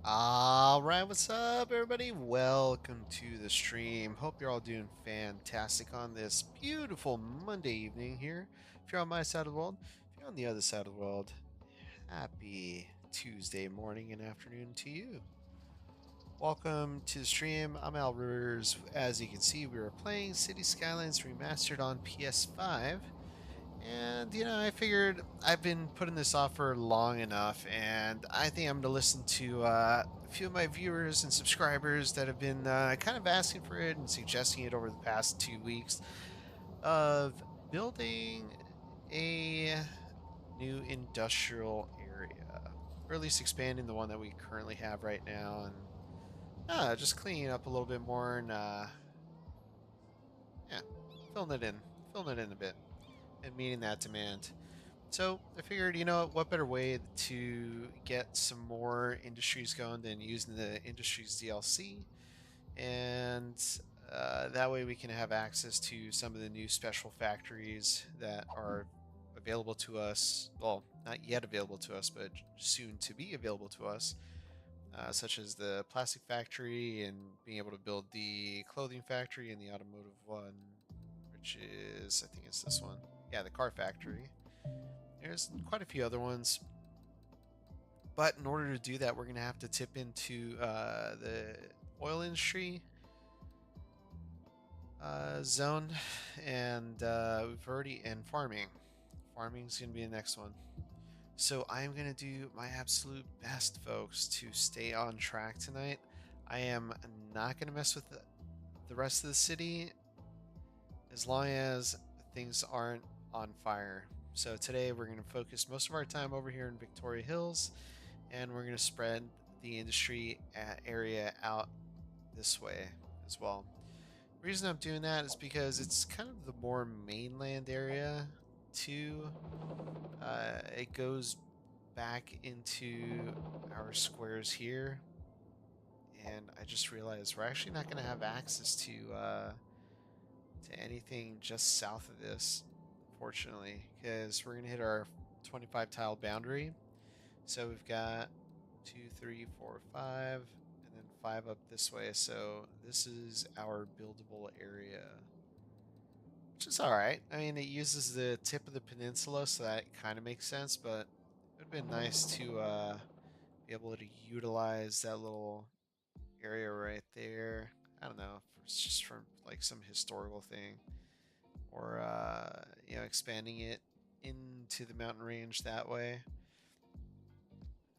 Alright, what's up, everybody? Welcome to the stream. Hope you're all doing fantastic on this beautiful Monday evening here. If you're on my side of the world, if you're on the other side of the world, happy Tuesday morning and afternoon to you. Welcome to the stream. I'm Al Rivers. As you can see, we are playing City Skylines Remastered on PS5. And, I figured I've been putting this off for long enough, and I think I'm going to listen to a few of my viewers and subscribers that have been kind of asking for it and suggesting it over the past 2 weeks of building a new industrial area, or at least expanding the one that we currently have right now, and just cleaning up a little bit more and, yeah, filling it in a bit and meeting that demand. So I figured, what better way to get some more industries going than using the industries DLC, and that way we can have access to some of the new special factories that are available to us. Well, not yet available to us, but soon to be available to us, such as the plastic factory and being able to build the clothing factory and the automotive one, which is, I think it's this one. Yeah, the car factory. There's quite a few other ones, but in order to do that, we're going to have to tip into the oil industry zone, and we've already and farming. Farming is going to be the next one. So I am going to do my absolute best, folks, to stay on track tonight. I am not going to mess with the rest of the city as long as things aren't on fire. So today we're going to focus most of our time over here in Victoria Hills, and we're going to spread the industry area out this way as well. The reason I'm doing that is because it's kind of the more mainland area too. It goes back into our squares here, and I just realized we're actually not going to have access to anything just south of this, unfortunately, because we're going to hit our 25 tile boundary. So we've got 2, 3, 4, 5, and then 5 up this way. So this is our buildable area, which is all right. I mean, it uses the tip of the peninsula, so that kind of makes sense, but it would have been nice to be able to utilize that little area right there. I don't know if it's just from like some historical thing, or expanding it into the mountain range that way.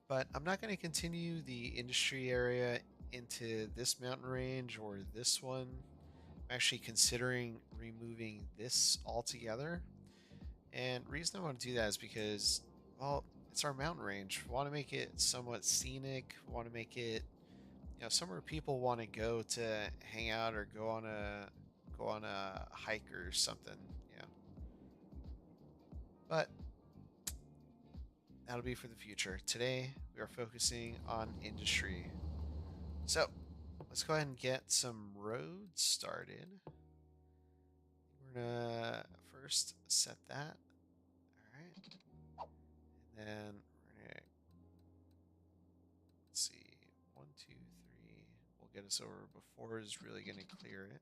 But I'm not going to continue the industry area into this mountain range or this one. I'm actually considering removing this altogether. And the reason I want to do that is because, well, it's our mountain range. We want to make it somewhat scenic. We want to make it, somewhere people want to go to hang out or go on a hike or something. Yeah. But that'll be for the future. Today, we are focusing on industry. So, let's go ahead and get some roads started. We're gonna first set that. Alright. And then we're gonna, let's see, 1, 2, 3. We'll get us over before is really gonna clear it.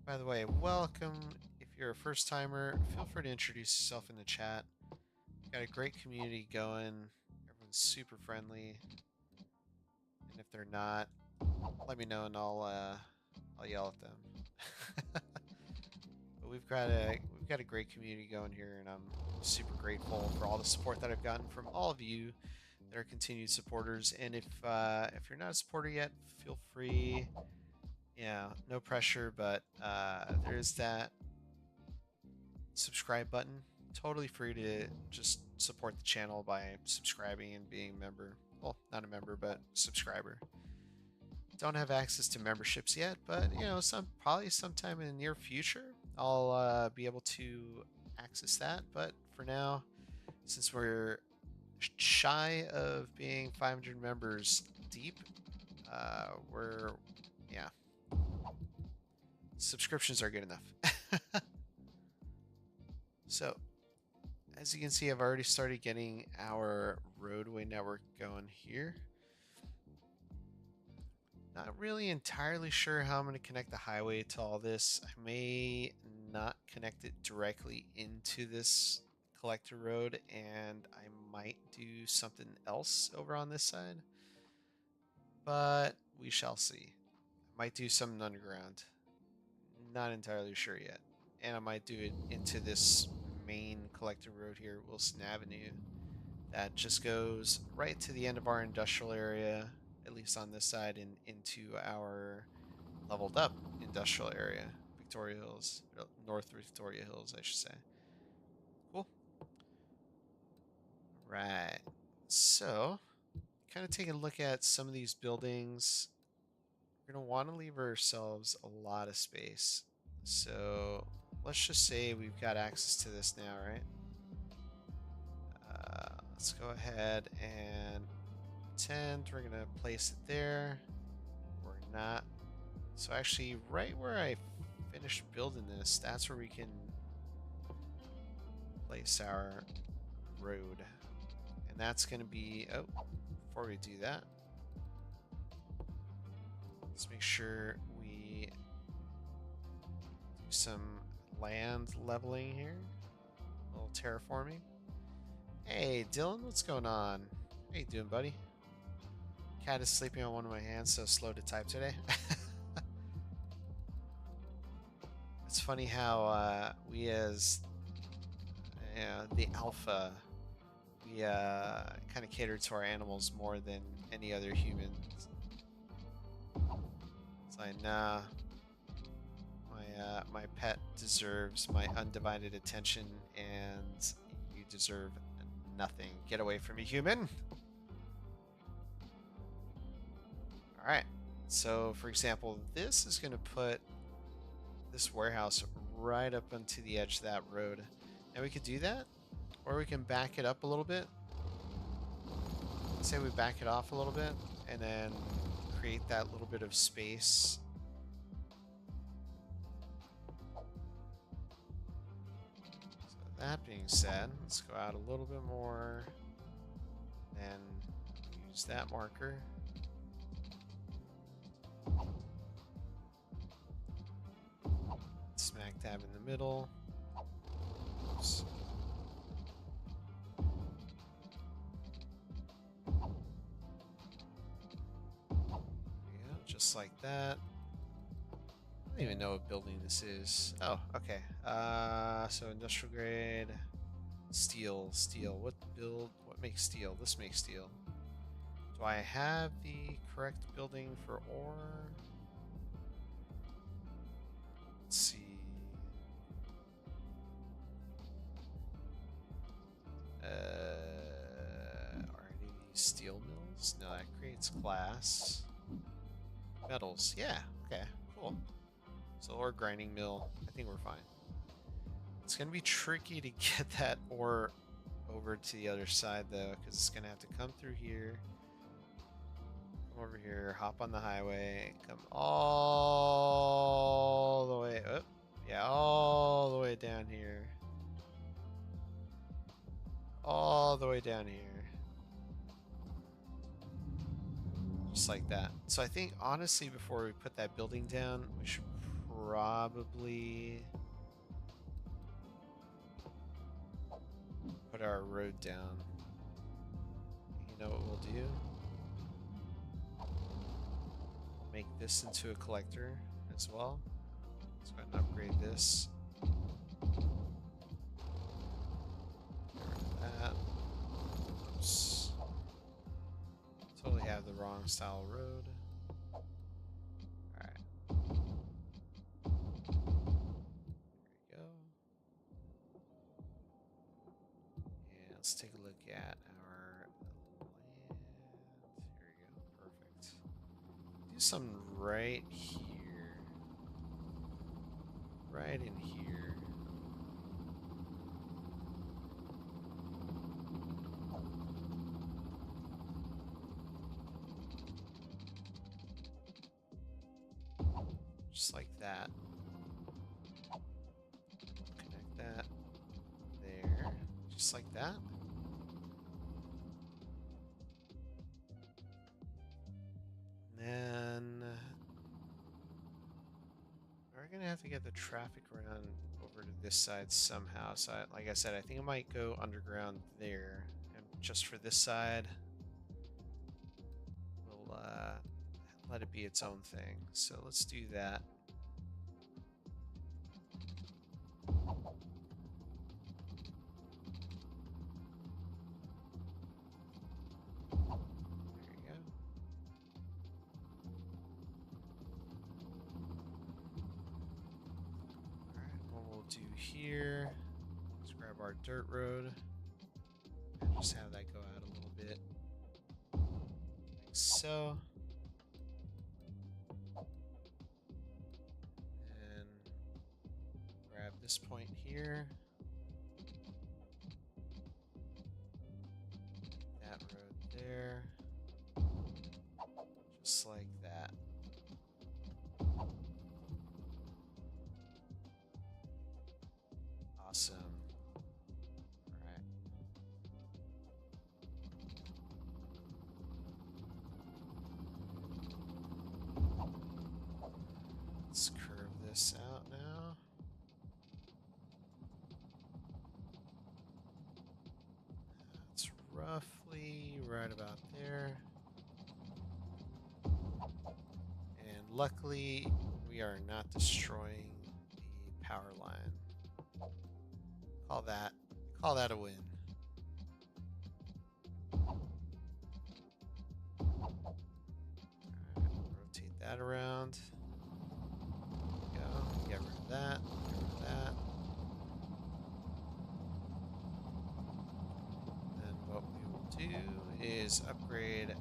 By the way, welcome. If you're a first timer, feel free to introduce yourself in the chat. Got a great community going. Everyone's super friendly. And if they're not, let me know and I'll yell at them. But we've got a great community going here, and I'm super grateful for all the support that I've gotten from all of you that are continued supporters. And if you're not a supporter yet, feel free. Yeah, no pressure, but there's that subscribe button. Totally free to just support the channel by subscribing and being a member. Well, not a member, but subscriber. Don't have access to memberships yet, but probably sometime in the near future, I'll be able to access that. But for now, since we're shy of being 500 members deep, we're, yeah, subscriptions are good enough. So, as you can see, I've already started getting our roadway network going here. Not really entirely sure how I'm going to connect the highway to all this. I may not connect it directly into this collector road, and I might do something else over on this side, but we shall see. I might do something underground. Not entirely sure yet. And I might do it into this main collector road here, Wilson Avenue, that just goes right to the end of our industrial area, at least on this side, and into our leveled up industrial area, Victoria Hills, North Victoria Hills, I should say. Cool. Right. So, kind of taking a look at some of these buildings. We're going to want to leave ourselves a lot of space. So, let's just say we've got access to this now, right? Let's go ahead and pretend we're going to place it there. We're not. So actually, right where I finished building this, that's where we can place our road. And that's going to be, oh, before we do that, let's make sure we do some land leveling here. A little terraforming. Hey, Dylan, what's going on? How you doing, buddy? Cat is sleeping on one of my hands, so slow to type today. It's funny how we as the alpha, we kind of cater to our animals more than any other human. It's like, nah, my pet deserves my undivided attention, and you deserve nothing. Get away from me, human! Alright, so for example, this is going to put this warehouse right up onto the edge of that road. And we could do that, or we can back it up a little bit. Let's say we back it off a little bit, and then create that little bit of space. So that being said, let's go out a little bit more, and use that marker. Smack dab in the middle. Oops. Yeah, just like that. I don't even know what building this is. Oh, okay. So industrial grade, steel. What makes steel? This makes steel. Do I have the correct building for ore? Let's see. Are any of these steel mills? No, that creates glass. Metals. Yeah. Okay. Cool. So ore grinding mill. I think we're fine. It's gonna be tricky to get that ore over to the other side though, because it's gonna have to come through here. Come over here. Hop on the highway. Come all the way up. Yeah, all the way down here. All the way down here. Just like that. So I think, honestly, before we put that building down, we should probably put our road down. You know what we'll do? We'll make this into a collector as well. Let's go ahead and upgrade this. That. Oops. Totally have the wrong style road. Alright. There we go. And let's take a look at our land. Here we go. Perfect. Do something right here. Right in here. Just like that. just like that. And then we're gonna have to get the traffic around over to this side somehow. So, like I said, I think I might go underground there, and just for this side, we'll let it be its own thing. So let's do that. Do here. Let's grab our dirt road and just have that go out a little bit, like so. And grab this point here. That road there. Just like that. Awesome. Alright. Let's curve this out now. That's roughly right about there. And luckily, we are not destroying the power line. Call that a win. Alright, rotate that around. There we go. Get rid of that. Get rid of that. Then what we will do is upgrade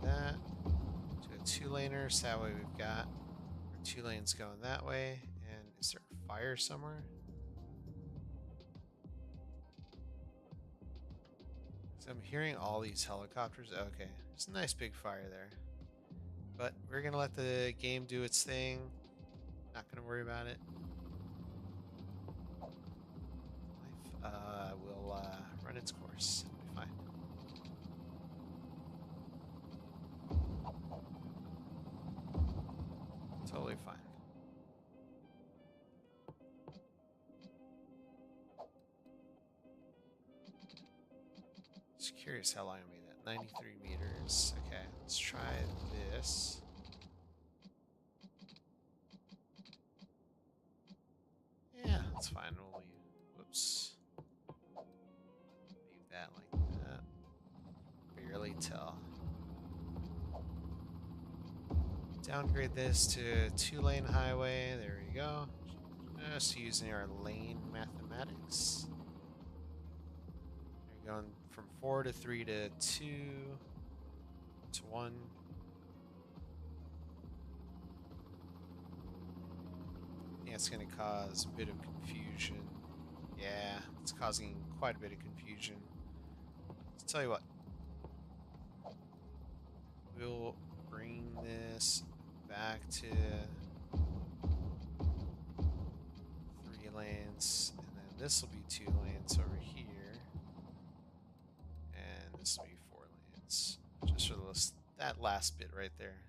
that to a 2-laner, so that way we've got our 2 lanes going that way. And is there a fire somewhere? So I'm hearing all these helicopters. Okay, there's a nice big fire there. But we're gonna let the game do its thing. Not gonna worry about it. Life will run its course. It'll be fine. Totally fine. Just curious how long I made that. 93 meters. Okay, let's try this. Yeah, that's fine. We'll leave. Whoops. Leave that like that. Barely tell. Downgrade this to 2-lane highway. There we go. Just using our lane mathematics. We're going from 4 to 3 to 2 to 1. I think it's going to cause a bit of confusion. Yeah, it's causing quite a bit of confusion. Let's tell you what. We'll bring this back to 3 lanes, and then this will be 2 lanes over here, and this will be 4 lanes. Just for that last bit right there.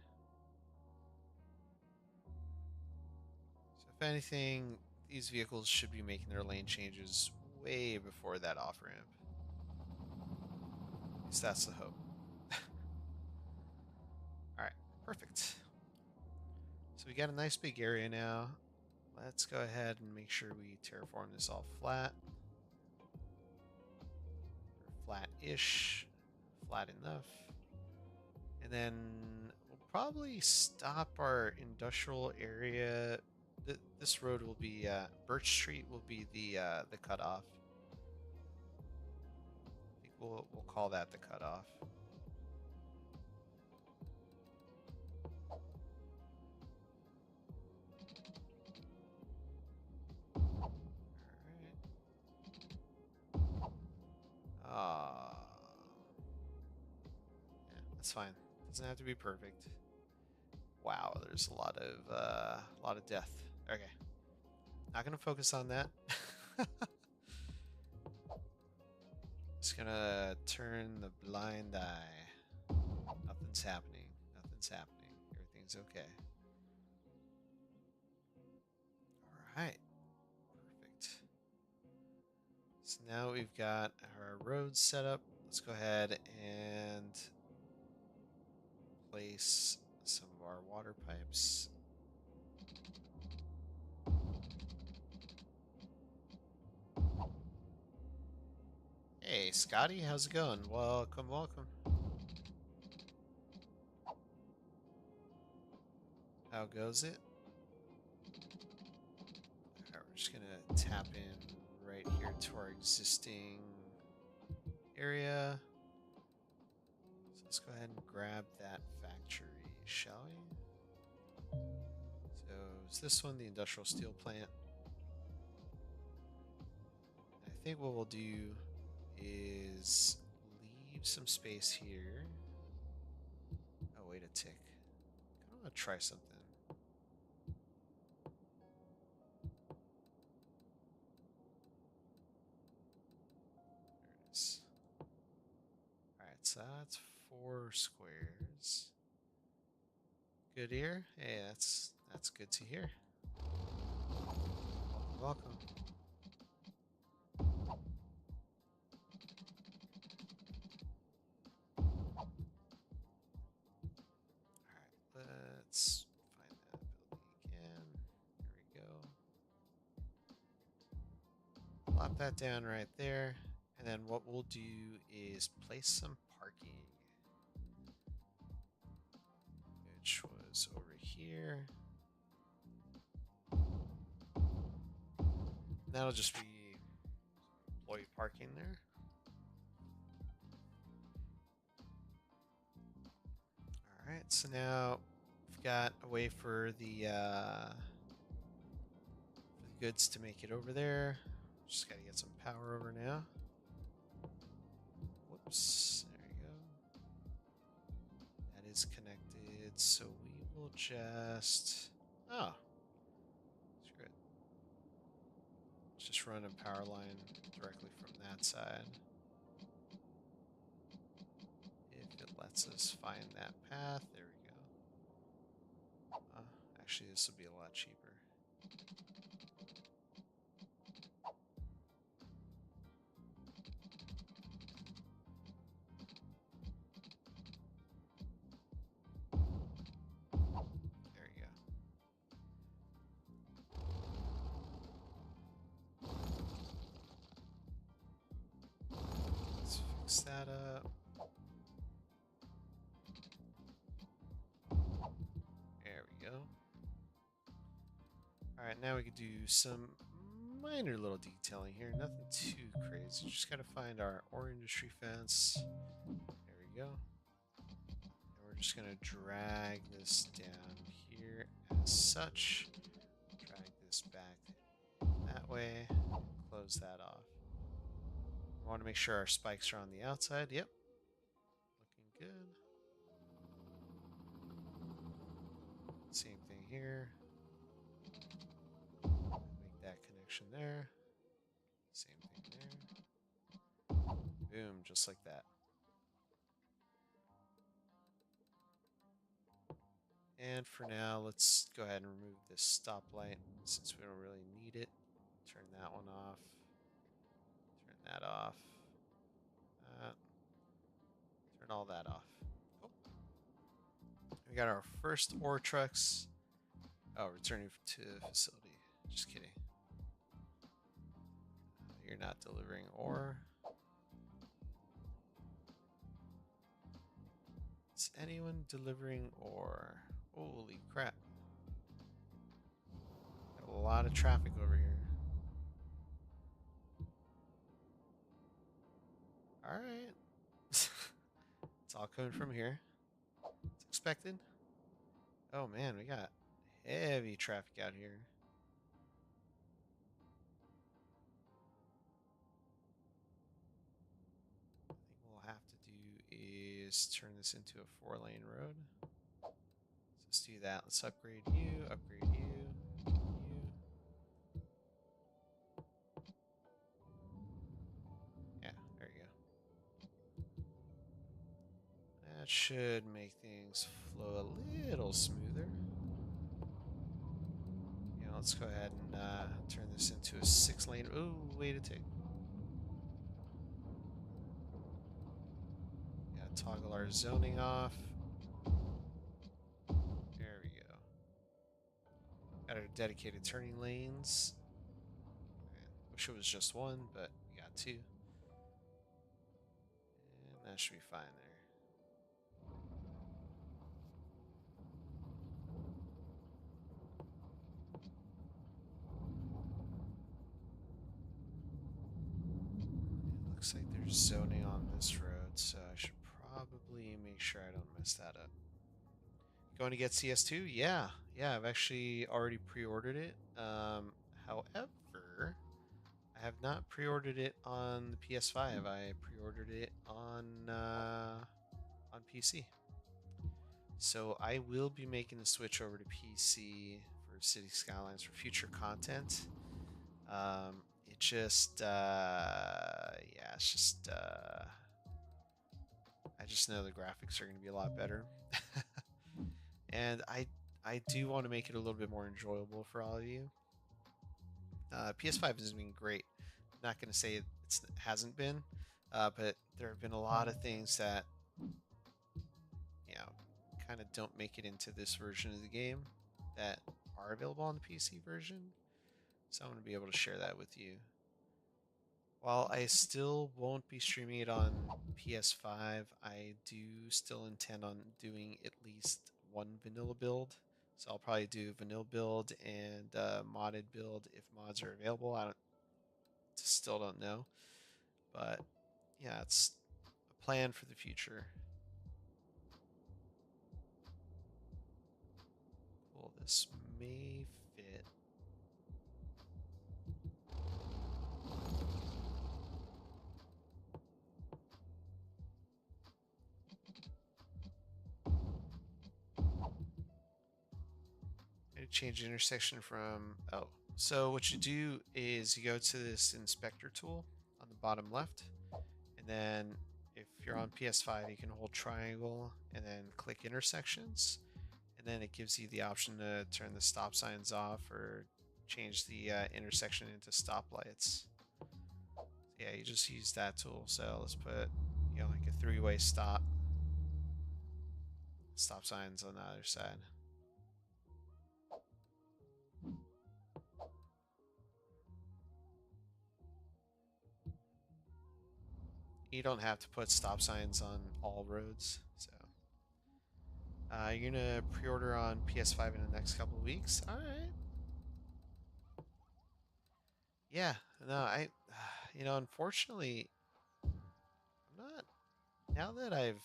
So if anything, these vehicles should be making their lane changes way before that off-ramp. At least that's the hope. Alright, perfect. So we got a nice big area now. Let's go ahead and make sure we terraform this all flat. Flat-ish. Flat enough. And then we'll probably stop our industrial area. This road will be Birch Street will be the cutoff. I think we'll call that the cutoff. Yeah, that's fine. Doesn't have to be perfect. Wow, there's a lot of death. Okay, not gonna focus on that. Just gonna turn the blind eye. Nothing's happening. Nothing's happening. Everything's okay. Alright. Perfect. So now we've got our roads set up. Let's go ahead and place some of our water pipes. Hey, Scotty, how's it going? Welcome, welcome. How goes it? Alright, we're just gonna tap in right here to our existing area. So let's go ahead and grab that factory, shall we? So is this one the industrial steel plant? And I think what we'll do is leave some space here. Oh, wait a tick. I want to try something. There it is. Alright, so that's 4 squares. Good here? Hey, that's good to hear. Welcome. Alright, let's find that building again. There we go. Plop that down right there. And then what we'll do is place some parking. Which was over here. That'll just be employee parking there. Alright, so now we've got a way for the goods to make it over there. Just gotta get some power over now. Whoops, there you go. That is connected, so we will just... Oh, screw it. Let's just run a power line directly from that side. If it lets us find that path, there we go. Actually, this will be a lot cheaper. There you go. Let's fix that up. There we go. Alright, now we can do some minor little detailing here. Nothing too crazy. Just gotta find our ore industry fence. There we go. And we're just gonna drag this down here as such. Drag this back that way. Close that off. We want to make sure our spikes are on the outside. Yep. Looking good. Same thing here. Make that connection there. Same thing there. Boom, just like that. And for now, let's go ahead and remove this stoplight since we don't really need it. Turn that one off. Turn that off. Turn all that off. Oh. We got our first ore trucks. Oh, returning to facility. Just kidding. You're not delivering ore. Is anyone delivering ore? Holy crap. Got a lot of traffic over here. Alright. It's all coming from here. It's expected. Oh man, we got heavy traffic out here. I think what we'll have to do is turn this into a 4-lane road. So let's do that. Let's upgrade you, upgrade you, you. Yeah, there you go. That should make things flow a little smoother. Yeah, let's go ahead and turn this into a 6-lane. Oh, wait a tick. Gotta toggle our zoning off. There we go. Got our dedicated turning lanes. Wish it was just one, but we got two. And that should be fine there. It looks like there's zoning on this road, so I should probably make sure I don't mess that up. Going to get CS2? Yeah. Yeah, I've actually already pre-ordered it. However, I have not pre-ordered it on the PS5. I pre-ordered it on PC. So I will be making the switch over to PC for City Skylines for future content. It just, yeah, it's just, I just know the graphics are going to be a lot better. And I do want to make it a little bit more enjoyable for all of you. PS5 has been great. I'm not going to say it hasn't been, but there have been a lot of things that, you know, kind of don't make it into this version of the game that are available on the PC version. So I'm going to be able to share that with you. While I still won't be streaming it on PS5, I do still intend on doing at least one vanilla build. So I'll probably do vanilla build and modded build if mods are available. I still don't know, but yeah, it's a plan for the future. Well, this may fit. Change the intersection from, oh, so what you do is you go to this inspector tool on the bottom left, and then if you're on PS5 you can hold triangle and then click intersections, and then it gives you the option to turn the stop signs off or change the intersection into stoplights. Yeah, you just use that tool. So let's put, you know, like a three-way stop signs on the other side. You don't have to put stop signs on all roads. So you're gonna pre-order on PS5 in the next couple of weeks. All right. Yeah. No, you know, unfortunately, I'm not. Now that I've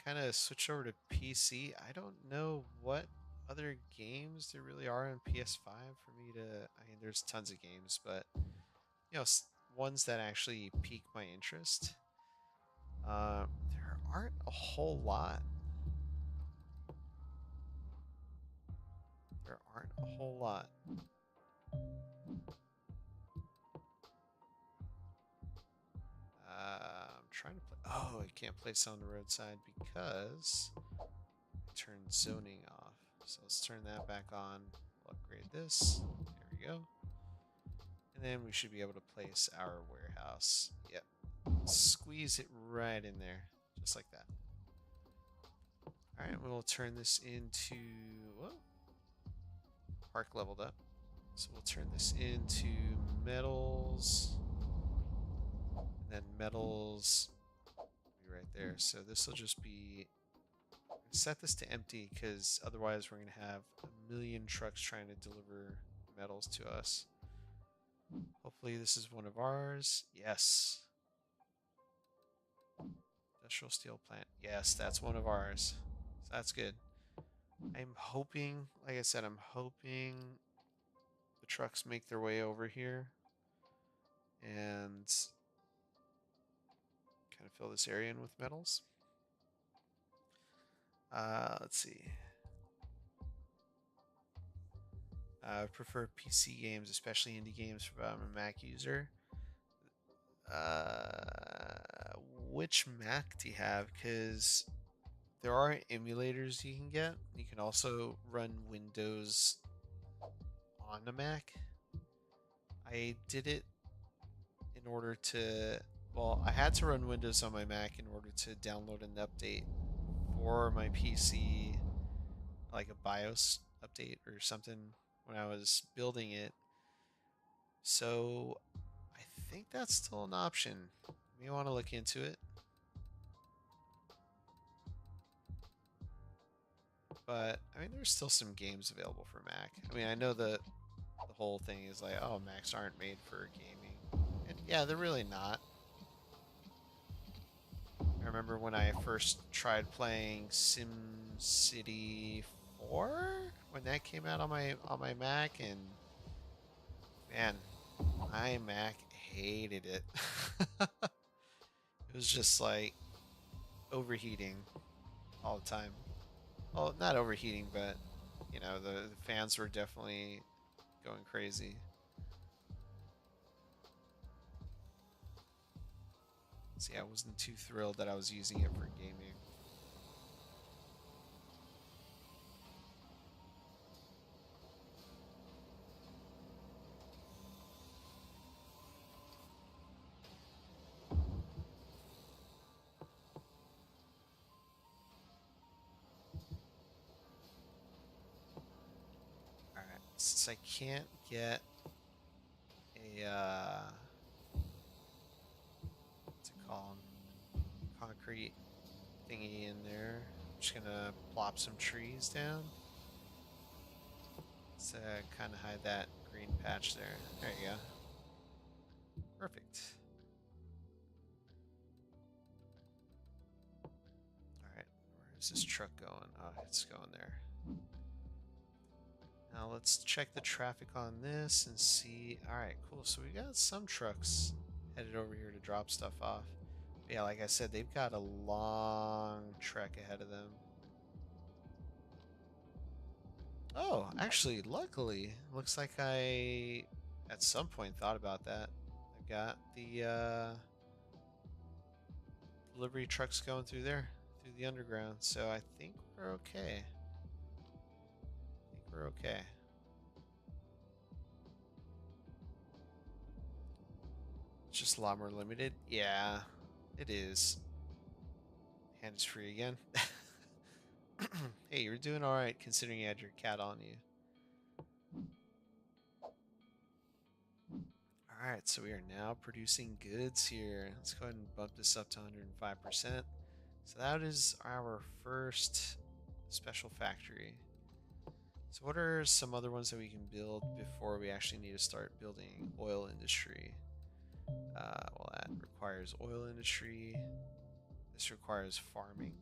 kind of switched over to PC, I don't know what other games there really are on PS5 for me to. I mean, there's tons of games, but you know, ones that actually pique my interest. There aren't a whole lot. There aren't a whole lot. I'm trying to play. Oh, I can't place on the roadside because I turned zoning off. So let's turn that back on. We'll upgrade this. There we go. And then we should be able to place our warehouse. Yep. Squeeze it right in there. Just like that. Alright, we'll turn this into... Whoa. Park leveled up. So we'll turn this into metals. And then metals will be right there. So this will just be... Set this to empty because otherwise we're going to have a million trucks trying to deliver metals to us. Hopefully this is one of ours. Yes. Industrial steel plant. Yes, that's one of ours. So that's good. I'm hoping, like I said, I'm hoping the trucks make their way over here and kind of fill this area in with metals. Let's see. I prefer PC games, especially indie games, but I'm a Mac user. Which Mac do you have? Because there are emulators you can get. You can also run Windows on a Mac. I did it in order to, well, I had to run Windows on my Mac in order to download an update for my PC, like a BIOS update or something when I was building it. So I think that's still an option. You may want to look into it. But I mean, there's still some games available for Mac. I mean, I know the whole thing is like, oh, Macs aren't made for gaming, and yeah, they're really not. I remember when I first tried playing SimCity 4 when that came out on my Mac, and man, my Mac hated it. It was just like overheating all the time. Well, not overheating, but you know, the fans were definitely going crazy. See, I wasn't too thrilled that I was using it for gaming. Alright, since I can't get a, what's it called? Concrete thingy in there. I'm just gonna plop some trees down. Let's kind of hide that green patch there. There you go. Perfect. Alright, where's this truck going? Oh, it's going there. Now let's check the traffic on this and see. Alright, cool. So we got some trucks headed over here to drop stuff off. But yeah, like I said, they've got a long trek ahead of them. Oh, actually, luckily, looks like I at some point thought about that. I've got the delivery trucks going through there, through the underground, so I think we're okay. I think we're okay. It's just a lot more limited. Yeah, it is. Hands free again. Hey, you're doing alright considering you had your cat on you. Alright, so we are now producing goods here. Let's go ahead and bump this up to 105%. So that is our first special factory. So what are some other ones that we can build before we actually need to start building oil industry? Well, that requires oil industry. This requires farming.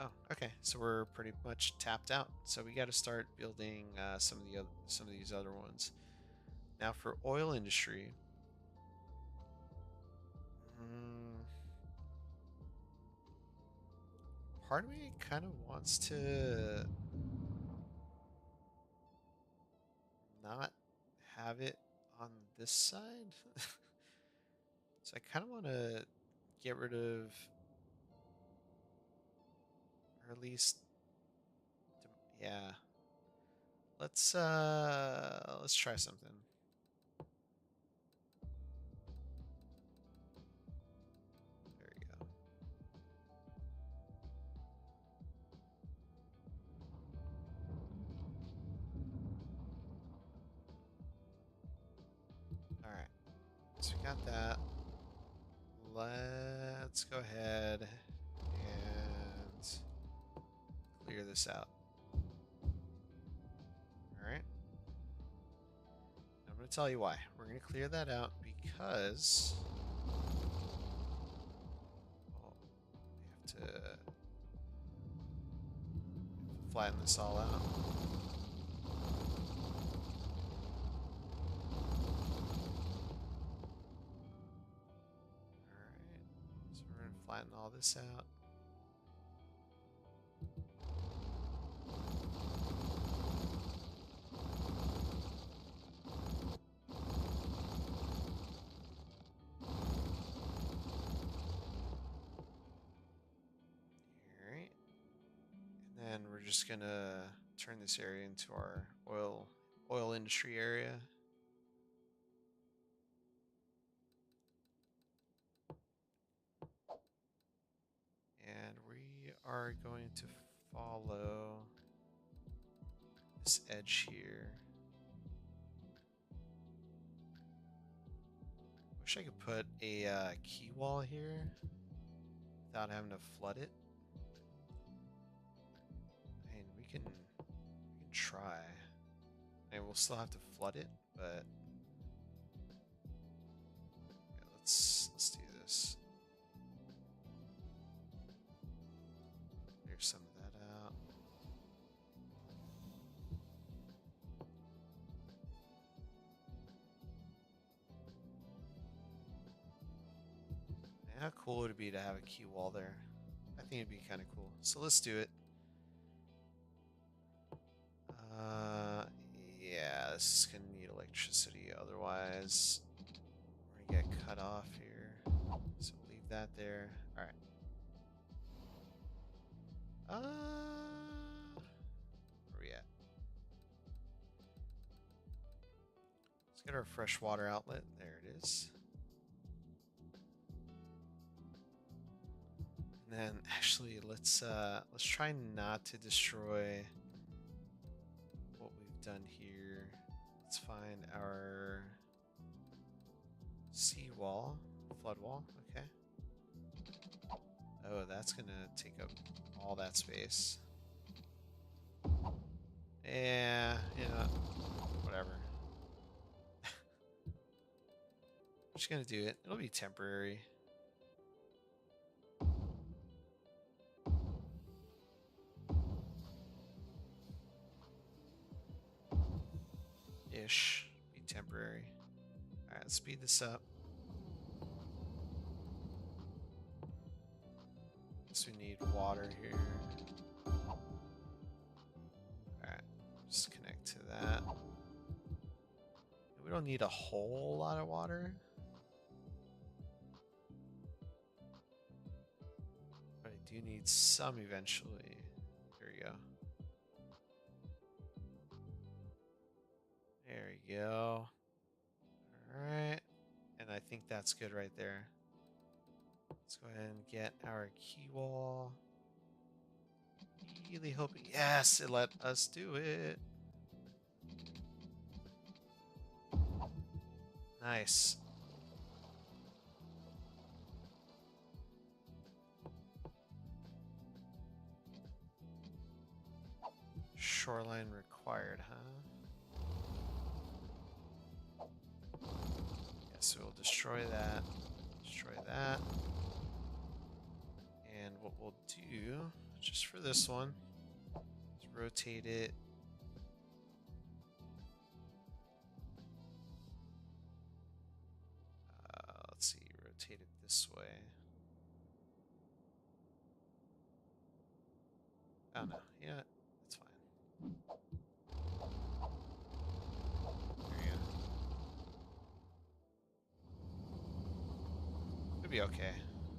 Oh, okay. So we're pretty much tapped out. So we got to start building some of these other ones. Now for oil industry, part of me kind of wants to not have it on this side. So I kind of want to get rid of, or at least, yeah. Let's try something. There we go. All right. So we got that. Let's go ahead and clear this out. All right. I'm going to tell you why. We're going to clear that out because we have to flatten this all out. Flatten all this out. just gonna turn this area into our oil industry area. And we are going to follow this edge here. Wish I could put a key wall here without having to flood it. I mean, we can try. I mean, we'll still have to flood it, but yeah, let's do this. Clear some of that out. Man, how cool would it be to have a key wall there? I think it'd be kind of cool. So let's do it. Yeah, this is gonna need electricity, otherwise we're gonna get cut off here. So leave that there. All right. Where we at? Let's get our freshwater outlet. There it is. And then actually let's try not to destroy what we've done here. Let's find our seawall, flood wall. Okay. Oh, that's gonna take up all that space. Yeah, whatever. I'm just gonna do it. It'll be temporary. Ish. Be temporary. Alright, let's speed this up. Guess we need water here. Alright, just connect to that. We don't need a whole lot of water. But I do need some eventually. There we go. There we go. Alright. And I think that's good right there. Let's go ahead and get our key wall. Really hoping. Yes, it let us do it. Nice. Shoreline required, huh? Yeah, so we'll destroy that. Destroy that. And what we'll do, just for this one, is rotate it. Let's see, rotate it this way. Oh no, yeah, it's fine. There you go. It'll be okay.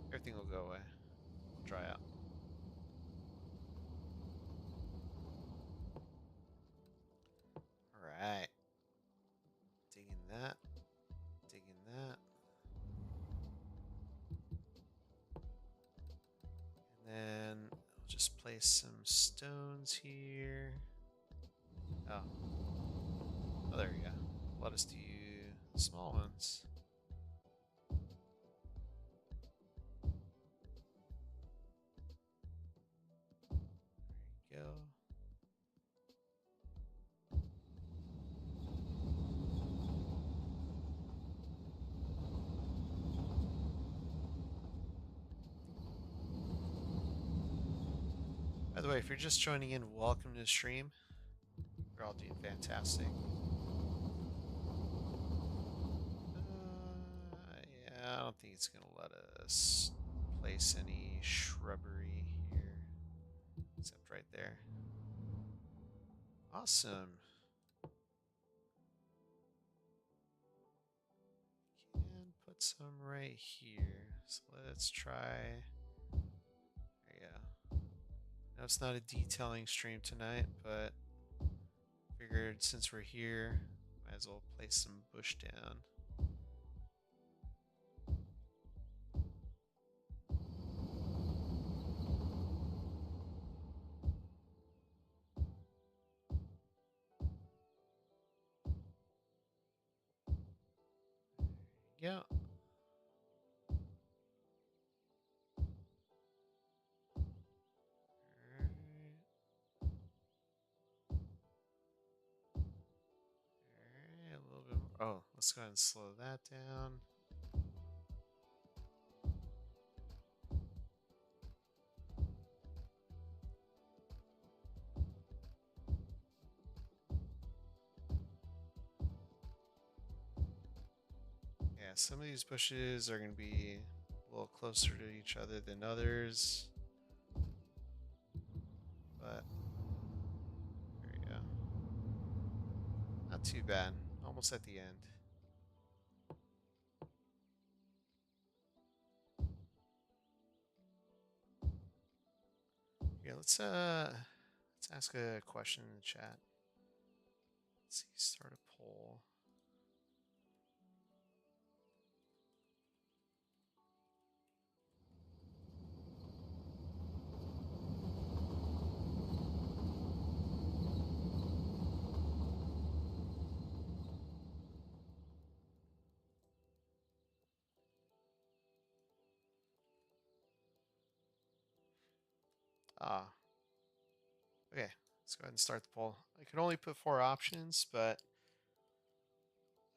Everything will go away. Dry out. Alright. Digging that. Digging that. And then I'll just place some stones here. Oh. Oh, there we go. Let us do small ones. There you go. By the way, if you're just joining in, welcome to the stream. We're all doing fantastic. Yeah, I don't think it's gonna let us place any shrubbery here, except right there. Awesome. Can put some right here. So let's try. There you go. know it's not a detailing stream tonight, but figured since we're here, might as well place some bush down. Yeah. Alright. Alright, a little bit more. Oh, let's go ahead and slow that down. Yeah, some of these bushes are going to be a little closer to each other than others. But there we go. Not too bad. Almost at the end. Yeah, let's ask a question in the chat. Let's see, start a poll. Ah, okay. Let's go ahead and start the poll. I can only put 4 options, but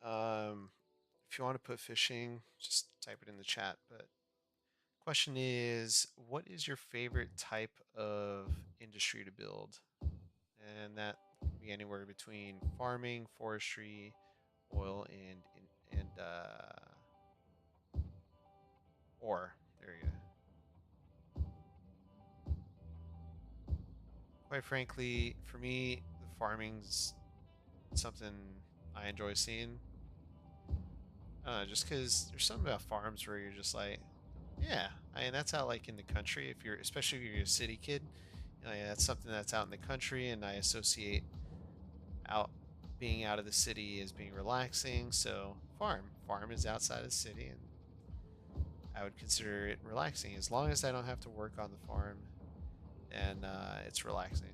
if you want to put fishing, just type it in the chat. But question is, what is your favorite type of industry to build? And that can be anywhere between farming, forestry, oil, and ore. There you go. Quite frankly, for me, the farming's something I enjoy seeing. Just because there's something about farms where you're just like, yeah, I mean that's out like in the country. If you're, especially if you're a city kid, you know, yeah, that's something that's out in the country, and I associate out being out of the city as being relaxing. So farm is outside of the city, and I would consider it relaxing as long as I don't have to work on the farm, and it's relaxing.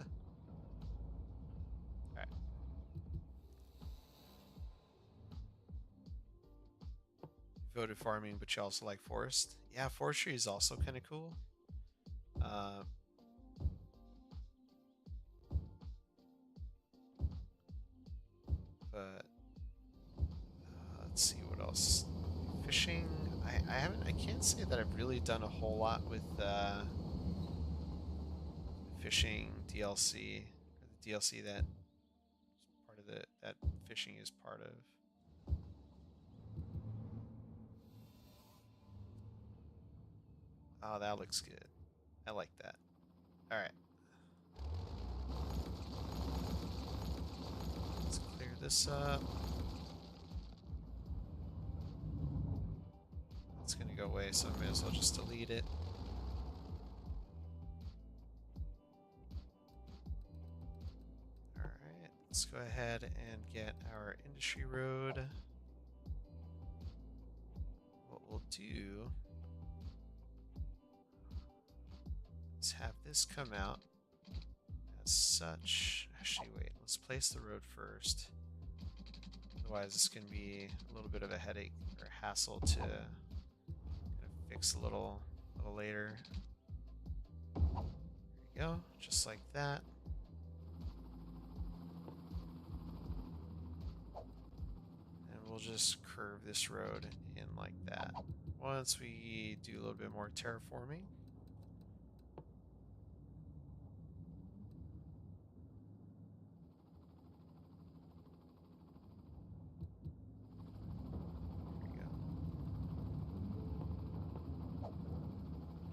All right. Voted farming, but you also like forest. Yeah, forestry is also kind of cool. Uh, but let's see what else. Fishing. I haven't. I can't say that I've really done a whole lot with fishing DLC, or the DLC that part of the that fishing is part of. Oh, that looks good. I like that. All right. Let's clear this up. It's gonna go away, so I may as well just delete it. Alright, let's go ahead and get our industry road. What we'll do is have this come out as such. Actually, wait, let's place the road first. Otherwise, it's going to be a little bit of a headache or hassle to kind of fix a little later. There we go, just like that. And we'll just curve this road in like that. Once we do a little bit more terraforming.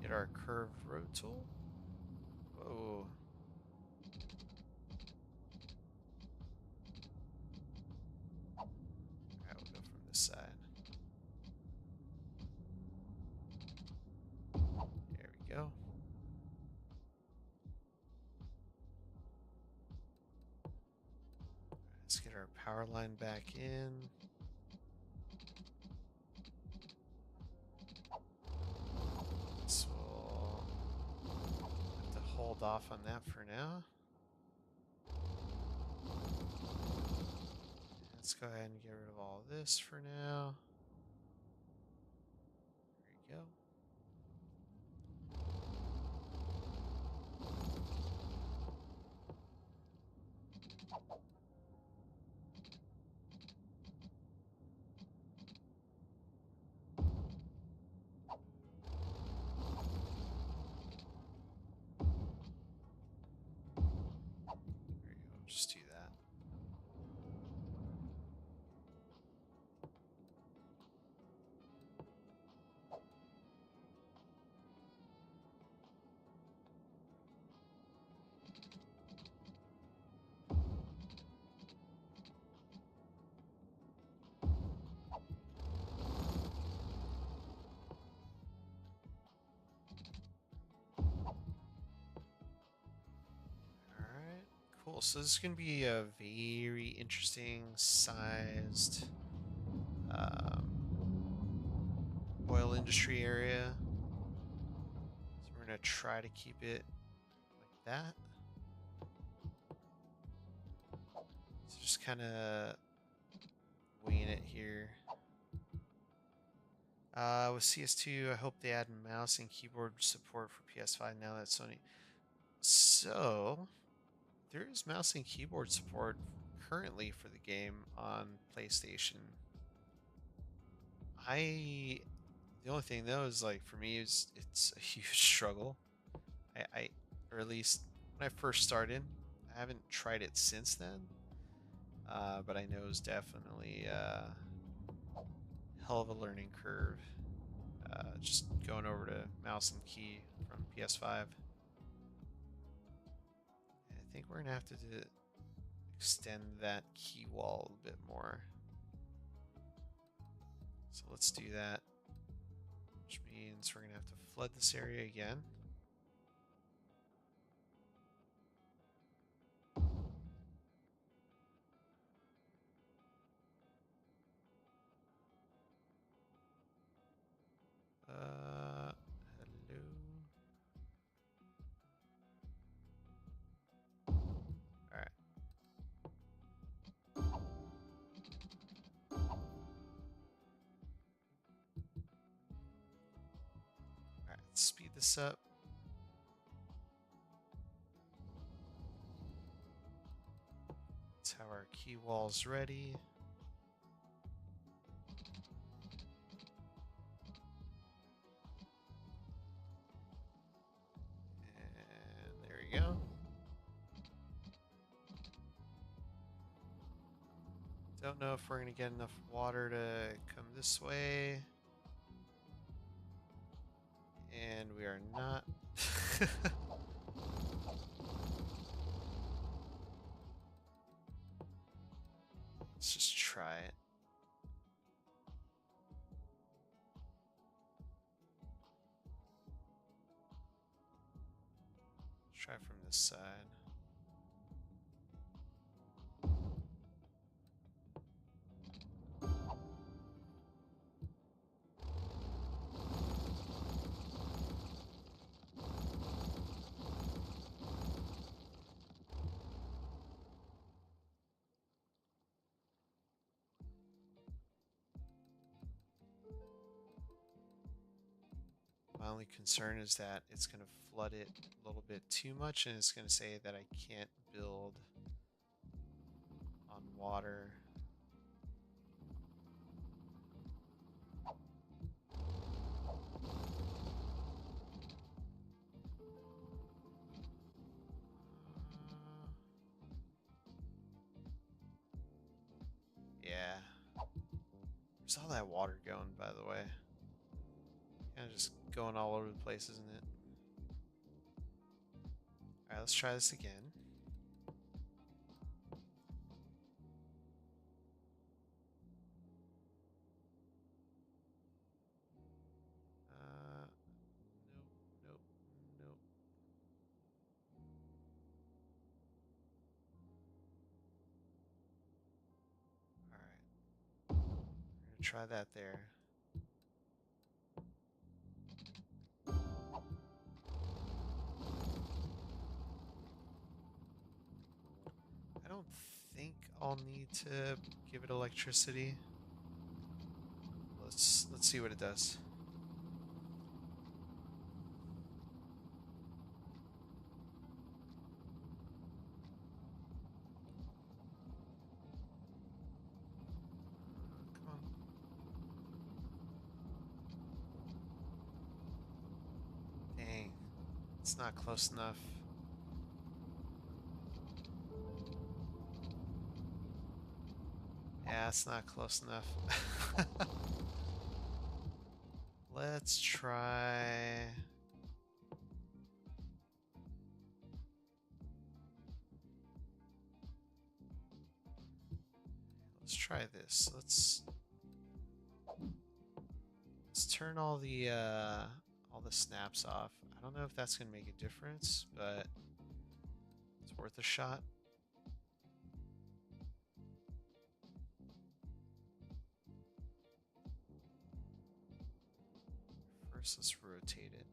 Get our curved road tool. Whoa. Alright, we'll go from this side. There we go. power line back in. So we'll have to hold off on that for now. Let's go ahead and get rid of all this for now. There you go. There you go. Just do that. Alright, cool. So this is going to be a very interesting sized oil industry area. So we're going to try to keep it like that. So just kind of winging it here. With CS2, I hope they add mouse and keyboard support for PS5 now that Sony. So there is mouse and keyboard support currently for the game on PlayStation. The only thing though is like for me is it's a huge struggle. Or at least when I first started, I haven't tried it since then. But I know it's definitely a hell of a learning curve. Just going over to mouse and key from PS5. I think we're gonna have to extend that key wall a little bit more. So let's do that, which means we're gonna have to flood this area again. Hello. Alright. Alright, let's speed this up. That's how our key wall's ready. And there we go. Don't know if we're going to get enough water to come this way. And we are not. Let's just try it. Let's try from this side. My only concern is that it's going to flood it a little bit too much, and it's going to say that I can't build on water. Yeah. Where's all that water going, by the way? Kind of just going all over the place, isn't it? Alright, let's try this again. Nope, nope, nope. Try that there. I don't think I'll need to give it electricity. Let's see what it does. Come on. Dang. It's not close enough. Yeah, it's not close enough. Let's try... Let's try this. Let's turn all the snaps off. I don't know if that's gonna make a difference, but it's worth a shot. First, let's rotate it.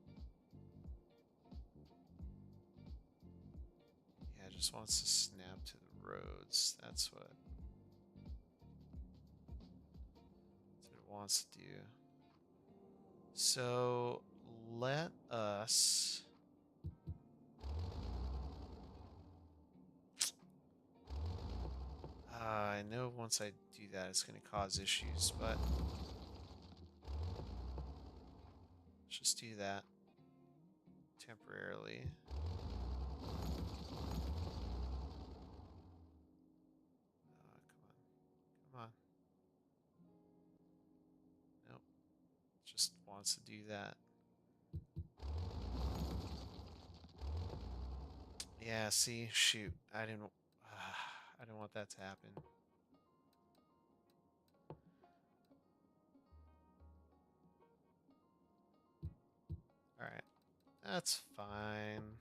Yeah, it just wants to snap to the roads. That's what it wants to do. So let us... I know once I do that, it's going to cause issues, but let's just do that temporarily. Come on. Nope. Just wants to do that. Yeah, see? Shoot. I didn't want that to happen. Alright. That's fine.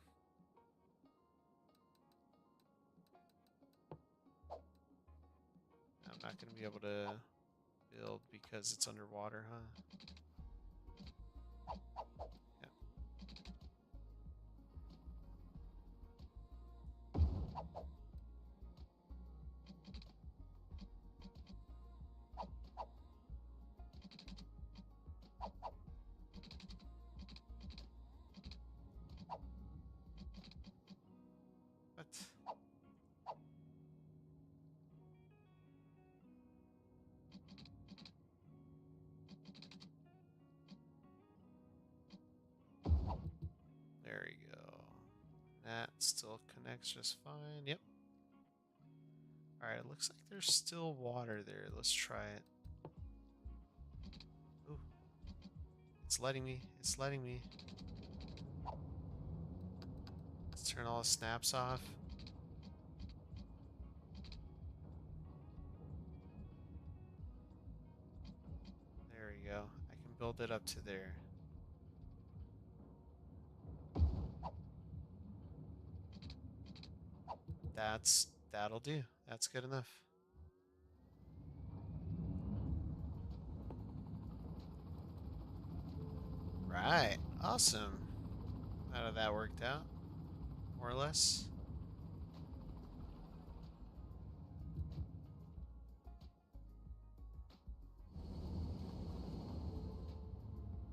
I'm not going to be able to build because it's underwater, huh? Yep. What? There we go. That still connects just fine. Yep. Alright, it looks like there's still water there. Let's try it. Ooh. It's letting me. It's letting me. Let's turn all the snaps off. There we go. I can build it up to there. That'll do. That's good enough. Right. Awesome. How did that worked out? More or less.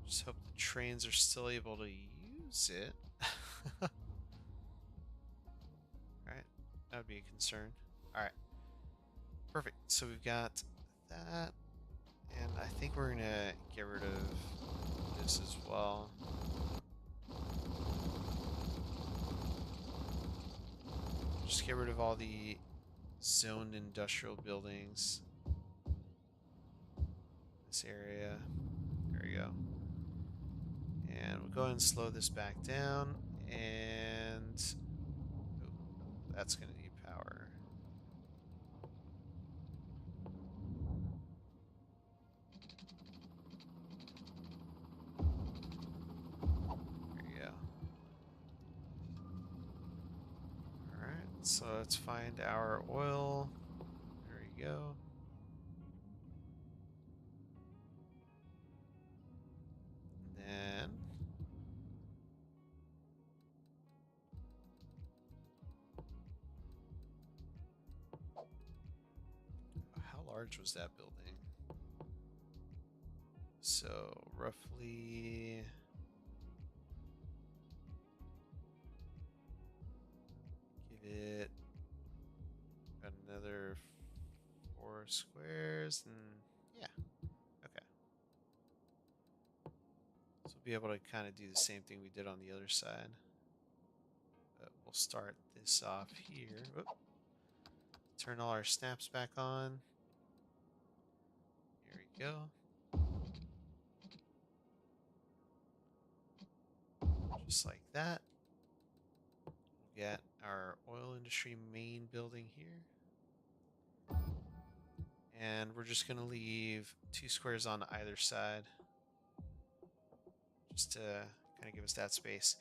Just hope the trains are still able to use it. Alright. That would be a concern. Alright. Perfect. So we've got that. And I think we're gonna get rid of this as well. Just get rid of all the zoned industrial buildings. This area. There we go. And we'll go ahead and slow this back down. And oh, that's gonna need power. So let's find our oil. There we go. large was that building? So roughly, give it another 4 squares, and yeah, okay. So we'll be able to kind of do the same thing we did on the other side. But we'll start this off here. Oop. Turn all our snaps back on. Here we go. Just like that. We'll get our oil industry main building here. And we're just going to leave 2 squares on either side. Just to kind of give us that space.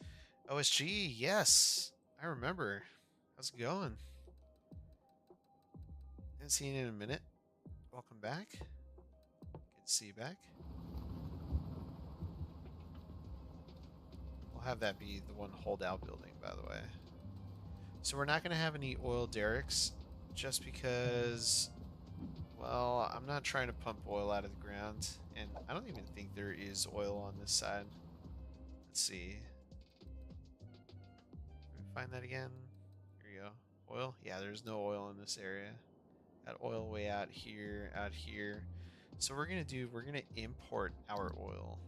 OSG, yes! I remember. How's it going? Haven't seen you in a minute. Welcome back. Good to see you back. We'll have that be the one holdout building, by the way. So we're not going to have any oil derricks just because, well, I'm not trying to pump oil out of the ground, and I don't even think there is oil on this side. Let's see. Can we find that again? Here we go. Oil? Yeah, there's no oil in this area. Got oil way out here, out here. So we're gonna import our oil.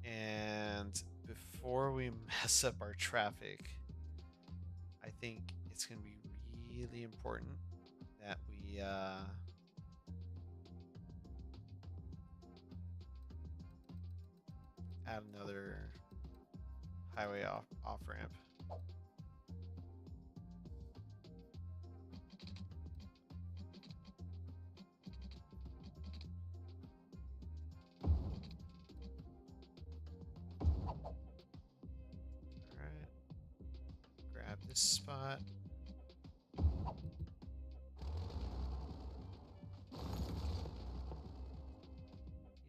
And before we mess up our traffic, I think it's gonna be really important that we add another highway off ramp. Alright. Grab this spot.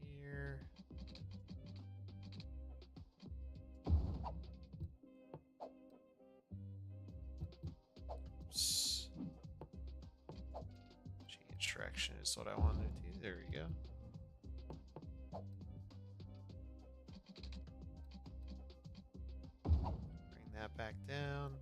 Here. Oops. Change direction is what I wanted to do. There we go. Bring that back down.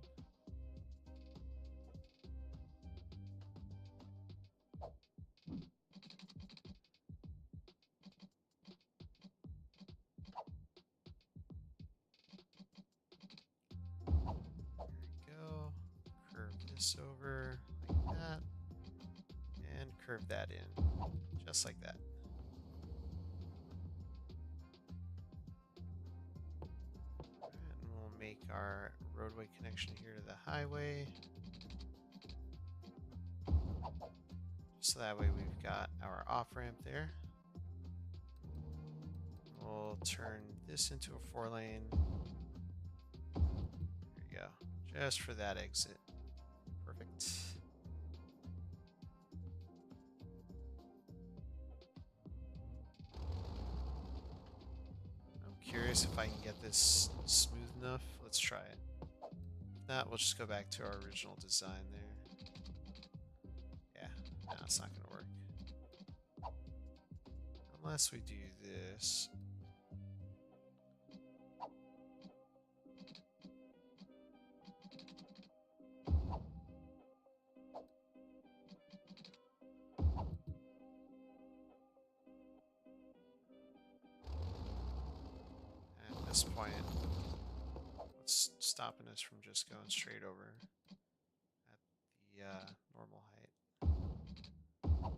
This over like that, and curve that in, just like that. And we'll make our roadway connection here to the highway. So that way we've got our off-ramp there. We'll turn this into a 4-lane. There you go, just for that exit. Perfect. I'm curious if I can get this smooth enough. Let's try it. If not, we'll just go back to our original design there. Yeah, no, it's not going to work. Unless we do this. At this point, what's stopping us from just going straight over at the normal height? There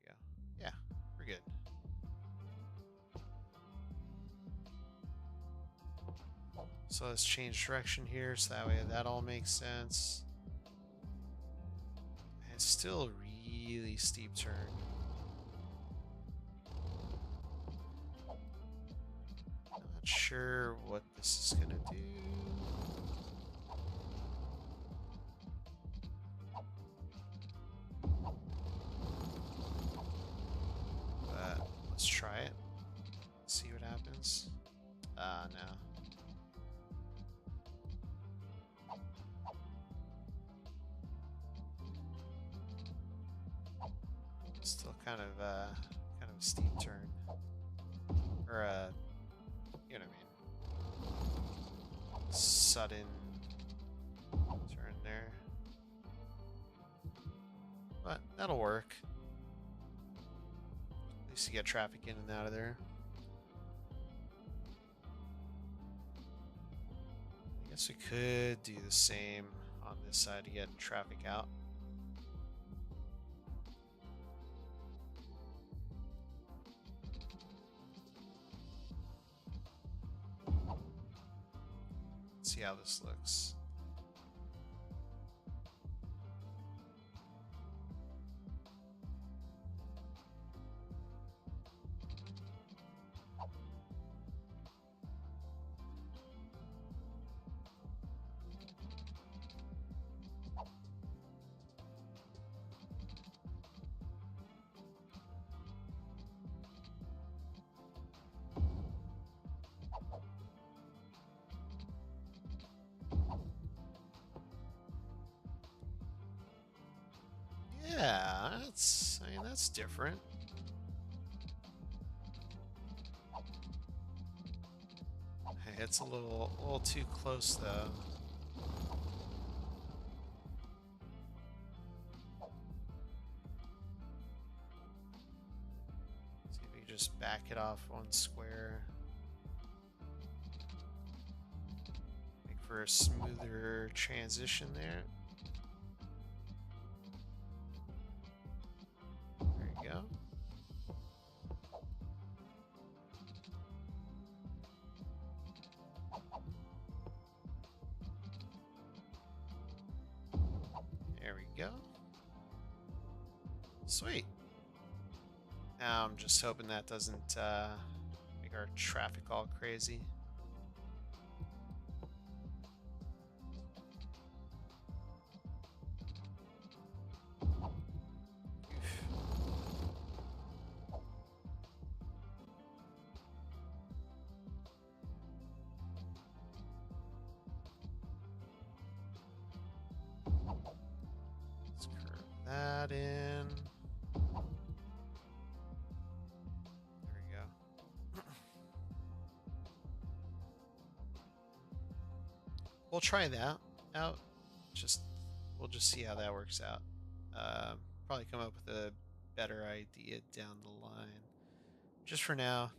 we go. Yeah, we're good. So let's change direction here so that way that all makes sense. And it's still a really steep turn. Not sure what this is gonna do. But let's try it. See what happens. No. Still kind of a steep turn, or you know what I mean, sudden turn there. But that'll work. At least you get traffic in and out of there. I guess we could do the same on this side to get traffic out. Let's see how this looks. Yeah, I mean, that's different. Hey, it's a little too close though. See if we can just back it off one square. Make for a smoother transition there. There you go. There we go. Sweet. Now I'm just hoping that doesn't make our traffic all crazy. Let's curve that in. There we go. We'll try that out. We'll just see how that works out. Probably come up with a better idea down the line. Just for now,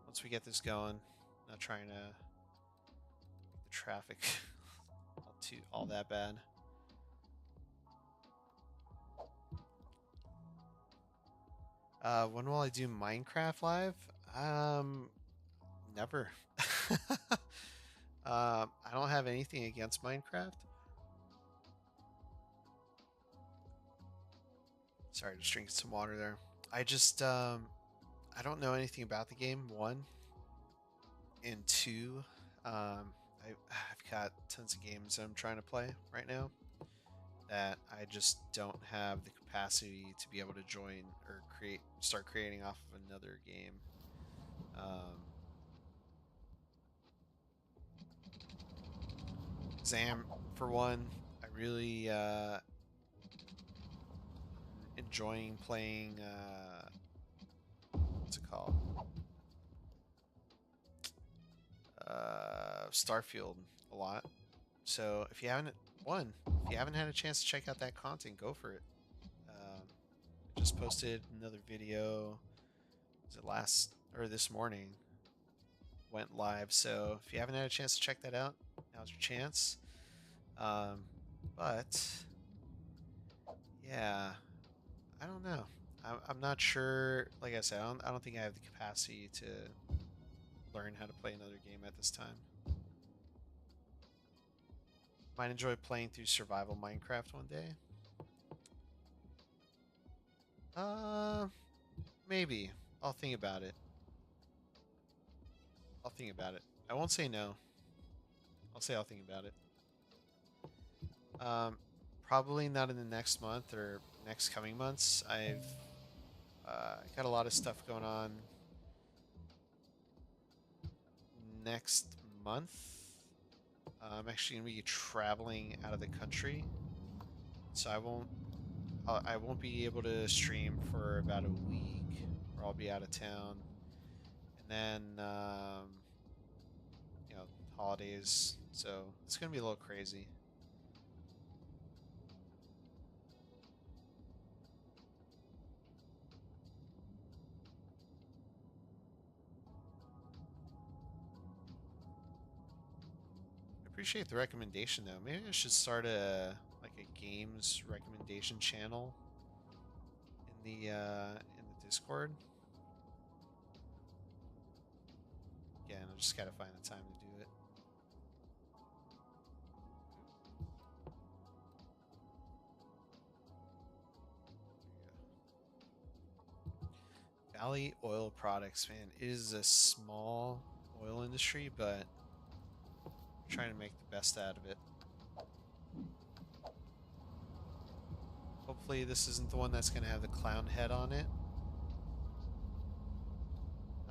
once we get this going, not trying to make the traffic all that bad. When will I do Minecraft live? Never. I don't have anything against Minecraft. Sorry, just drinking some water there. I just I don't know anything about the game. One and two. I've got tons of games I'm trying to play right now that I just don't have the capacity to be able to join or start creating off of another game. Zam, for one, I really enjoying playing. What's it called? Starfield a lot. So if you haven't had a chance to check out that content, go for it. I just posted another video. Was it last or this morning? Went live. So if you haven't had a chance to check that out, now's your chance. But yeah, I don't know. I'm not sure. Like I said, I don't think I have the capacity to learn how to play another game at this time. Might enjoy playing through survival Minecraft one day. Maybe. I'll think about it. I'll think about it. I won't say no. I'll say I'll think about it. Probably not in the next month or next coming months. I've got a lot of stuff going on next month. I'm actually going to be traveling out of the country, so I won't I won't be able to stream for about a week, or I'll be out of town, and then you know, holidays. So it's gonna be a little crazy. I appreciate the recommendation though. Maybe I should start a like a games recommendation channel in the Discord. Again, I just gotta find the time to do it. Valley Oil Products, man, it is a small oil industry, but we're trying to make the best out of it. Hopefully this isn't the one that's going to have the clown head on it.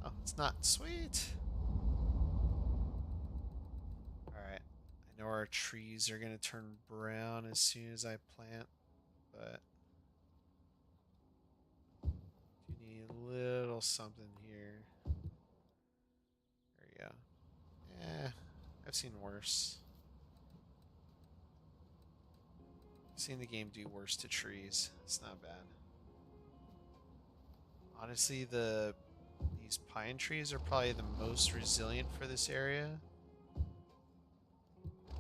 Oh, it's not. Sweet. Alright. I know our trees are going to turn brown as soon as I plant, but do need a little something here. There we go. Eh, I've seen worse. I've seen the game do worse to trees. It's not bad. Honestly, these pine trees are probably the most resilient for this area.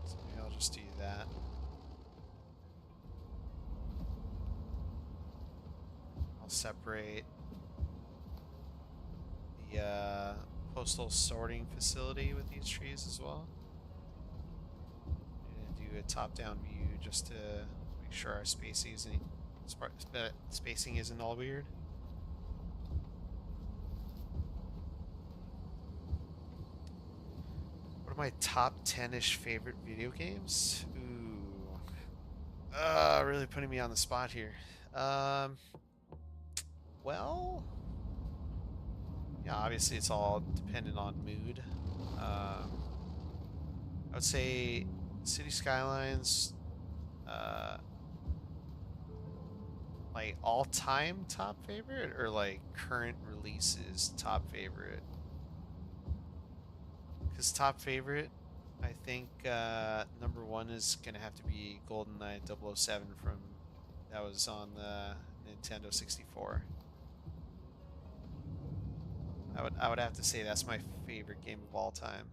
So maybe I'll just do that. I'll separate the postal sorting facility with these trees as well. I'm gonna do a top-down view just to make sure our spacing isn't all weird. What are my top 10-ish favorite video games? Ooh. Really putting me on the spot here. Well, yeah, obviously it's all dependent on mood. I would say City Skylines, like all-time top favorite, or like current releases top favorite. Because top favorite, I think number one is gonna have to be GoldenEye 007 from that was on the Nintendo 64. I would have to say that's my favorite game of all time.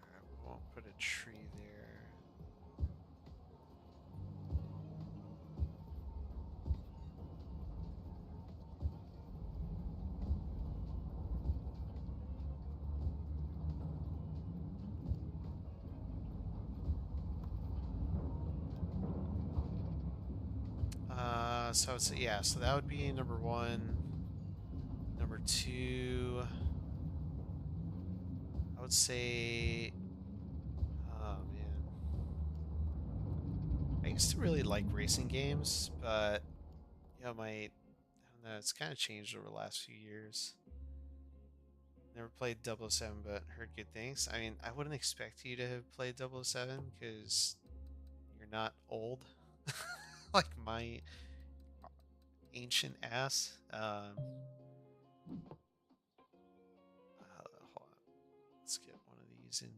Alright, we won't put a tree there. So it's yeah, so that would be number one. Number two, I would say, oh man, I used to really like racing games, but you know, I don't know, it's kind of changed over the last few years. Never played 007, but heard good things. I mean, I wouldn't expect you to have played 007 because you're not old like my ancient ass. Hold on. Let's get one of these in here.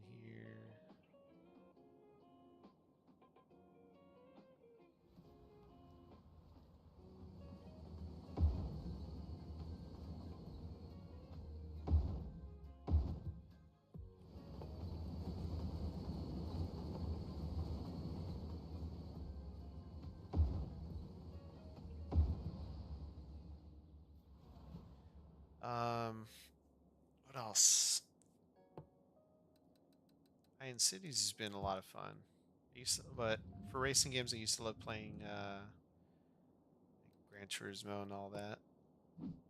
What else? Iron Cities has been a lot of fun. But for racing games, I used to love playing like Gran Turismo and all that.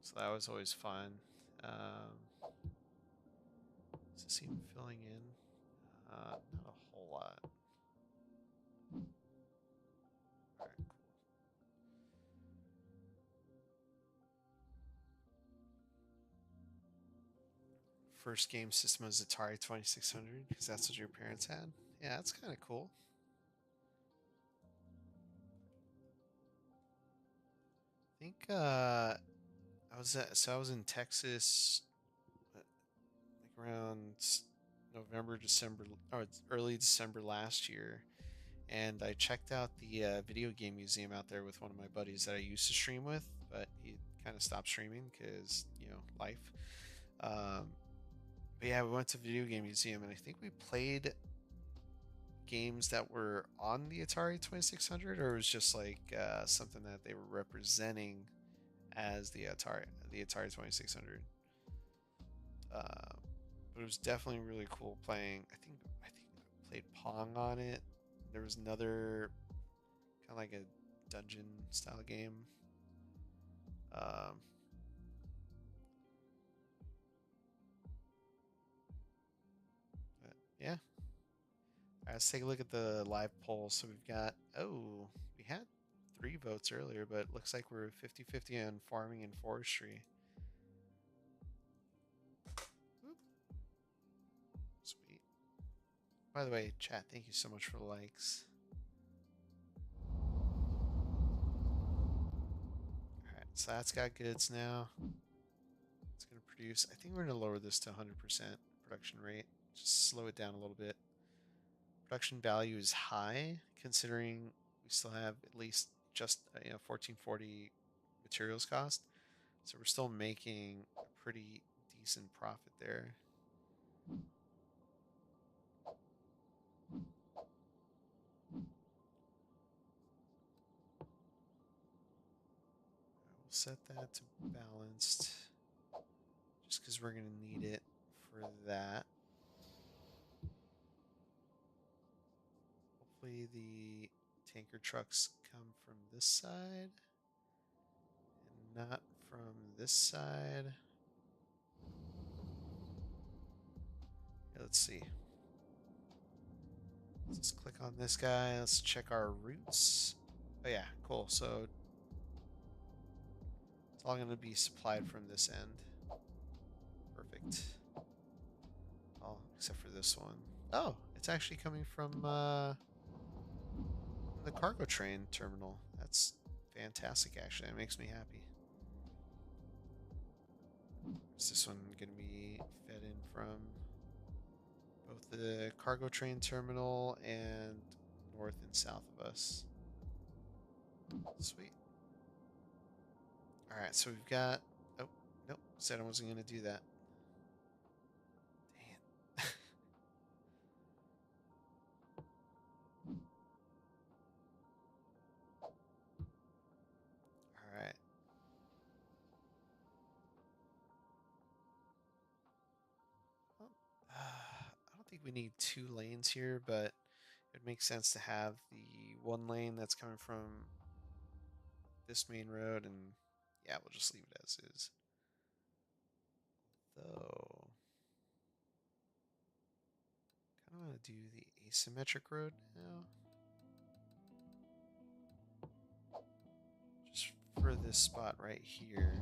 So that was always fun. Does this even filling in? Not a whole lot. first game system was Atari 2600 because that's what your parents had. Yeah, that's kind of cool. I think I was in Texas like around November, December, or early December last year, and I checked out the video game museum out there with one of my buddies that I used to stream with, but he kind of stopped streaming because life. Um, but yeah, we went to video game museum, and I think we played games that were on the Atari 2600, or it was just like something that they were representing as the Atari 2600. But it was definitely really cool playing. I think I played Pong on it. There was another kind of like a dungeon style game. Um, but yeah, let's take a look at the live poll. So we had 3 votes earlier, but it looks like we're 50-50 on farming and forestry. Oop, sweet. By the way, chat, thank you so much for the likes. Alright, so that's got goods now. It's going to produce. I think we're going to lower this to 100% production rate. Just slow it down a little bit. Production value is high, considering we still have at least just 1440 materials cost. So we're still making a pretty decent profit there. We'll set that to balanced, just because we're going to need it for that. Hopefully the tanker trucks come from this side and not from this side. Okay, let's see. Let's just click on this guy. Let's check our routes. Oh yeah, cool. So it's all going to be supplied from this end. Perfect. Oh, except for this one. Oh, it's actually coming from the cargo train terminal. That's fantastic, actually. It makes me happy. Is this one going to be fed in from both the cargo train terminal and north and south of us? Sweet. Alright, so we've got... Oh, nope. Said I wasn't going to do that. Dang it. Alright. Well, I don't think we need 2 lanes here, but it makes sense to have the 1 lane that's coming from this main road, and yeah, we'll just leave it as is. Though, kind of want to do the asymmetric road now. Just for this spot right here.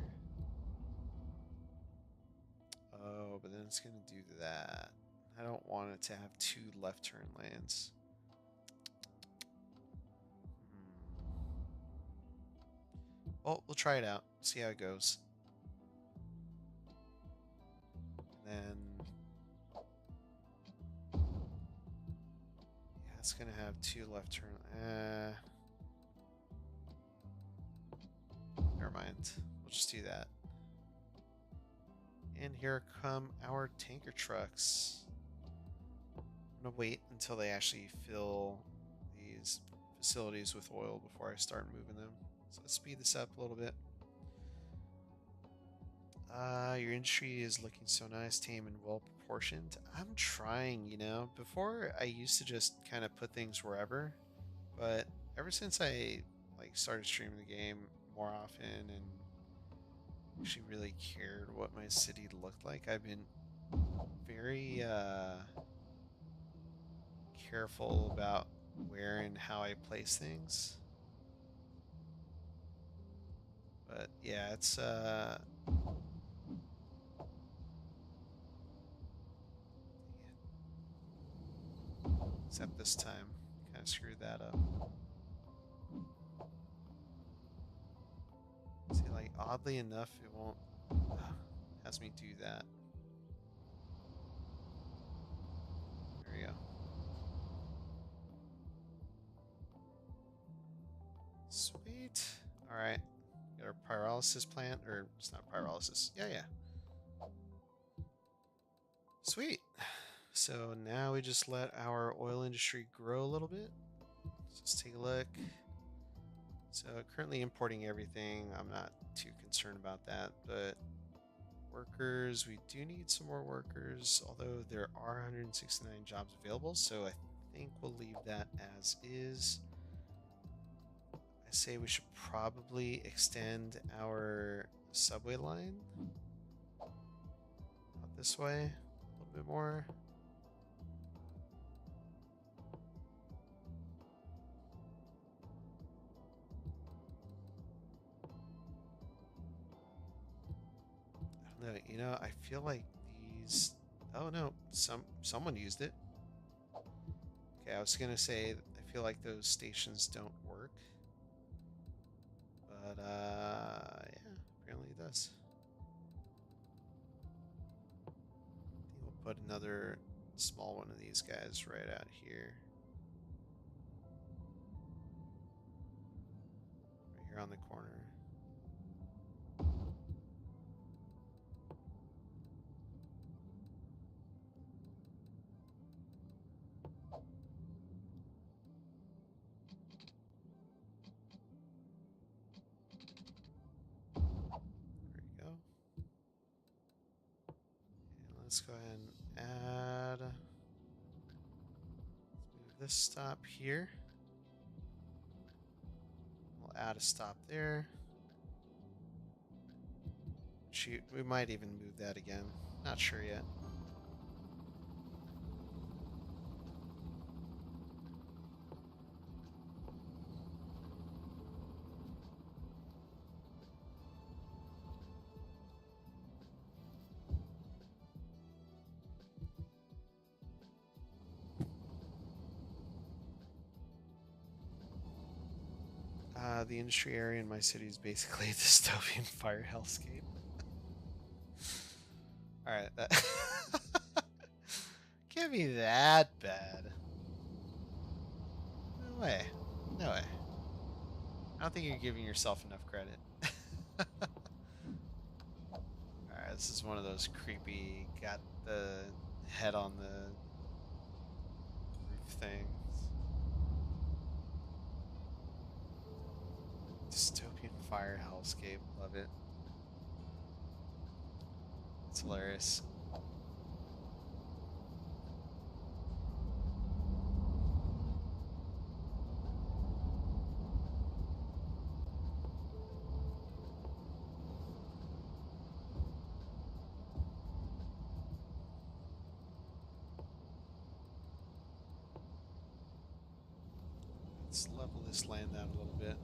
Oh, but then it's going to do that. I don't want it to have 2 left turn lanes. Well, we'll try it out. See how it goes. And then... yeah, it's going to have 2 left turn... never mind. We'll just do that. And here come our tanker trucks. I'm going to wait until they actually fill these facilities with oil before I start moving them. So let's speed this up a little bit. Your industry is looking so nice, tame, and well proportioned. I'm trying, Before I used to just kind of put things wherever, but ever since I started streaming the game more often and actually really cared what my city looked like, I've been very careful about where and how I place things. But yeah, it's Except this time, kind of screwed that up. See, like, oddly enough, it won't has me do that. There we go. Sweet. All right. Got our pyrolysis plant, or it's not pyrolysis. Yeah. Sweet. So now we just let our oil industry grow a little bit. Let's take a look. So currently importing everything. I'm not too concerned about that, but workers, we do need some more workers, although there are 169 jobs available, so I think we'll leave that as is. I say we should probably extend our subway line out this way a little bit more. I don't know, you know, I feel like these, oh no, someone used it. Okay, I was gonna say I feel like those stations don't work. But yeah, apparently it does. I think we'll put another small one of these guys right out here. Right here on the corner. There we go. And let's go ahead and add. Let's move this stop here. We'll add a stop there. Shoot, we might even move that again. Not sure yet. The industry area in my city is basically a dystopian fire hellscape. Alright, that can't be that bad. No way. No way. I don't think you're giving yourself enough credit. Alright, this is one of those creepy, got the head on the roof things. Dystopian fire hellscape. Love it. It's hilarious. Let's level this land out a little bit.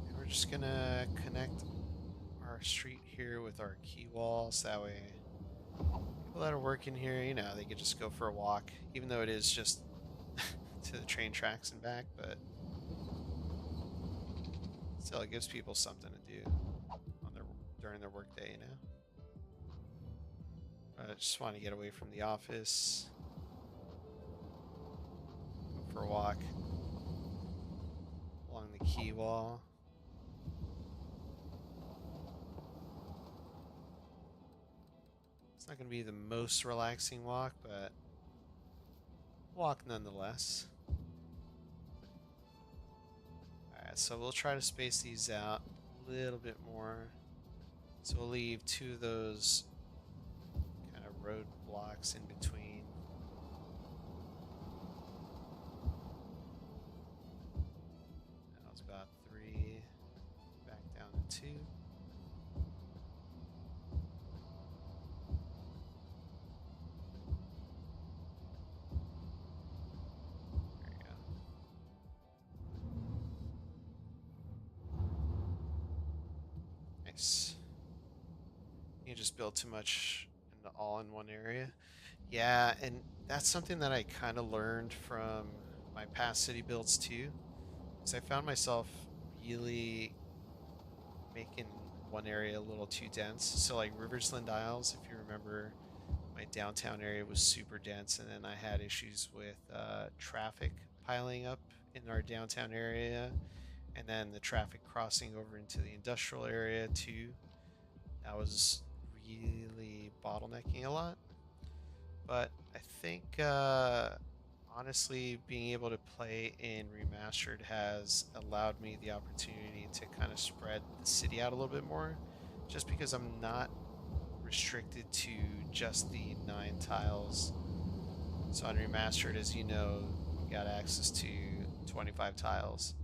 And we're just gonna connect our street here with our key walls. That way, people that are working here, you know, they could just go for a walk, even though it is just to the train tracks and back, but still, it gives people something to do on their during their workday, you know. I just want to get away from the office, go for a walk along the quay wall. It's not going to be the most relaxing walk, but walk nonetheless. Alright, so we'll try to space these out a little bit more. So we'll leave two of those kind of road blocks in between. That was about 3, back down to 2. Nice. You just build too much all in one area. Yeah, and that's something that I kind of learned from my past city builds too, because I found myself really making one area a little too dense. So like Riversland Isles, if you remember, my downtown area was super dense, and then I had issues with traffic piling up in our downtown area, and then the traffic crossing over into the industrial area too. That was really bottlenecking a lot. But I think honestly, being able to play in Remastered has allowed me the opportunity to kind of spread the city out a little bit more, just because I'm not restricted to just the 9 tiles. So on Remastered, as you know, you got access to 25 tiles.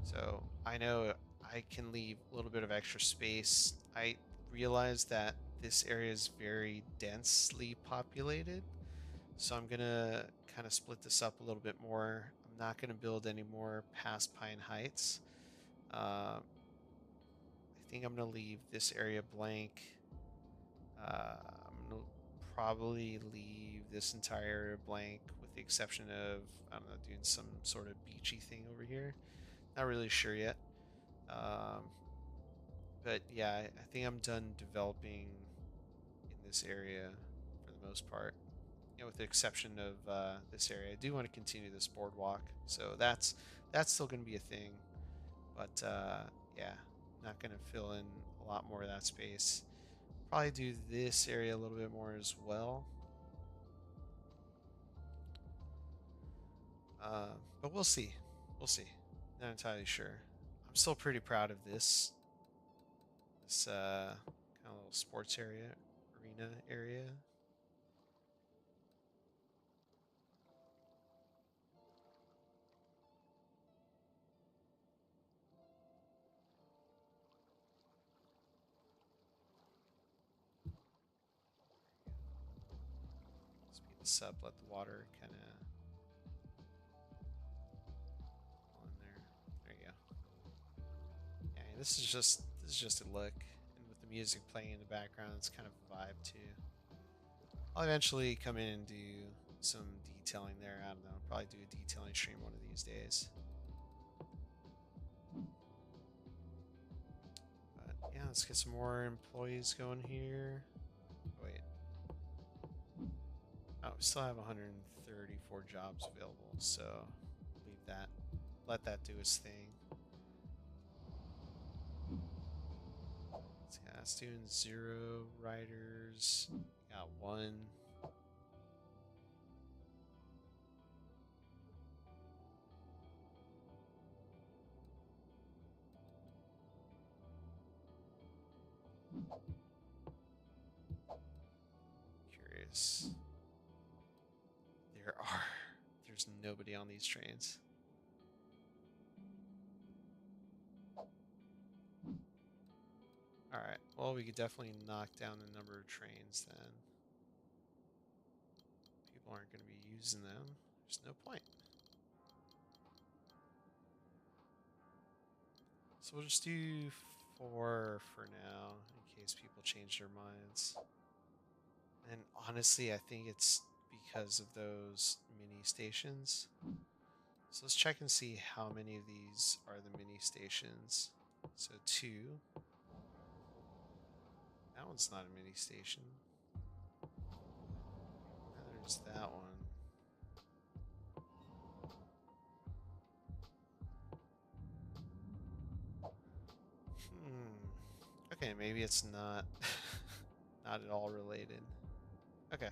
So I know I can leave a little bit of extra space. I realize that this area is very densely populated, so I'm gonna kind of split this up a little bit more. I'm not gonna build any more past Pine Heights. I think I'm gonna leave this area blank. I'm gonna probably leave this entire area blank with the exception of, I don't know, doing some sort of beachy thing over here. Not really sure yet. Um, but yeah, I think I'm done developing in this area for the most part. You know, with the exception of this area, I do want to continue this boardwalk, so that's still going to be a thing. But yeah, not going to fill in a lot more of that space. Probably do this area a little bit more as well. But we'll see. We'll see. Not entirely sure. I'm still pretty proud of this kind of little sports area, arena area. Speed this up. Let the water kind of fall in there. There you go. Yeah, this is just a look, and with the music playing in the background, it's kind of a vibe too. I'll eventually come in and do some detailing there. I don't know. Probably do a detailing stream one of these days. But yeah, let's get some more employees going here. Wait. Oh, we still have 134 jobs available, so leave that. Let that do its thing. Yeah, it's doing 0 riders. Got 1. Curious. There are. There's nobody on these trains. Alright, well, we could definitely knock down the number of trains then. People aren't going to be using them. There's no point. So we'll just do 4 for now, in case people change their minds. And honestly, I think it's because of those mini stations. So let's check and see how many of these are the mini stations. So 2. That one's not a mini station. There's that one. Okay, maybe it's not not at all related. Okay.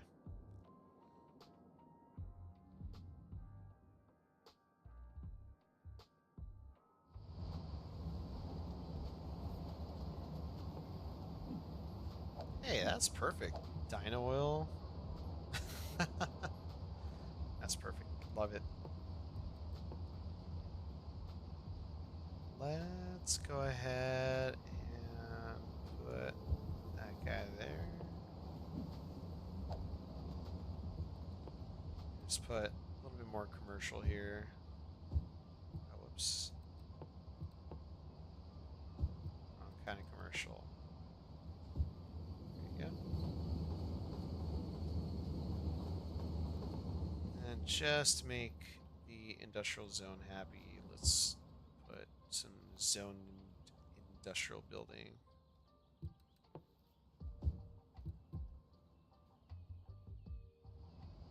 Hey, that's perfect. Dino oil. That's perfect. Love it. Let's go ahead and put that guy there. Just put a little bit more commercial here. Oh, whoops. Wrong kind commercial. There you go. And just to make the industrial zone happy, let's put some zoned industrial building.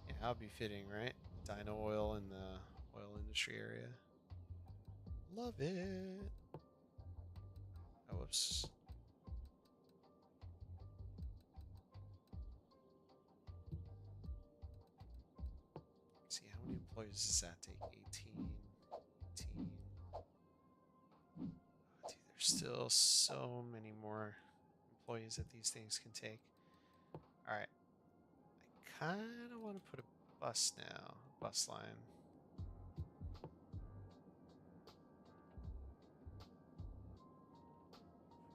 Yeah, that'd be fitting, right? Dino oil in the oil industry area. Love it. Oh, whoops. See, how many employees does that take? 18, 18. Oh, dude, there's still so many more employees that these things can take. All right. I kind of want to put a bus now, a bus line.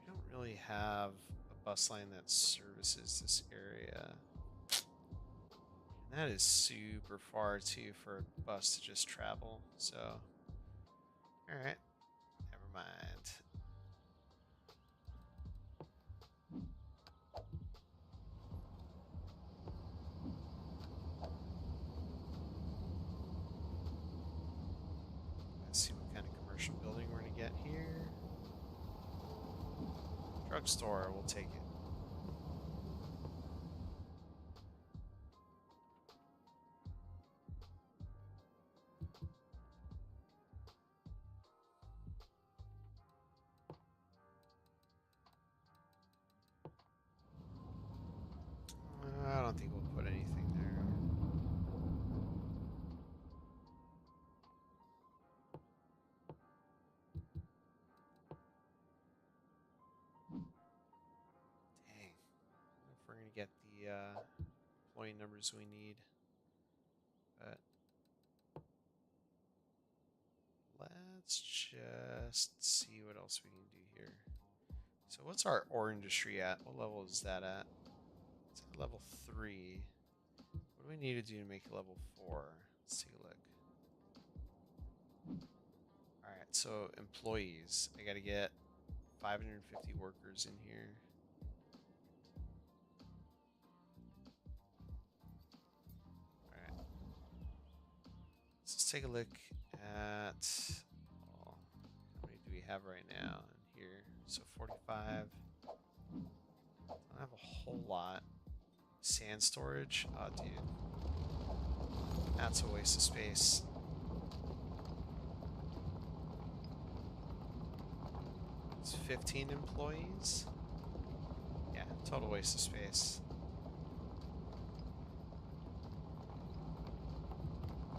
We don't really have a bus line that services this area. And that is super far too for a bus to just travel. So, all right, never mind. Let's see what kind of commercial building we're gonna get here. Drugstore, we'll take it. I don't think we'll put anything there. Dang. I don't know if we're gonna get the employee numbers we need. But let's just see what else we can do here. So what's our ore industry at? What level is that at? It's at level 3. What do we need to do to make it level 4? Let's take a look. Alright, so employees. I gotta get 550 workers in here. Alright. Let's take a look at... well, how many do we have right now in here? So 45. I don't have a whole lot. Sand storage? Oh, dude. That's a waste of space. It's 15 employees? Yeah, total waste of space.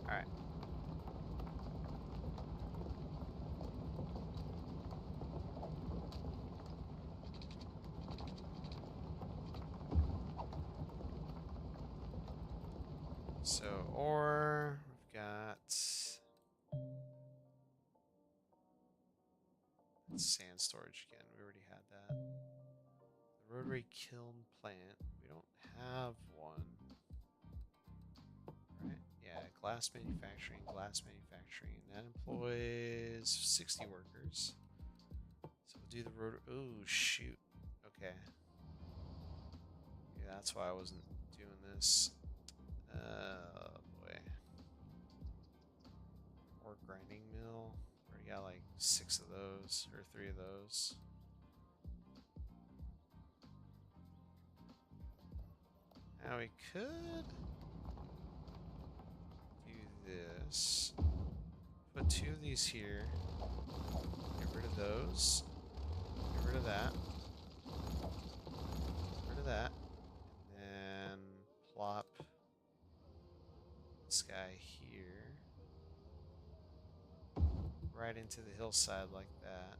Alright. So, ore, we've got sand storage again. We already had that. The rotary kiln plant. We don't have one. Right? Yeah, glass manufacturing, glass manufacturing. That employs 60 workers. So we'll do the rotary. Oh, shoot. Okay. Yeah, that's why I wasn't doing this. Boy. Ore grinding mill. Already got like 6 of those, or 3 of those. Now we could do this. Put 2 of these here. Get rid of those. Get rid of that. Get rid of that. And then plop this guy here. Right into the hillside like that.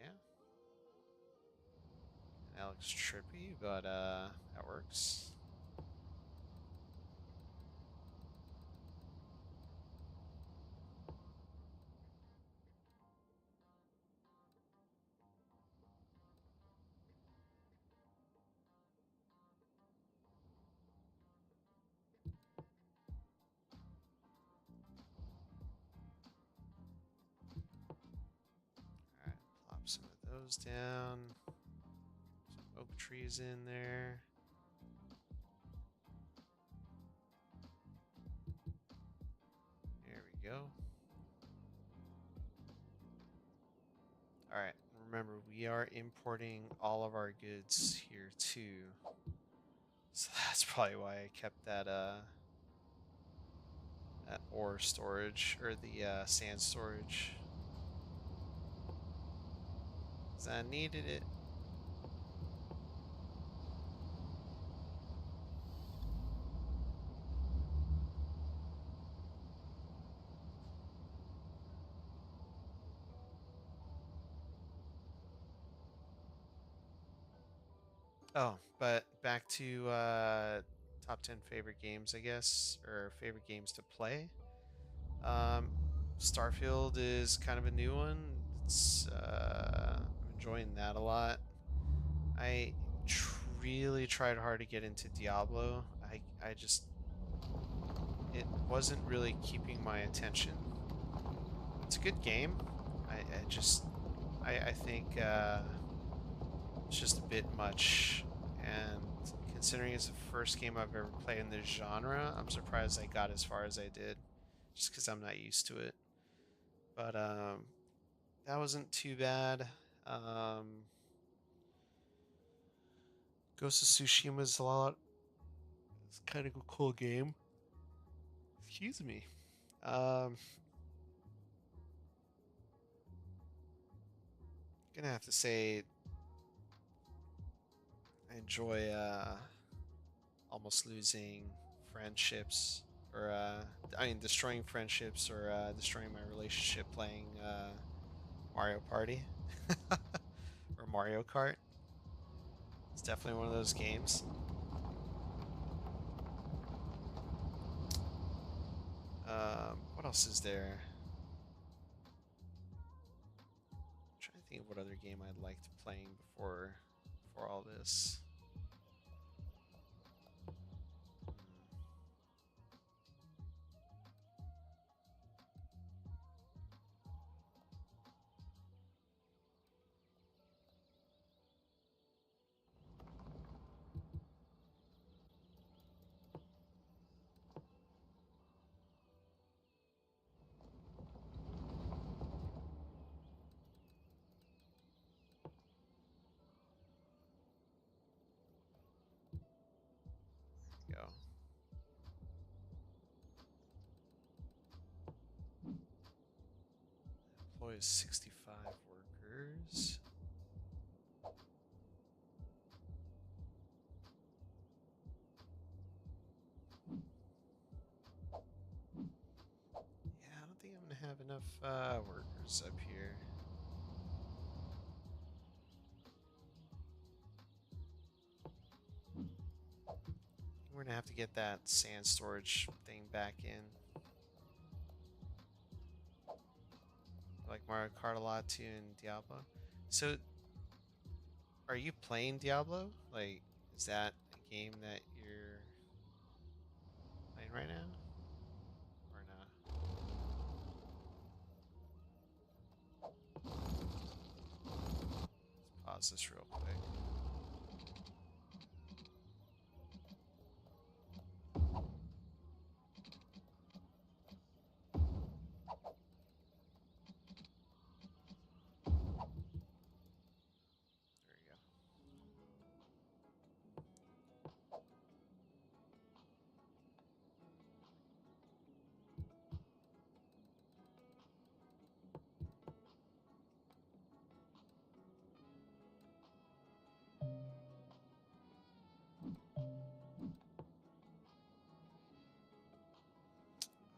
Yeah. That looks trippy, but that works. Alright, plop those down. Some oak trees in there. There we go. Alright, remember we are importing all of our goods here too. So that's probably why I kept that ore storage, or the sand storage. Because I needed it. Oh, but back to top 10 favorite games, I guess, or favorite games to play. Um, Starfield is kind of a new one. I'm enjoying that a lot. I really tried hard to get into Diablo. I just it wasn't really keeping my attention. It's a good game. I think it's just a bit much, and considering it's the first game I've ever played in this genre, I'm surprised I got as far as I did, just because I'm not used to it. But that wasn't too bad. Um, Ghost of Tsushima is a lot. It's kind of a cool game. Excuse me. Um, Gonna have to say I enjoy almost losing friendships, or destroying friendships, or destroying my relationship playing Mario Party or Mario Kart. It's definitely one of those games. What else is there? I'm trying to think of what other game I liked playing before all this. Go. Employs 65 workers. Yeah, I don't think I'm gonna have enough workers up here. We're gonna have to get that sand storage thing back in. Like Mario Kart a lot too, and Diablo. So, are you playing Diablo? Like, is that a game that you're playing right now, or not? Let's pause this real quick. There we go.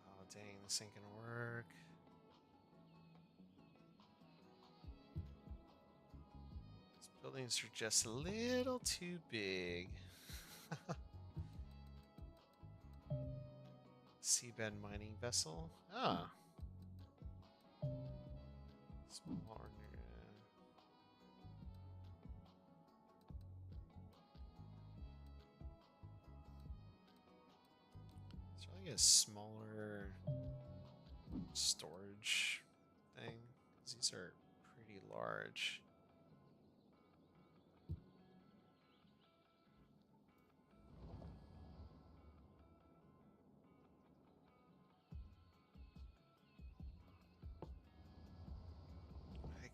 Oh dang, this ain't gonna work. These buildings are just a little too big. Seabed mining vessel. Ah. Smaller. It's really a smaller storage thing, because these are pretty large.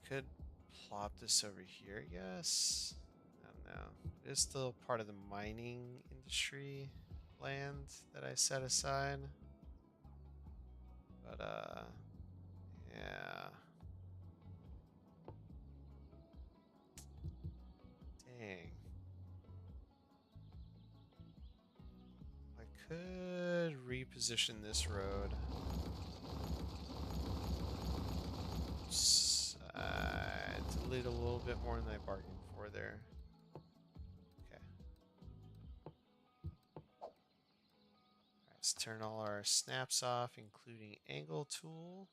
Could plop this over here, yes. I don't know. It's still part of the mining industry land that I set aside. But yeah. Dang. I could reposition this road. Delete a little bit more than I bargained for there. Okay. Let's turn all our snaps off, including angle tool.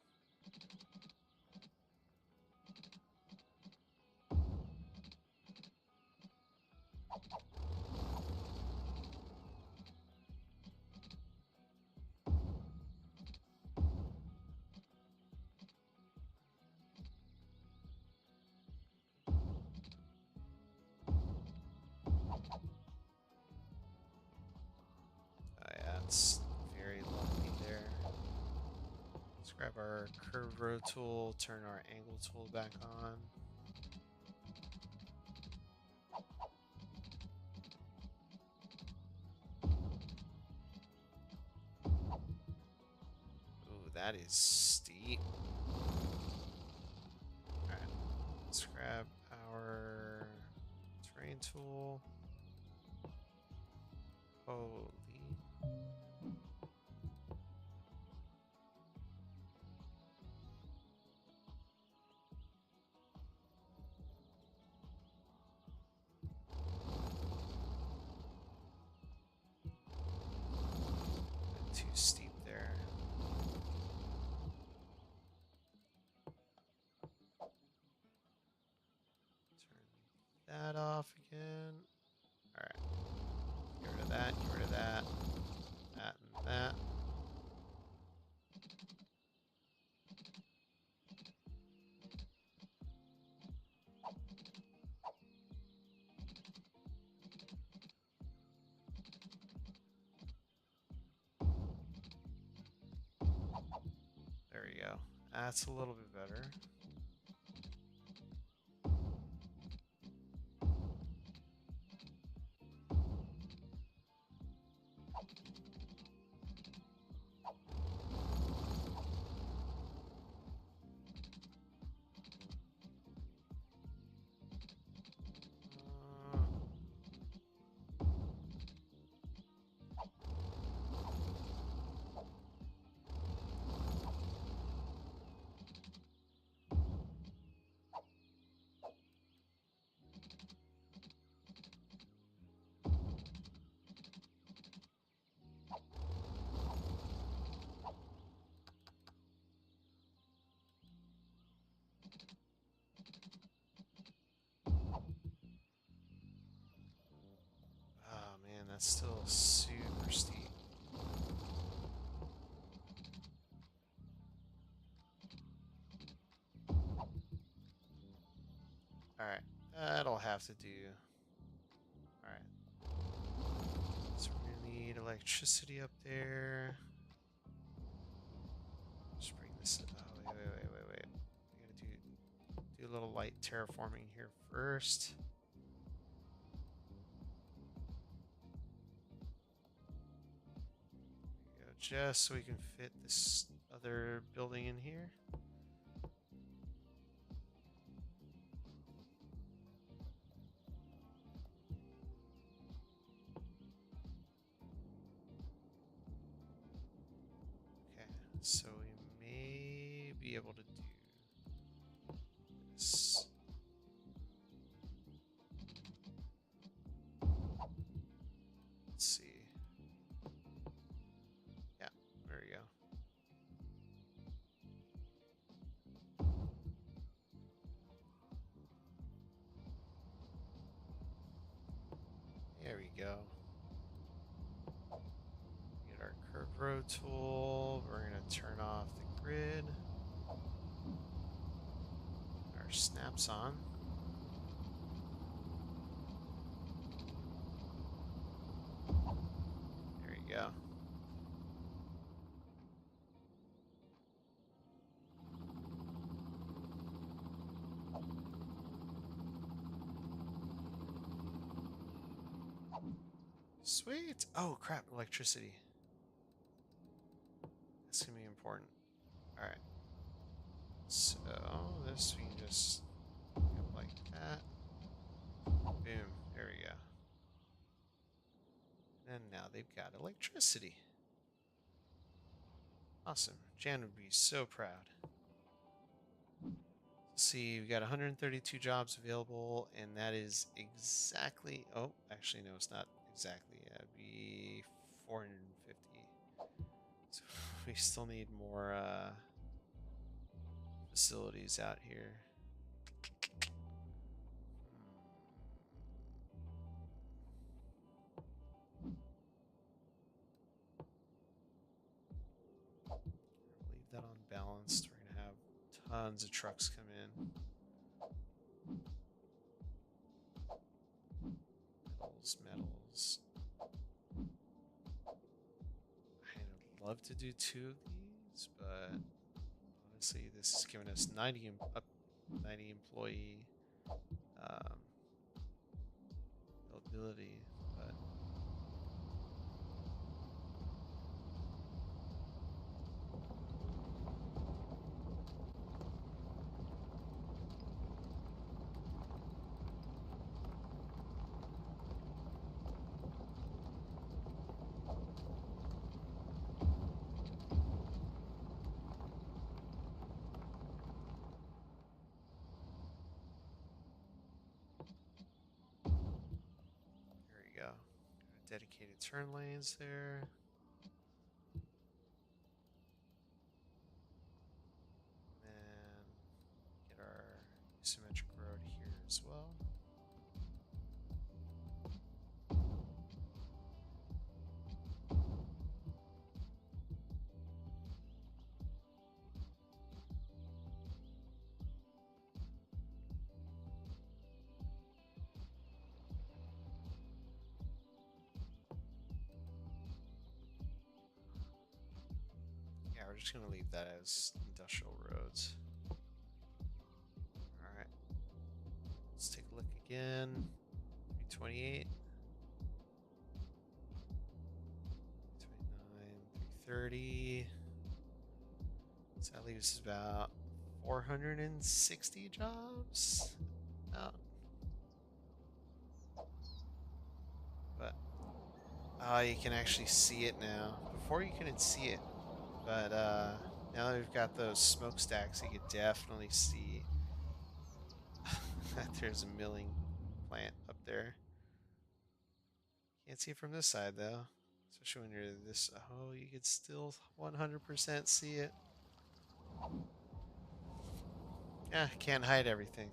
Oh yeah, it's very lumpy there. Let's grab our curve road tool, turn our angle tool back on. Ooh, that is steep. Alright, let's grab our terrain tool. Holy. Too steep there. Turn that off again. Alright. Get rid of that, get rid of that. That and that. There we go. That's a little bit better. Oh man, that's still super steep. Alright, that'll have to do. Alright. So we're gonna need electricity up there. Just bring this. Oh, wait. We gotta do a little light terraforming here first. There we go, just so we can fit this other building in here. Okay, so we may be able to do this. Let's see. Yeah, there we go. There we go. Get our curve road tool. We're going to turn off the grid. Our snaps on. There you go. Sweet. Oh, crap. Electricity. That's going to be important. All right. So this we can just go like that. Boom. There we go. And now they've got electricity. Awesome. Jan would be so proud. Let's see, we got 132 jobs available, and that is exactly. Oh, actually, no, it's not exactly. It'd be 450. So we still need more facilities out here. Leave that unbalanced. We're gonna have tons of trucks come in. Metals. I'd love to do 2 of these, but honestly, this is giving us 90 employee um, availability. But here we go. Dedicated turn lanes there. And get our symmetric road here as well. Yeah, we're just going to leave that as industrial roads. Alright. Let's take a look again. 328. 329. 330. So that leaves about 460 jobs out. But you can actually see it now. Before you couldn't see it. But now that we've got those smokestacks, you can definitely see that there's a milling plant up there. Can't see it from this side though, especially when you're this. Oh, you could still 100% see it. Yeah, can't hide everything.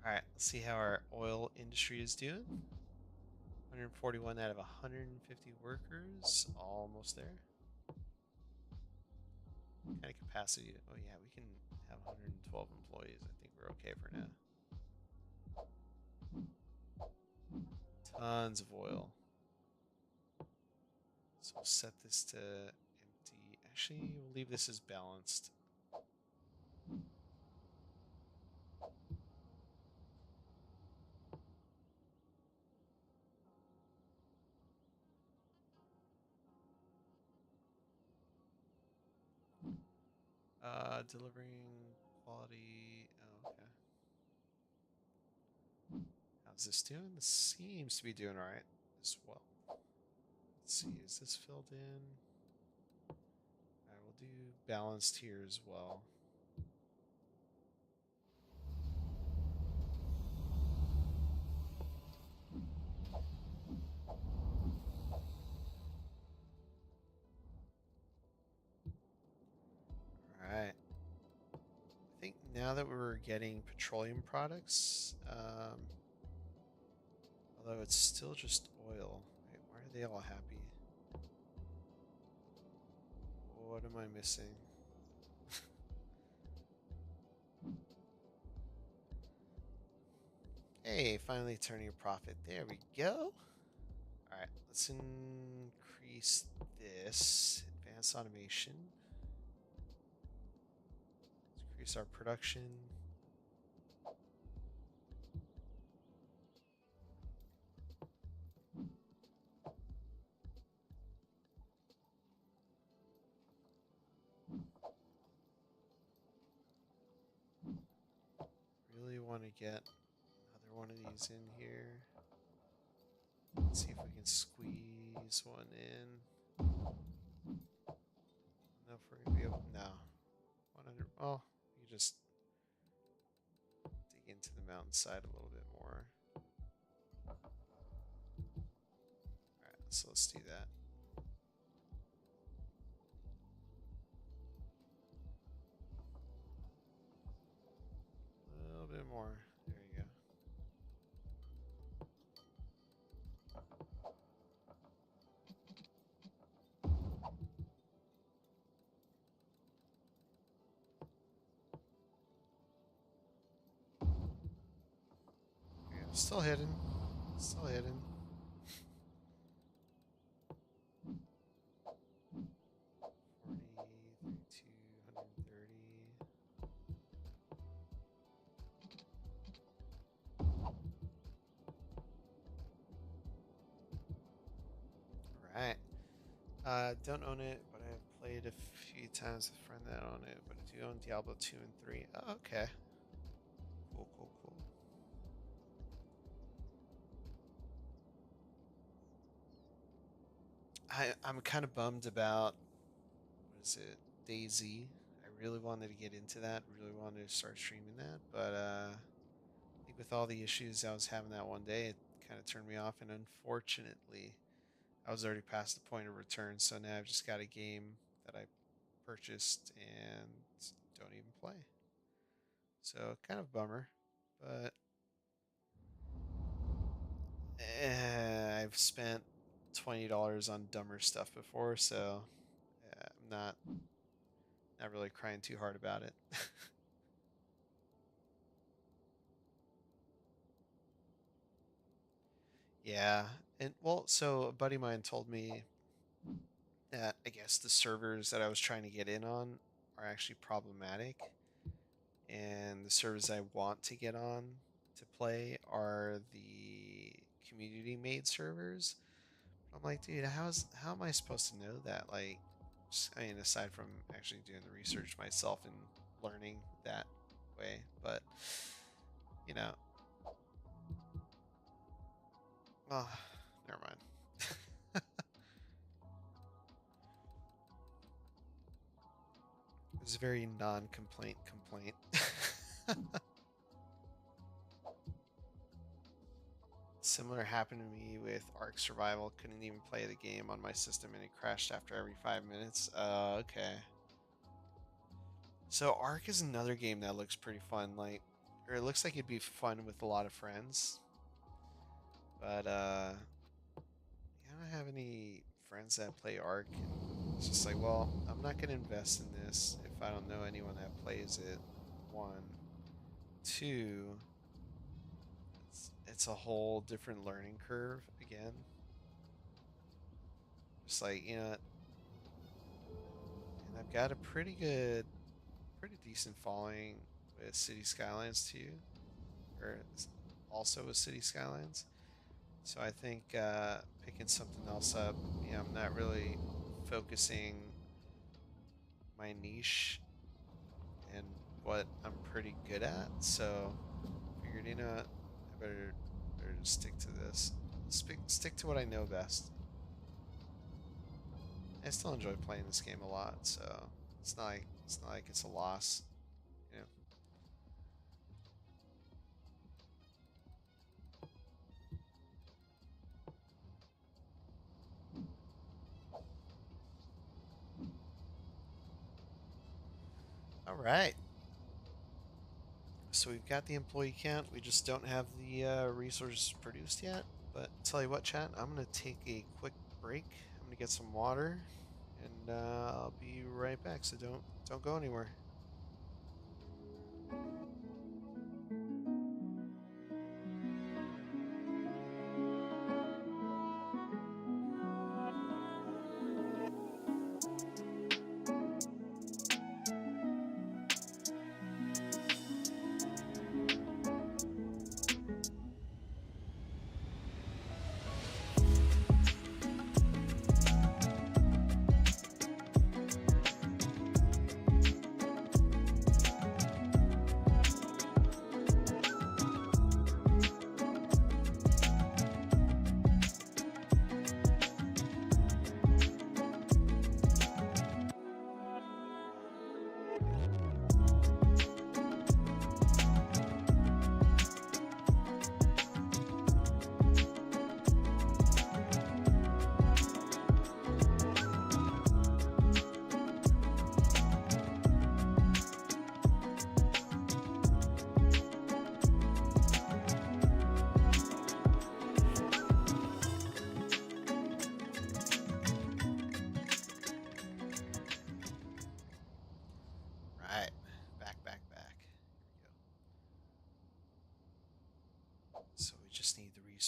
Alright, let's see how our oil industry is doing. 141 out of 150 workers, almost there. What kind of capacity? Oh yeah, we can have 112 employees. I think we're okay for now. Tons of oil. So we'll set this to empty. Actually, we'll leave this as balanced. Delivering quality. Oh, okay. How's this doing? This seems to be doing alright as well. Let's see, is this filled in? Alright, we'll do balanced here as well. Alright. I think now that we're getting petroleum products, although it's still just oil. Wait, why are they all happy? What am I missing? Hey, finally turning a profit. There we go. Alright, let's increase this. Advanced automation. Let's increase our production. want to get another one of these in here. Let's see if we can squeeze one in. No, if we're gonna be able. No. 100. Oh, you just dig into the mountainside a little bit more. Alright, so let's do that. A little bit more. There you go. Yeah, still hidden. Still hidden. 230. Alright. Don't own it, but I have played a few times with a friend that own it, but I do own Diablo 2 and 3. Oh, okay. Cool, cool, cool. I'm kind of bummed about, what is it, DayZ. I really wanted to get into that, really wanted to start streaming that, but I think with all the issues I was having that one day, it kind of turned me off, and unfortunately, I was already past the point of return, so now I've just got a game that I purchased and don't even play. So kind of bummer, but I've spent $20 on dumber stuff before, so I'm not really crying too hard about it. Yeah, and well, so a buddy of mine told me that I guess the servers that I was trying to get in on are actually problematic, and the servers I want to get on to play are the community made servers. I'm like, dude, how am I supposed to know that? Like, I mean, aside from actually doing the research myself and learning that way, but you know, oh, never mind. It was a very non-complaint complaint. Similar happened to me with Ark Survival. Couldn't even play the game on my system and it crashed after every 5 minutes. Okay. So Ark is another game that looks pretty fun. Like, or it looks like it'd be fun with a lot of friends. But yeah, I don't have any friends that play Ark. It's just like, well, I'm not gonna invest in this if I don't know anyone that plays it. One, two. It's a whole different learning curve again. Just like, and I've got a pretty decent following with City Skylines too, or also with City Skylines. So I think picking something else up, I'm not really focusing my niche and what I'm pretty good at. So figured, I better just stick to this. Stick to what I know best. I still enjoy playing this game a lot, so it's not like it's a loss, you know. All right. So we've got the employee count. We just don't have the resources produced yet. But tell you what, chat, I'm gonna take a quick break. I'm gonna get some water, and I'll be right back. So don't go anywhere.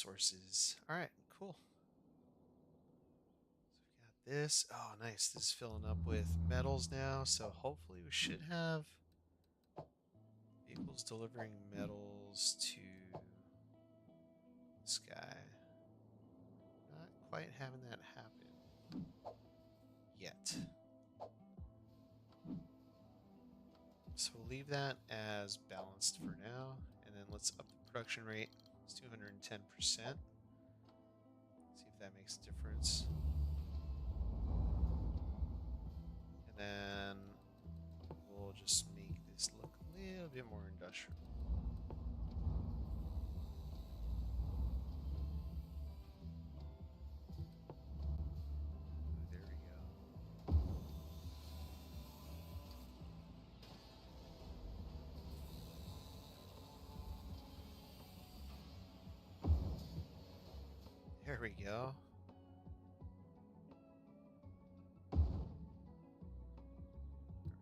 resources. All right, cool. So we've got this. Oh, nice. This is filling up with metals now. So hopefully we should have vehicles delivering metals to this guy. Not quite having that happen yet. So we'll leave that as balanced for now, and then let's up the production rate. It's 210%. See if that makes a difference. And then we'll just make this look a little bit more industrial. Ooh, there we go. There we go.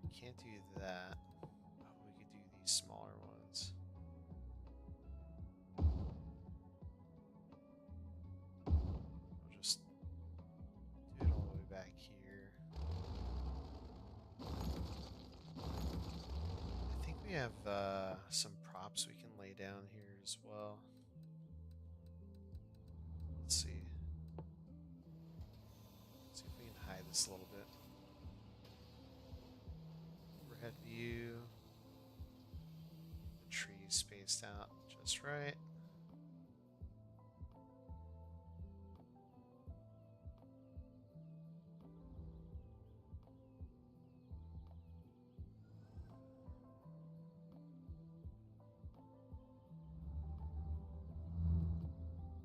We can't do that. Oh, we could do these smaller ones. We'll just do it all the way back here. I think we have some props we can lay down here as well. Let's see. See if we can hide this a little bit. Overhead view. The trees spaced out just right.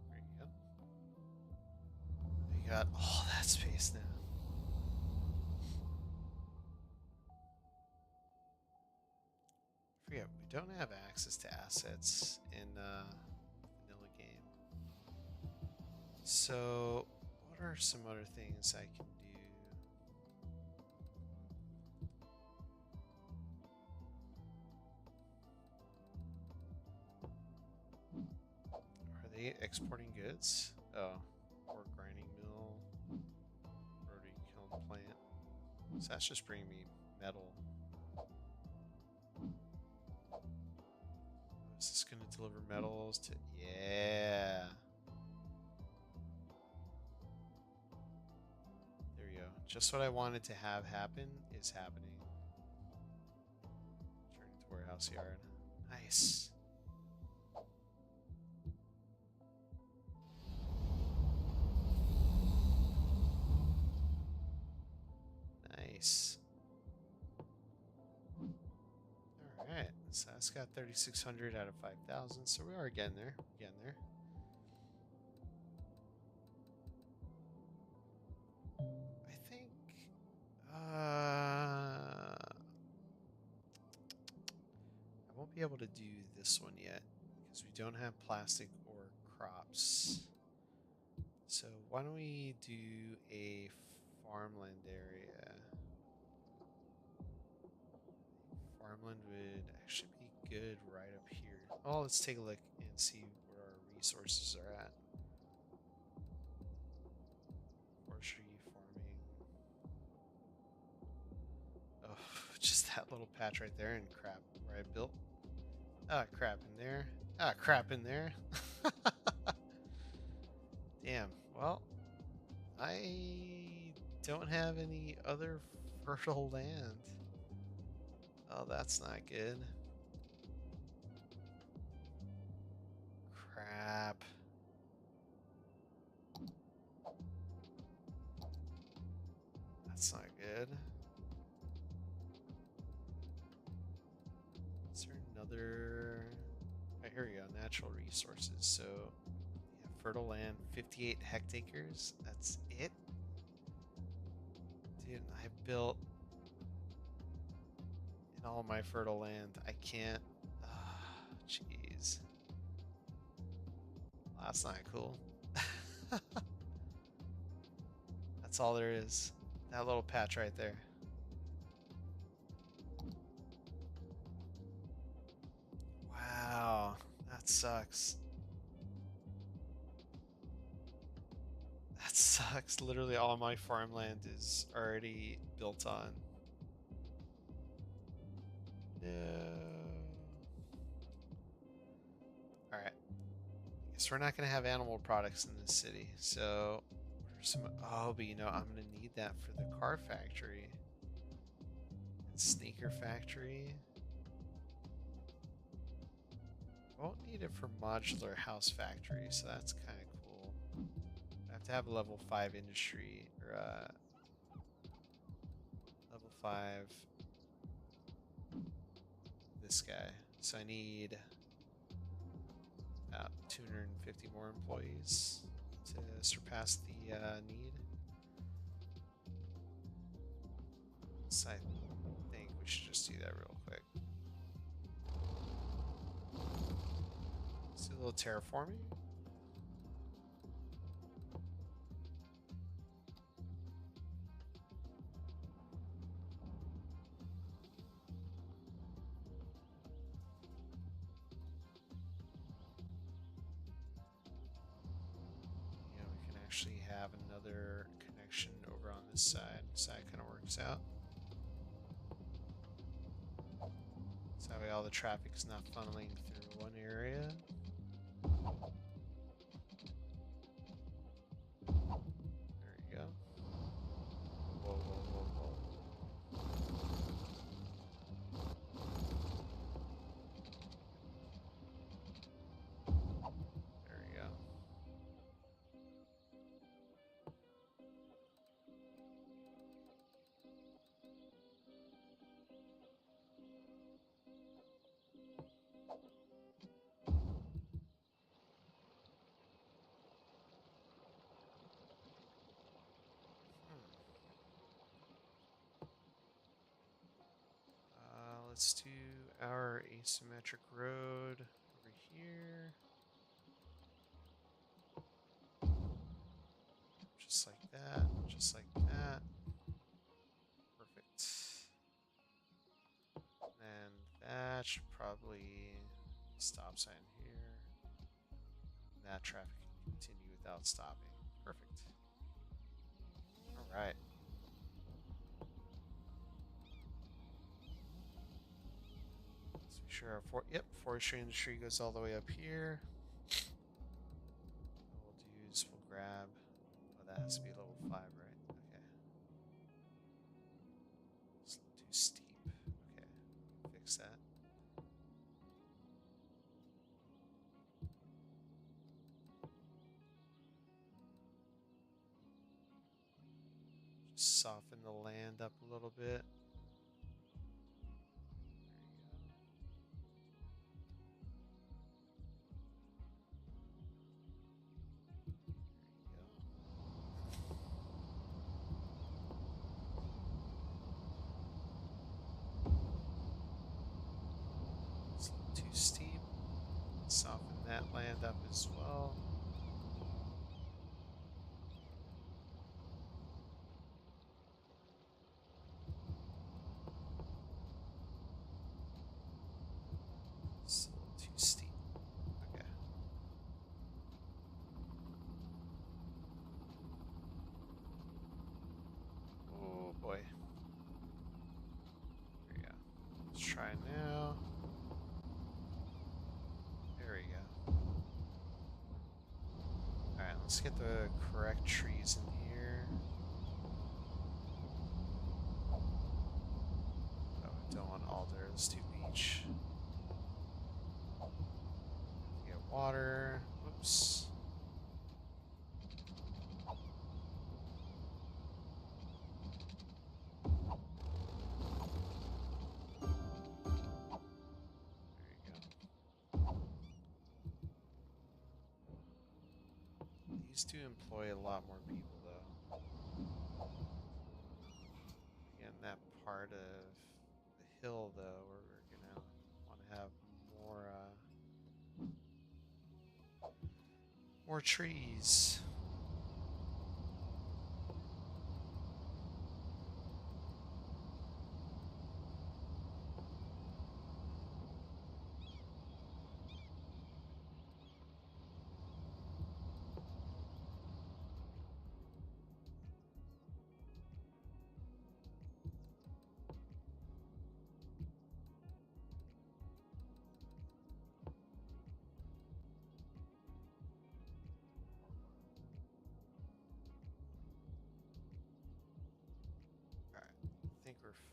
There you go. We got all that space now. Forget, we don't have access to assets in vanilla game. So, what are some other things I can do? Are they exporting goods? Oh, or grinding mill, rotary kiln plant. So that's just bringing me metal. Is this going to deliver metals to... Yeah. There we go. Just what I wanted to have happen is happening. Turn into warehouse yard. Nice. Nice. Alright, so that's got 3,600 out of 5,000, so we are getting there. Getting there. I think... I won't be able to do this one yet, because we don't have plastic or crops. So why don't we do a farmland area? Farmland would actually be good right up here. Oh, let's take a look and see where our resources are at. Forestry, farming. Oh, just that little patch right there, and crap where I built. Ah, crap in there. Ah, crap in there. Damn. Well, I don't have any other fertile land. Oh, that's not good. Crap. That's not good. Is there another... Oh, here we go. Natural resources. So, yeah, fertile land, 58 hectares. That's it? Dude, I built in all my fertile land. I can't... Jeez. Well, that's not cool. That's all there is. That little patch right there. Wow, that sucks. sucks. Literally all my farmland is already built on. No. Alright. Guess we're not going to have animal products in this city. So, oh, but you know, I'm going to need that for the car factory. And sneaker factory. Won't need it for modular house factory, so that's kind of cool. I have to have a level 5 industry, or level 5 this guy. So I need about 250 more employees to surpass the need. So I think we should just do that real quick. Let's do a little terraforming. We can actually have another connection over on this side. So that kind of works out. So that way all the traffic is not funneling through one area. There you go. Whoa, whoa, whoa, whoa. There you go. Let's do our asymmetric road over here. Just like that, just like that. Perfect. And that should probably stop sign here. And that traffic can continue without stopping. Perfect. All right. Let's be sure our forestry industry goes all the way up here. What we'll do is we'll grab. Oh, that has to be level 5, right? Okay. It's too steep. Okay, fix that. Just soften the land up a little bit. Too steep. Soften that land up as well. It's a little too steep. Okay. Oh boy. There we go. Let's try now. There we go. Alright, let's get the correct trees in here. Oh, I don't want alders, too beach. Get water. Whoops. These two employ a lot more people, though. Again, that part of the hill, though, where we're gonna want to have more trees.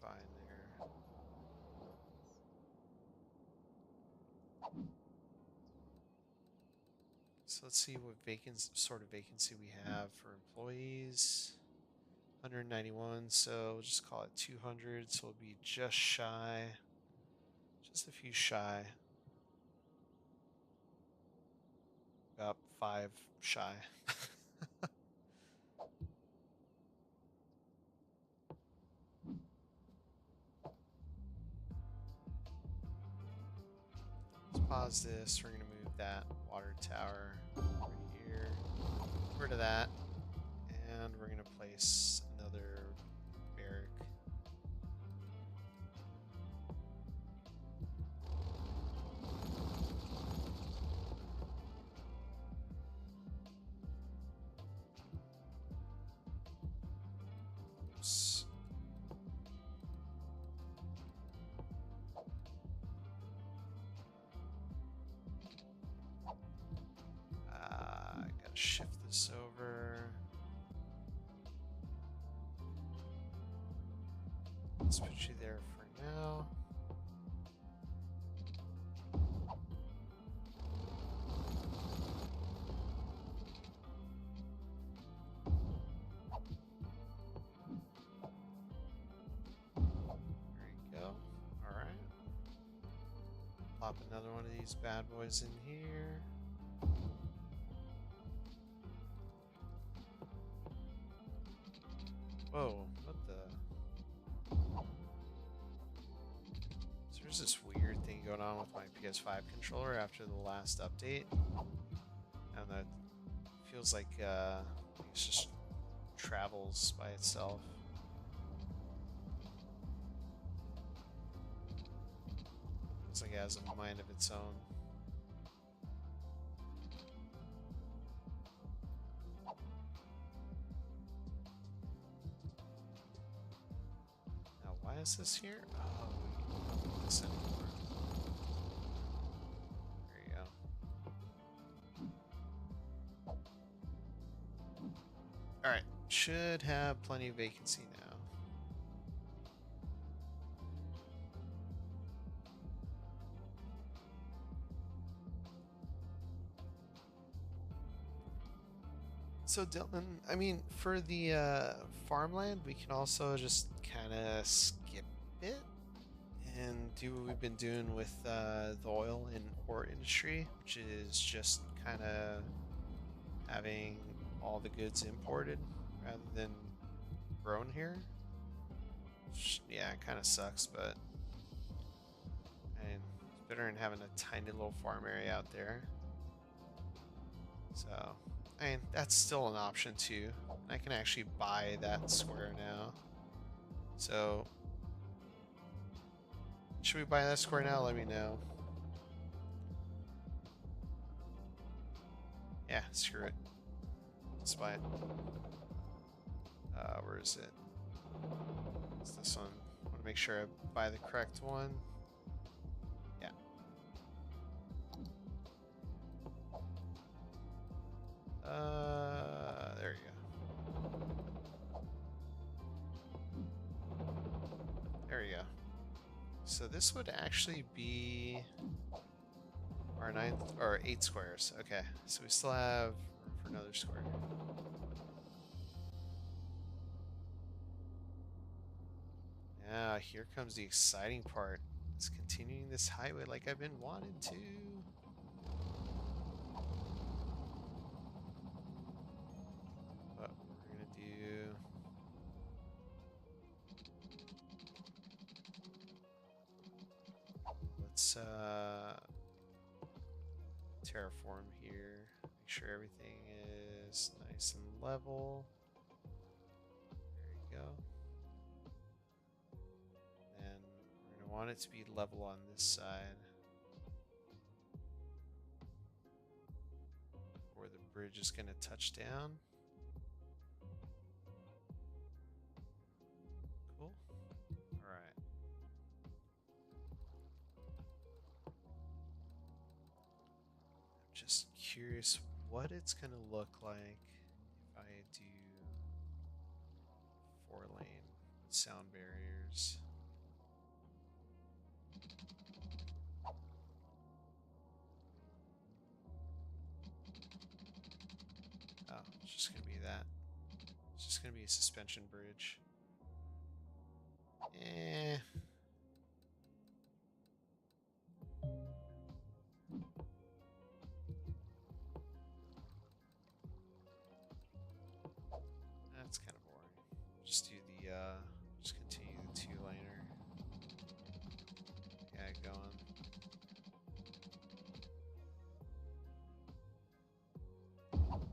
fine there. So let's see what sort of vacancy we have for employees. 191, so we'll just call it 200, so we'll be just shy. Just a few shy. About 5 shy. Let's pause this. We're going to move that water tower over here. Over to that. And we're going to place another barrack. Oops. I gotta shift this over. Let's put you there for now. There you go. Alright. Pop another one of these bad boys in here. Whoa, what the? So there's this weird thing going on with my PS5 controller after the last update. And that feels like it just travels by itself. Feels like it has a mind of its own. Now, why is this here? Oh, we don't need this anymore. There you go. Alright, should have plenty of vacancy now. So Dylan, I mean, for the farmland, we can also just kind of skip it and do what we've been doing with the oil and ore industry, which is just kind of having all the goods imported rather than grown here. Which, yeah, it kind of sucks, but and it's better than having a tiny little farm area out there. So. I mean, that's still an option too. I can actually buy that square now. So, should we buy that square now? Let me know. Yeah, screw it. Let's buy it. Where is it? It's this one. I want to make sure I buy the correct one. Yeah. There you go. There you go. So this would actually be our 8 squares. Okay, so we still have room for another square. Now here comes the exciting part. It's continuing this highway like I've been wanting to. What we're gonna do. Let's terraform here. Make sure everything is nice and level. There you go. And we're gonna want it to be level on this side. Where the bridge is gonna touch down. Cool. Alright. I'm just curious what it's gonna look like if I do 4-lane with sound barriers. Oh, it's just gonna be that. It's just gonna be a suspension bridge. Eh. That's kind of boring. Just do the, just continue the two-laner. Yeah, going. No.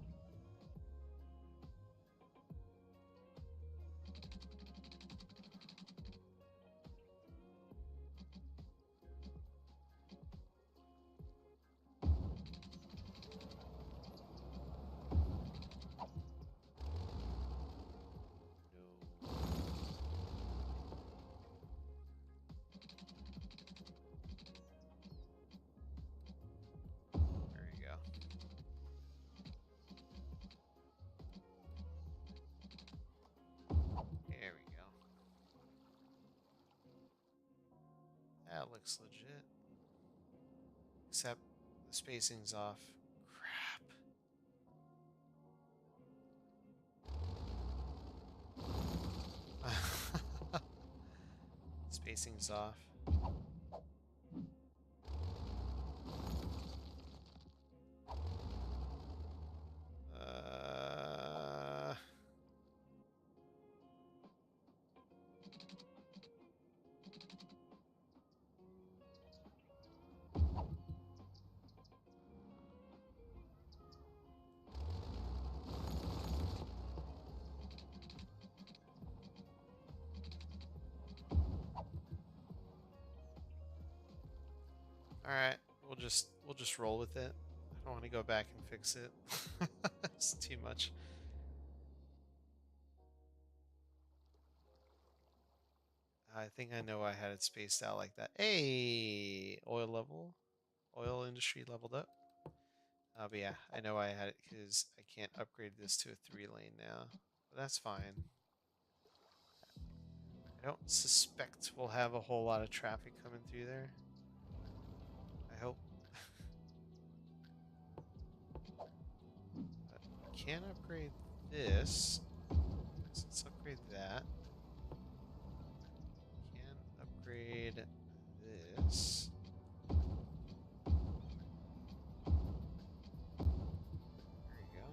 There you go. There we go. That looks legit. Except the spacing's off. Crap. Spacing's off. Uh, Alright, we'll just roll with it. I don't want to go back and fix it. It's too much. I think I know I had it spaced out like that. Hey, oil level, oil industry leveled up. But yeah, I know I had it because I can't upgrade this to a 3-lane now. But that's fine. I don't suspect we'll have a whole lot of traffic coming through there. I hope. But we can upgrade this. So let's upgrade that. Can upgrade this. There you go.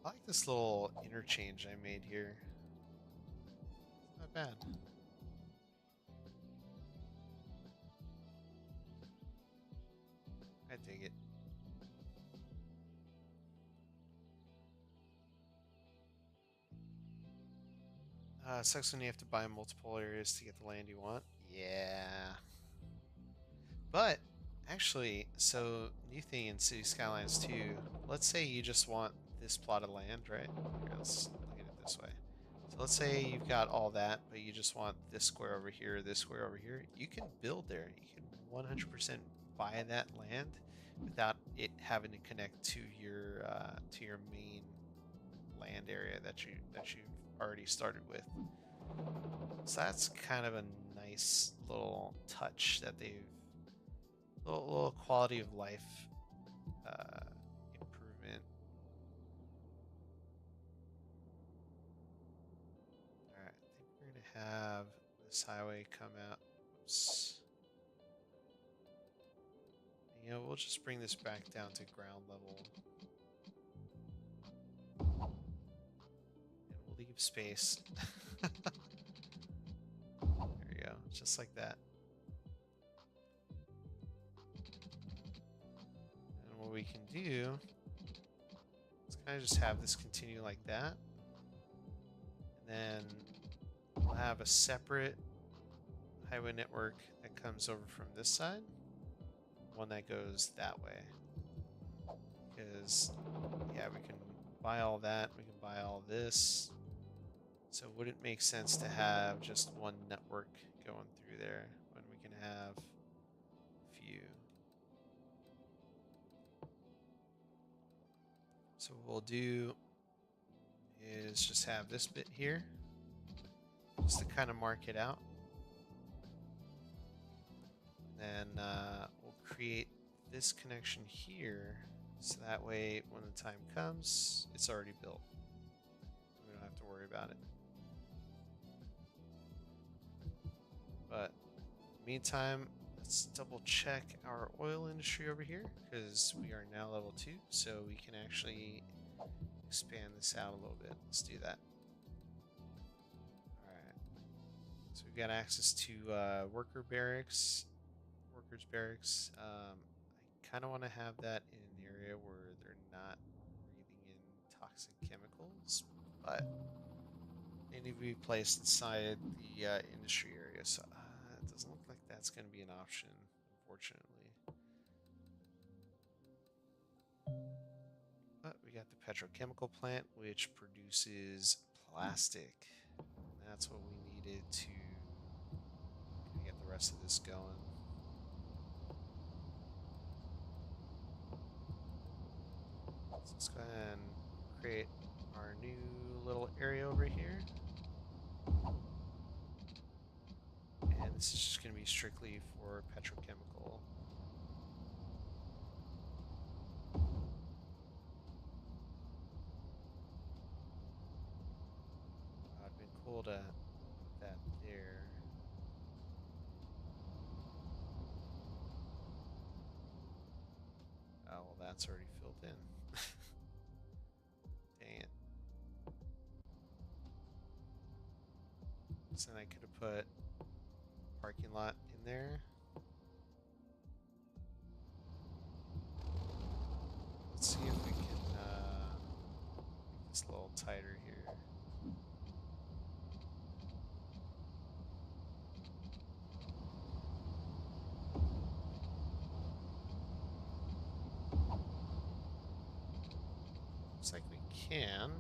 I like this little interchange I made here. It's not bad. I dig it. Sucks when you have to buy multiple areas to get the land you want. Yeah. But, actually, so, new thing in City Skylines 2, let's say you just want this plot of land, right? Here, let's look at it this way. So let's say you've got all that, but you just want this square over here, this square over here. You can build there. You can 100% buy that land without it having to connect to your main land area that you've already started with. So that's kind of a nice little touch that they've little quality of life improvement. All right, I think we're gonna have this highway come out. Oops. You know, we'll just bring this back down to ground level. And we'll leave space. There you go, just like that. And what we can do is kind of just have this continue like that. And then we'll have a separate highway network that comes over from this side. One that goes that way. Because, yeah, we can buy all that. We can buy all this. So would it make sense to have just one network going through there when we can have a few? So what we'll do is just have this bit here, just to kind of mark it out. Then we'll create this connection here, so that way when the time comes, it's already built. We don't have to worry about it. But meantime, let's double check our oil industry over here, because we are now level 2, so we can actually expand this out a little bit. Let's do that. Alright. So we've got access to workers' barracks. I kind of want to have that in an area where they're not breathing in toxic chemicals, but they need to be placed inside the industry area, so it doesn't look like that's going to be an option, unfortunately. But we got the petrochemical plant, which produces plastic. And that's what we needed to get the rest of this going. So let's go ahead and create our new little area over here. And this is just going to be strictly for petrochemical. It'd been cool to put that there. Oh, well, that's already filled in. Dang it. So then I could have put parking lot in there. Let's see if we can make this a little tighter here. Looks like we can.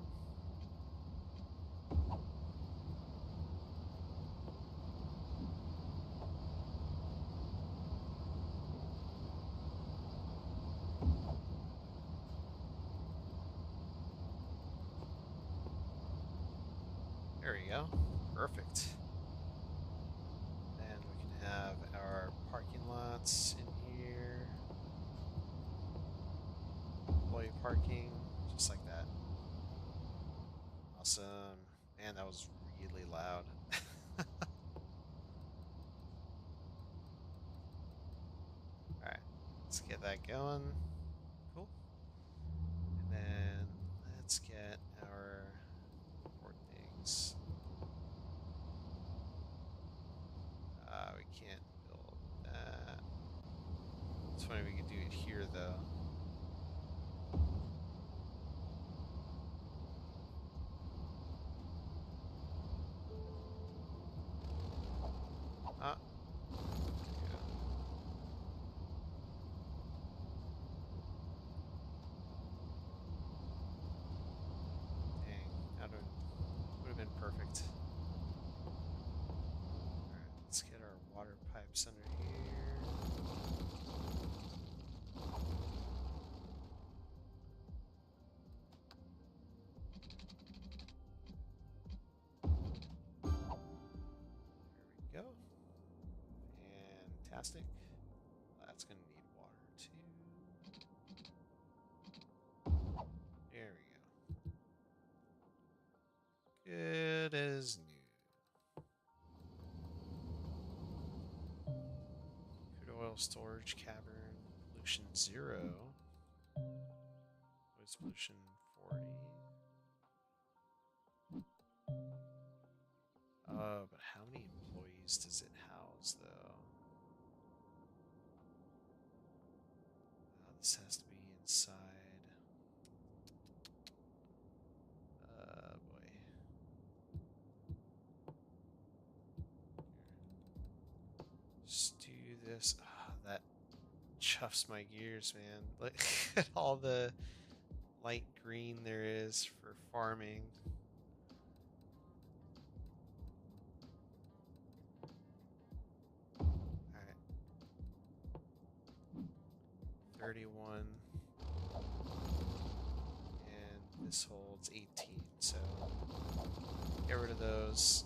There we go. Perfect. Then we can have our parking lots in here. Employee parking, just like that. Awesome. Man, that was really loud. Alright, let's get that going. Cool. And then let's get our port things. We can't build that. It's funny, we could do it here though. Ah. Yeah. Dang, that would have been perfect. Alright, let's get our water pipes under here. There we go. Fantastic. That's going to need water too. There we go. Good as new. Crude oil storage cavern. Pollution 0. Noise pollution 40. But how many employees does it house, though? This has to be inside. Boy. Just do this. That chuffs my gears, man. Look at all the light green there is for farming. Alright. 31. And This holds 18, so get rid of those.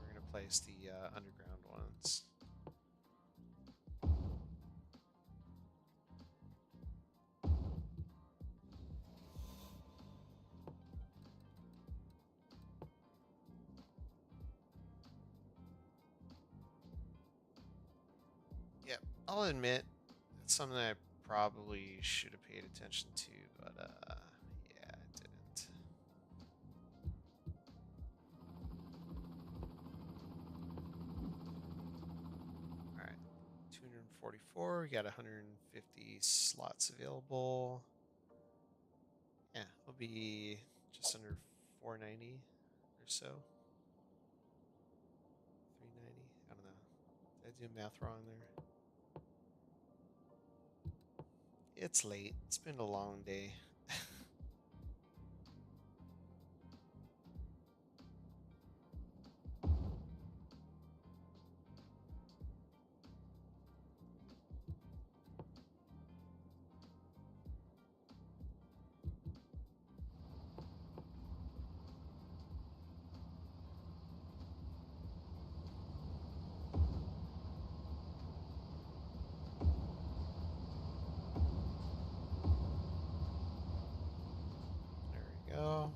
We're going to place the underground ones. Yep, I'll admit it's something I probably should have paid attention to, but yeah, I didn't. All right, 244. We got 150 slots available. Yeah, it'll be just under 490 or so. 390. I don't know. Did I do math wrong there? It's late. It's been a long day. There we go.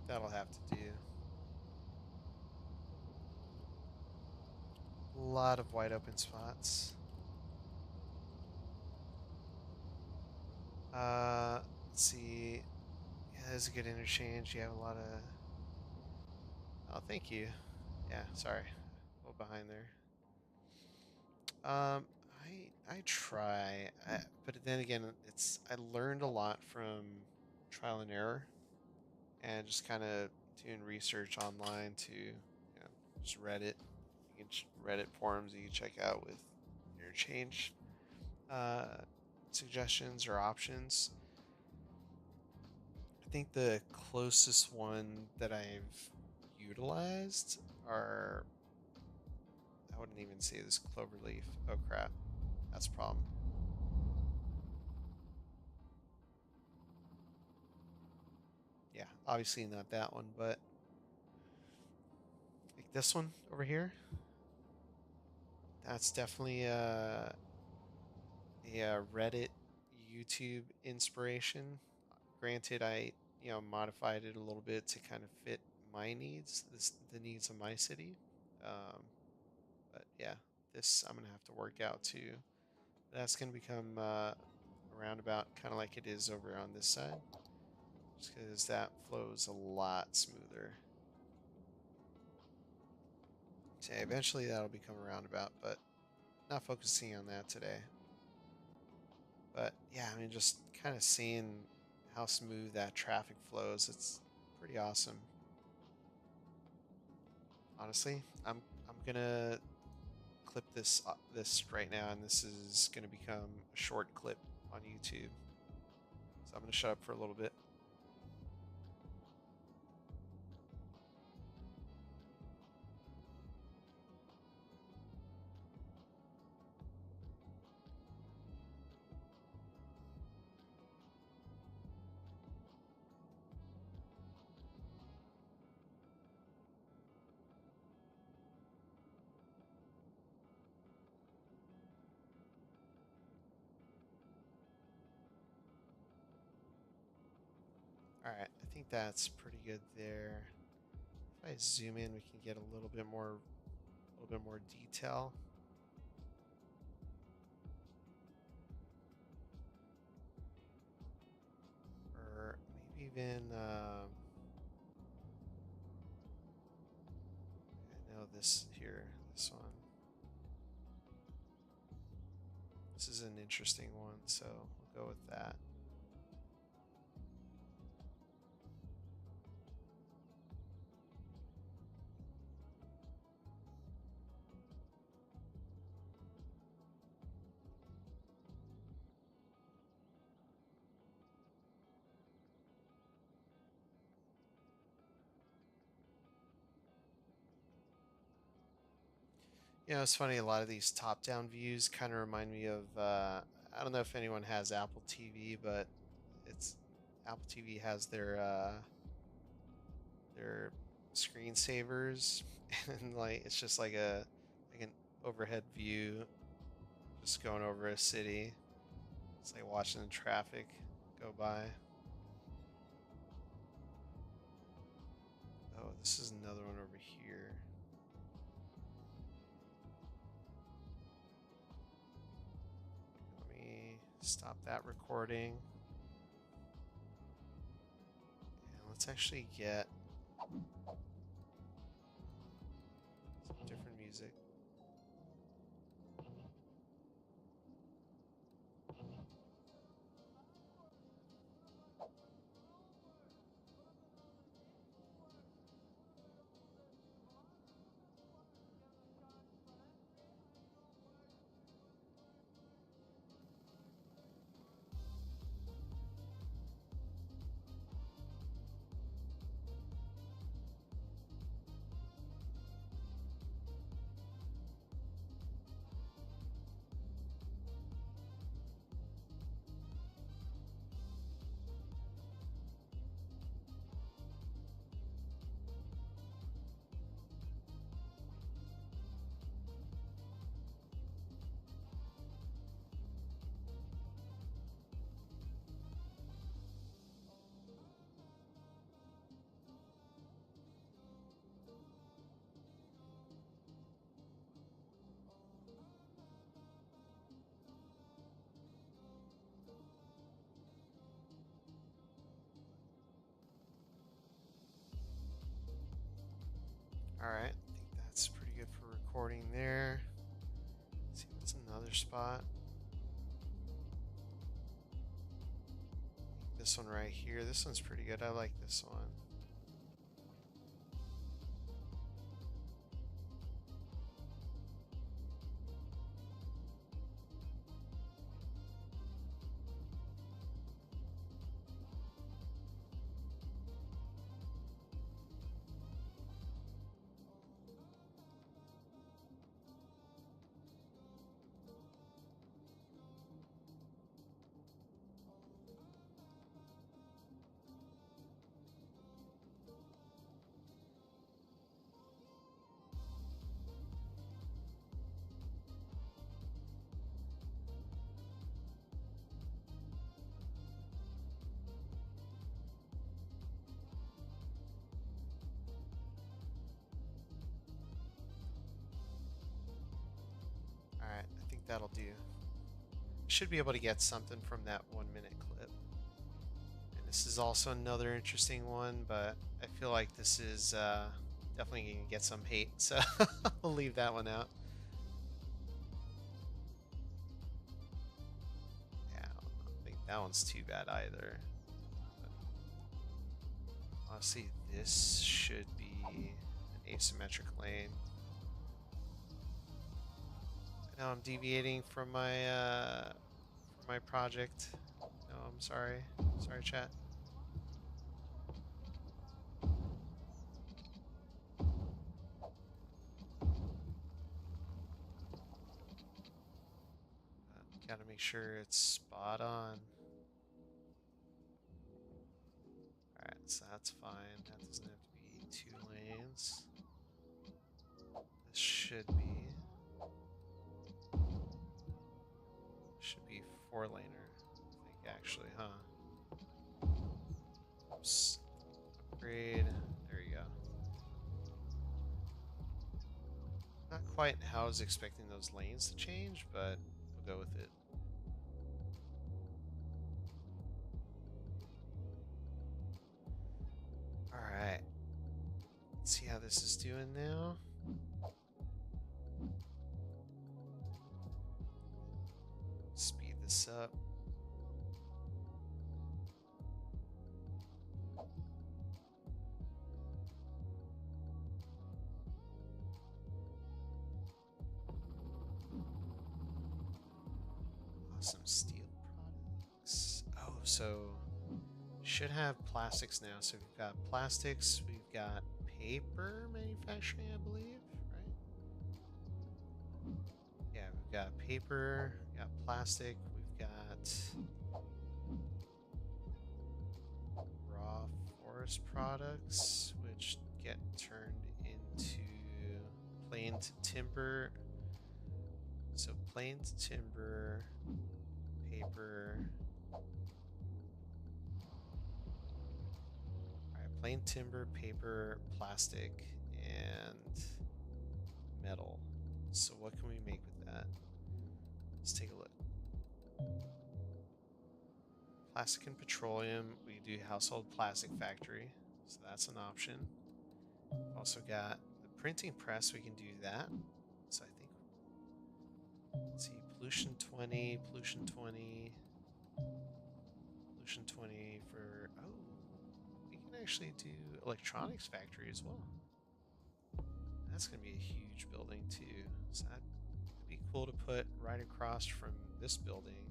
That'll have to do. A lot of wide open spots. Let's see. Yeah, there's a good interchange. You have a lot of. Oh, thank you. Yeah, sorry, a little behind there. I try, but then again, I learned a lot from trial and error, and just kind of doing research online to, just Reddit. You can Reddit forums you can check out with interchange uh, suggestions or options. I think the closest one that I've utilized are, I wouldn't even say this cloverleaf. Oh crap, that's a problem. Yeah, obviously not that one, but like this one over here. That's definitely a Reddit YouTube inspiration. Granted, I modified it a little bit to kind of fit my needs, the needs of my city. Um, but yeah, this I'm gonna have to work out too. That's gonna become a roundabout, kind of like it is over on this side, just because that flows a lot smoother. So yeah, eventually that'll become a roundabout, but not focusing on that today. But yeah, I mean, just kind of seeing how smooth that traffic flows, it's pretty awesome. Honestly, I'm gonna clip this right now, and this is gonna become a short clip on YouTube. So I'm gonna shut up for a little bit. All right, I think that's pretty good there. If I zoom in, we can get a little bit more detail. Or maybe even, I know this here, this one. This is an interesting one, so we'll go with that. You know, it's funny. A lot of these top-down views kind of remind me of. I don't know if anyone has Apple TV, but it's Apple TV has their screensavers, and like it's just like an overhead view, just going over a city. It's like watching the traffic go by. Oh, this is another one over here. Let me stop that recording. And let's actually get some different music. All right, I think that's pretty good for recording there. Let's see what's another spot. This one right here. This one's pretty good. I like this one. All right, I think that'll do. Should be able to get something from that 1 minute clip. And this is also another interesting one, but I feel like this is definitely going to get some hate, so I'll leave that one out. Yeah, I don't think that one's too bad either. But honestly, this should be an asymmetric lane. I know I'm deviating from my project. No, I'm sorry. Sorry, chat. Gotta make sure it's spot on. Alright, so that's fine. That doesn't have to be 2 lanes. This should be 4-laner, I think, actually, huh? Oops. Upgrade. There you go. Not quite how I was expecting those lanes to change, but we'll go with it. Alright. Let's see how this is doing now. Speed this up. Awesome steel products. Oh, so should have plastics now. So we've got plastics, we've got paper manufacturing, I believe, right? We've got paper, we've got plastic, we've got raw forest products, which get turned into planed timber. So planed timber, paper. Alright, plain timber, paper, plastic, and metal. So what can we make with that? Let's take a look. Plastic and petroleum. We do household plastic factory, so that's an option. Also got the printing press. We can do that. So I think, let's see, pollution 20, pollution 20, pollution 20 for, oh, we can actually do electronics factory as well. That's going to be a huge building too. So that'd be cool to put right across from this building.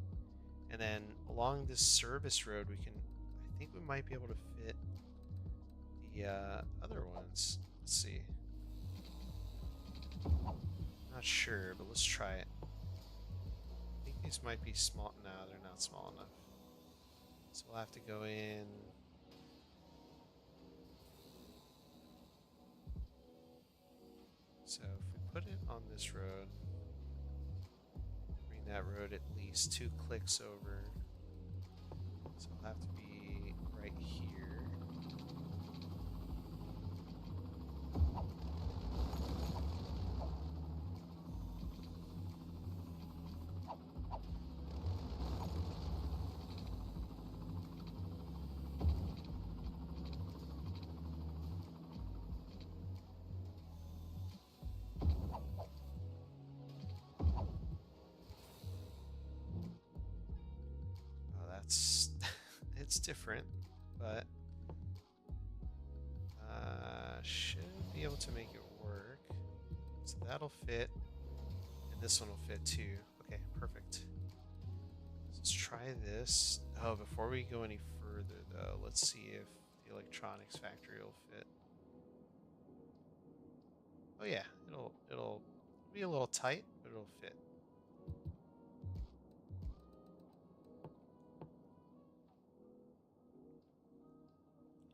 And then along this service road, we can, I think we might be able to fit the other ones. Let's see. Not sure, but let's try it. I think these might be small. No, they're not small enough. So we'll have to go in. So if we put it on this road, bring that road at least 2 clicks over. So it'll have to be right here. It's different, but should be able to make it work. So that'll fit, and this one will fit too. Okay, perfect. Let's try this. Oh, before we go any further though, let's see if the electronics factory will fit. Oh yeah, it'll be a little tight, but it'll fit.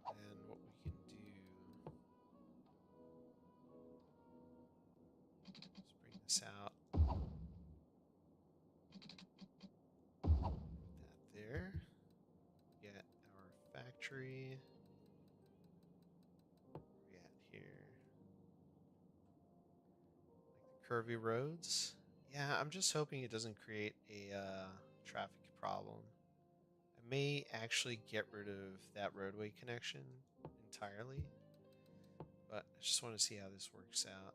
And what we can do, let's bring this out. Put that there. Get our factory. Where we at here? Like the curvy roads. Yeah, I'm just hoping it doesn't create a traffic problem. I may actually get rid of that roadway connection entirely, but I just want to see how this works out.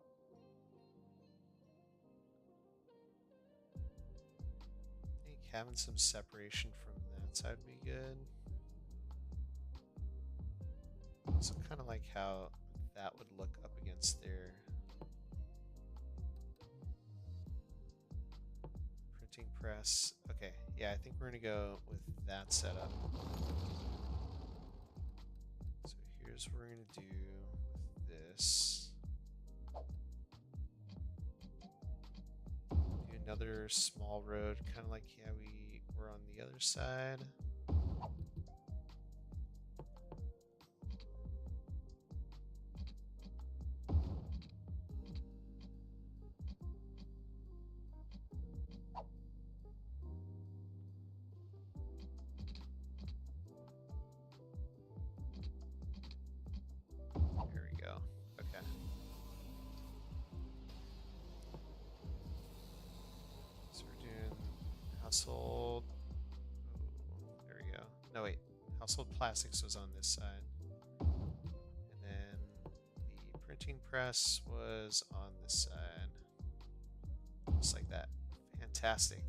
I think having some separation from that side would be good. Also kind of like how that would look up against their printing press. Okay, yeah, I think we're gonna go with that setup. So here's what we're gonna do with this. Do another small road, kind of like how we were on the other side. Household. Oh, there we go. No, wait. Household plastics was on this side. And then the printing press was on this side. Just like that. Fantastic.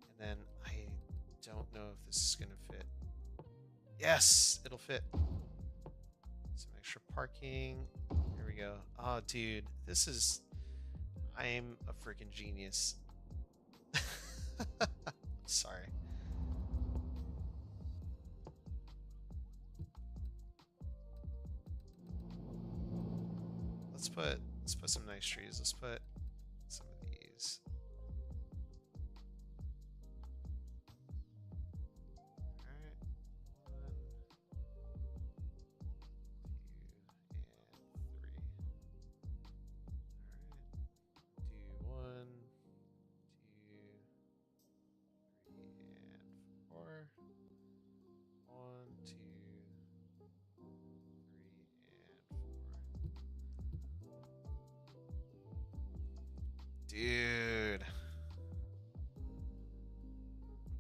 And then I don't know if this is going to fit. Yes, it'll fit. Some extra parking. There we go. Oh, dude. This is... I'm a freaking genius. Sorry. Let's put some nice trees. Let's put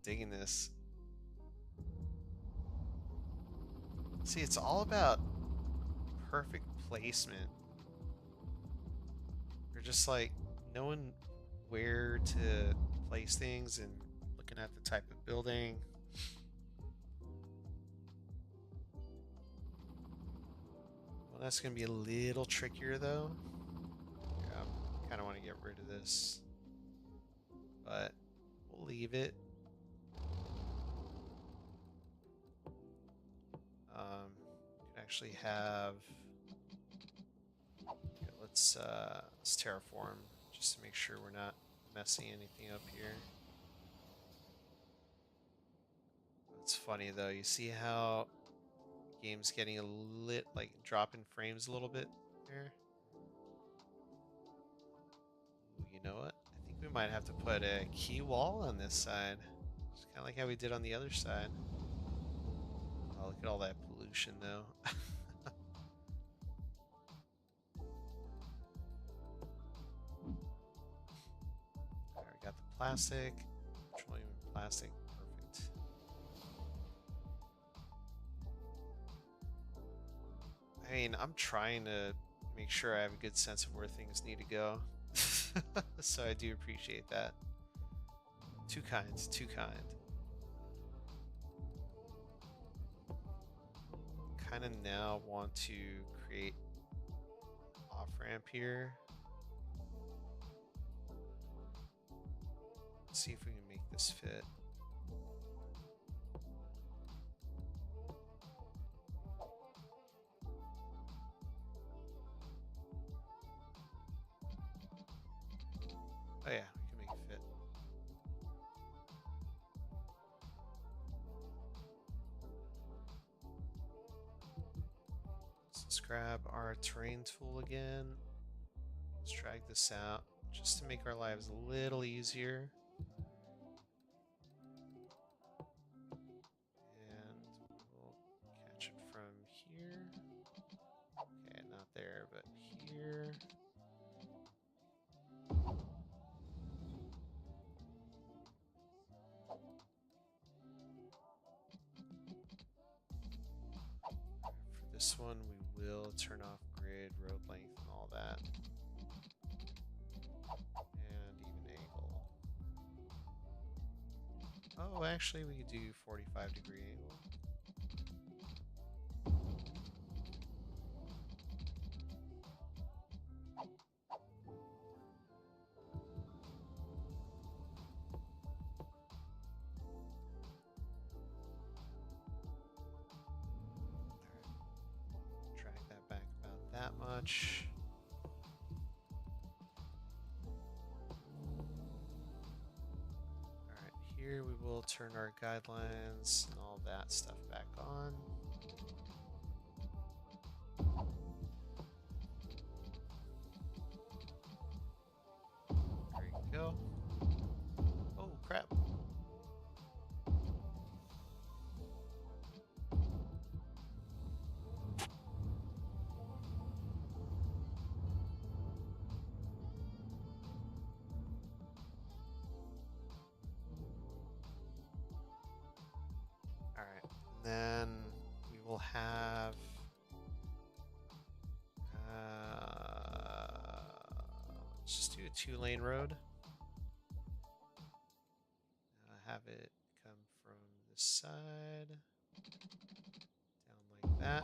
digging this. See, it's all about perfect placement. You're just like knowing where to place things and looking at the type of building. Well, that's going to be a little trickier though. Yeah, I kind of want to get rid of this, but we'll leave it. Could actually have. Okay, let's terraform just to make sure we're not messing anything up here. It's funny though. You see how game's getting a like dropping frames a little bit there. Ooh, you know what? I think we might have to put a key wall on this side. It's kind of like how we did on the other side. Oh, look at all that pollution though. Alright, we got the plastic. Petroleum plastic. Perfect. I mean, I'm trying to make sure I have a good sense of where things need to go. So I do appreciate that. Too kind, too kind. Kind of now want to create off-ramp here. Let's see if we can make this fit. Oh yeah, we can make it fit. So let's grab our terrain tool again. Let's drag this out just to make our lives a little easier. And we'll catch it from here. Okay, not there, but here. For this one, we will turn off grid, road length, and all that. And even angle. Oh, actually, we could do 45-degree angle. Drag that back about that much. Alright, here we will turn our guidelines and all that stuff back on. There you go. Oh, crap. Alright, then we will have let's just do a 2-lane road. Have it come from this side down like that.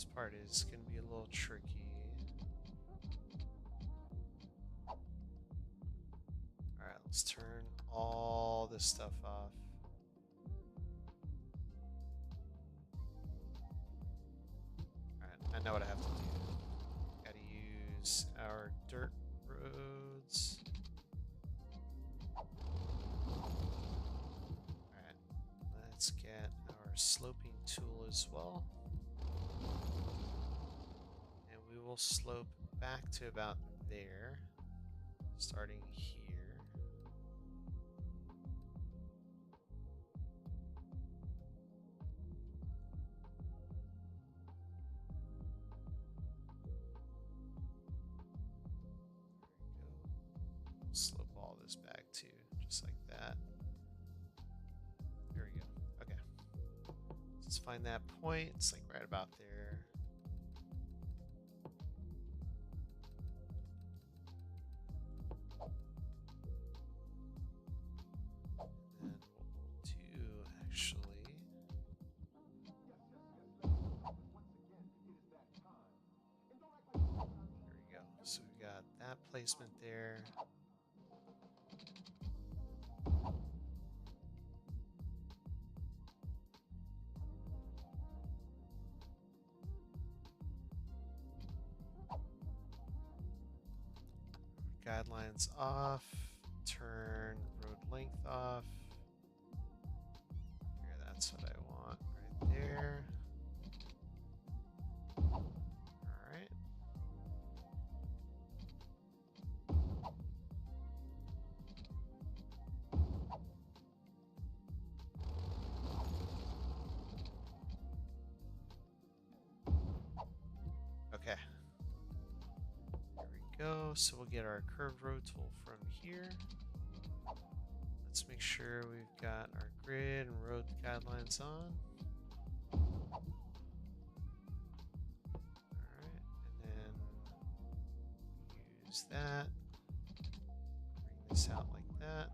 This part is going to be a little tricky. Alright, let's turn all this stuff off. Alright, I know what I have to do. Gotta use our dirt roads. Alright, let's get our sloping tool as well. And we will slope back to about there, starting here. Slope all this back too, just like that. There we go. Okay. Let's find that point. It's like right about there. And what we'll do actually. There we go. So we got that placement there. Guidelines off, turn road length off. Here, that's what I want right there. Alright. Okay. Go. So we'll get our curved road tool from here. Let's make sure we've got our grid and road guidelines on. Alright, and then use that. Bring this out like that.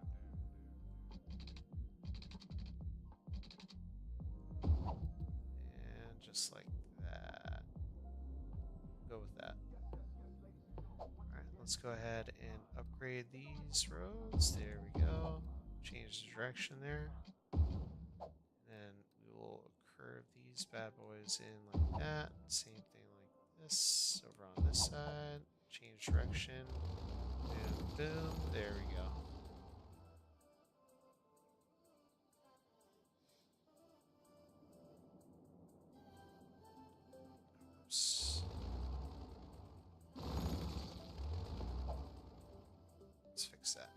And just like that. Go with that. Let's go ahead and upgrade these roads. There we go. Change the direction there. Then we will curve these bad boys in like that. Same thing like this. Over on this side. Change direction. Boom, boom. There we go. Oops. Let's fix that.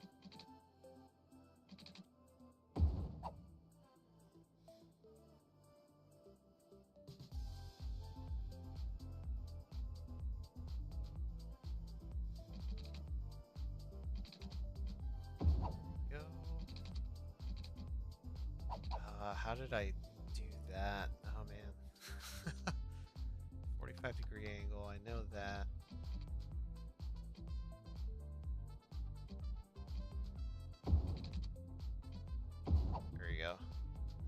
Go. How did I do that? Oh man. 45-degree angle, I know that. There you go.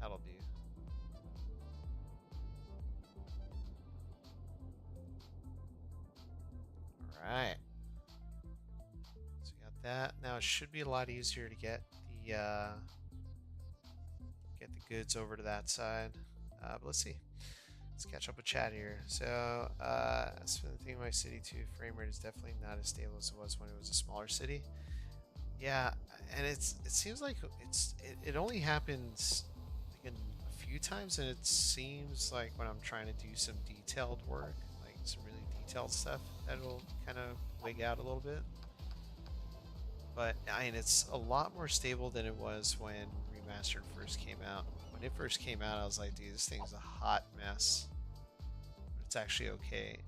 That'll do. Alright. So we got that. Now it should be a lot easier to get the goods over to that side. But let's see. Let's catch up with chat here. So, as for the thing, my city 2 frame rate is definitely not as stable as it was when it was a smaller city. Yeah, and it seems like it only happens like a few times, and it seems like when I'm trying to do some detailed work, like some really detailed stuff, that'll kind of wig out a little bit. But I mean, it's a lot more stable than it was when Remastered first came out. When it first came out, I was like, dude, this thing's a hot mess. But it's actually okay.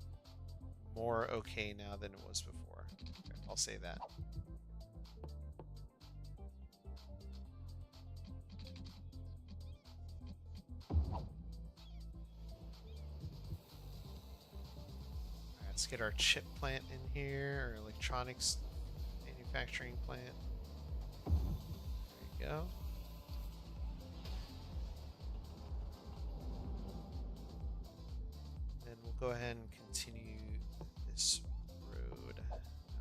More okay now than it was before. Okay, I'll say that. Alright, let's get our chip plant in here, or electronics manufacturing plant. There you go. Then we'll go ahead and continue this road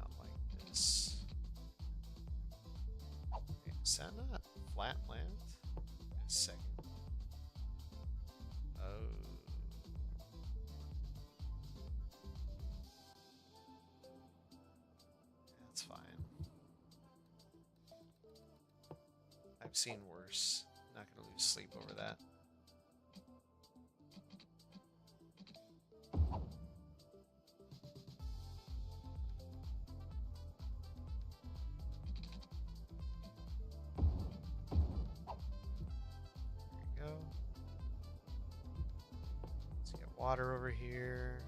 out like this. Okay, is that not flat land? Wait a second. Oh. That's fine. I've seen worse. Not gonna lose sleep over that. There we go. Let's get water over here.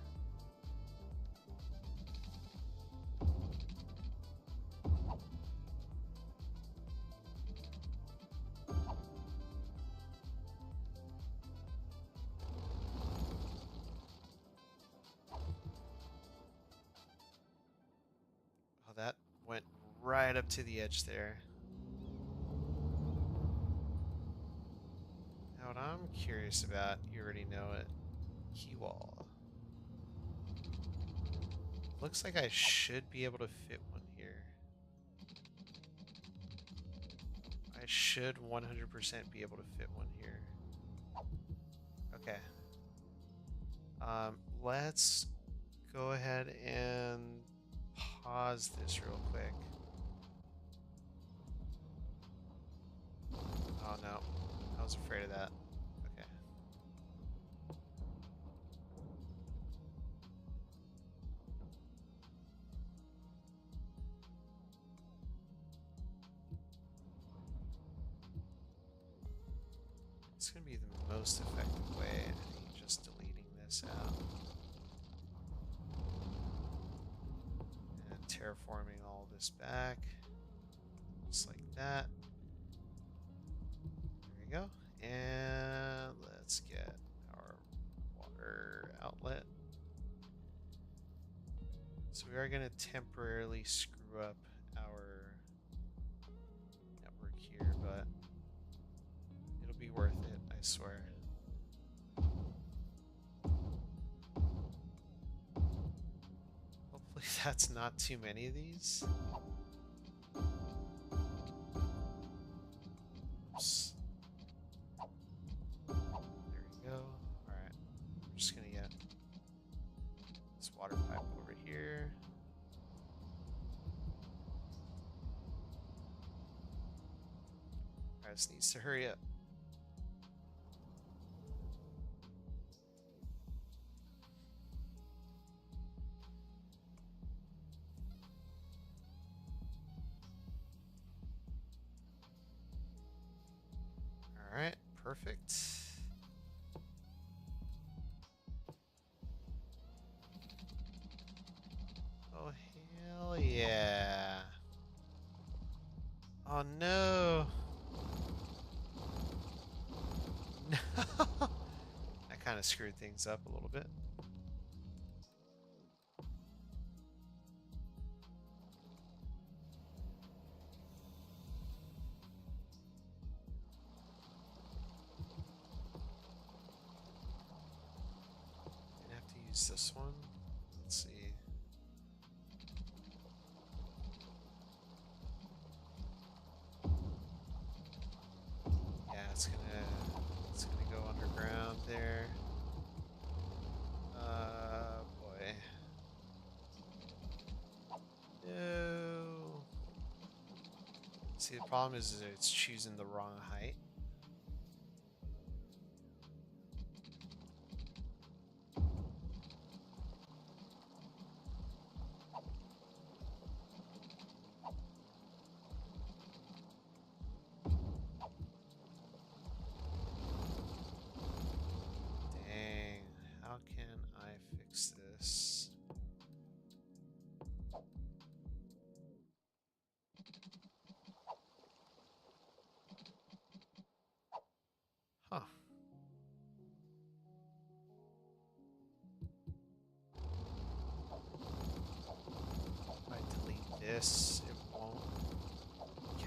Oh, that went right up to the edge there. Now what I'm curious about, you already know it. Key wall. Looks like I should be able to fit one here. I should 100% be able to fit one here. Okay. Let's go ahead and pause this real quick. Oh no, I was afraid of that. Okay. It's gonna be the most effective way, I think, just deleting this out. And terraforming all this back. Just like that. There we go. And let's get our water outlet. So we are going to temporarily screw up our network here, but it'll be worth it, I swear. Hopefully that's not too many of these. Oops. There we go. Alright. I'm just going to get this water pipe over here. Alright, this needs to hurry up. Alright, perfect. Oh, hell yeah. Oh, no. No. I kind of screwed things up a little bit. I have to use this one. Let's see. Yeah, it's gonna go underground there. Boy. No. See, the problem is that it's choosing the wrong height. Dang, how can I fix this? Huh. If I delete this, it won't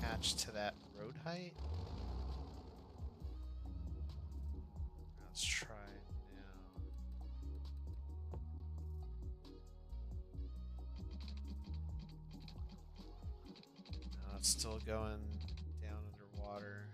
catch to that road height. Let's try now. it's still going down underwater.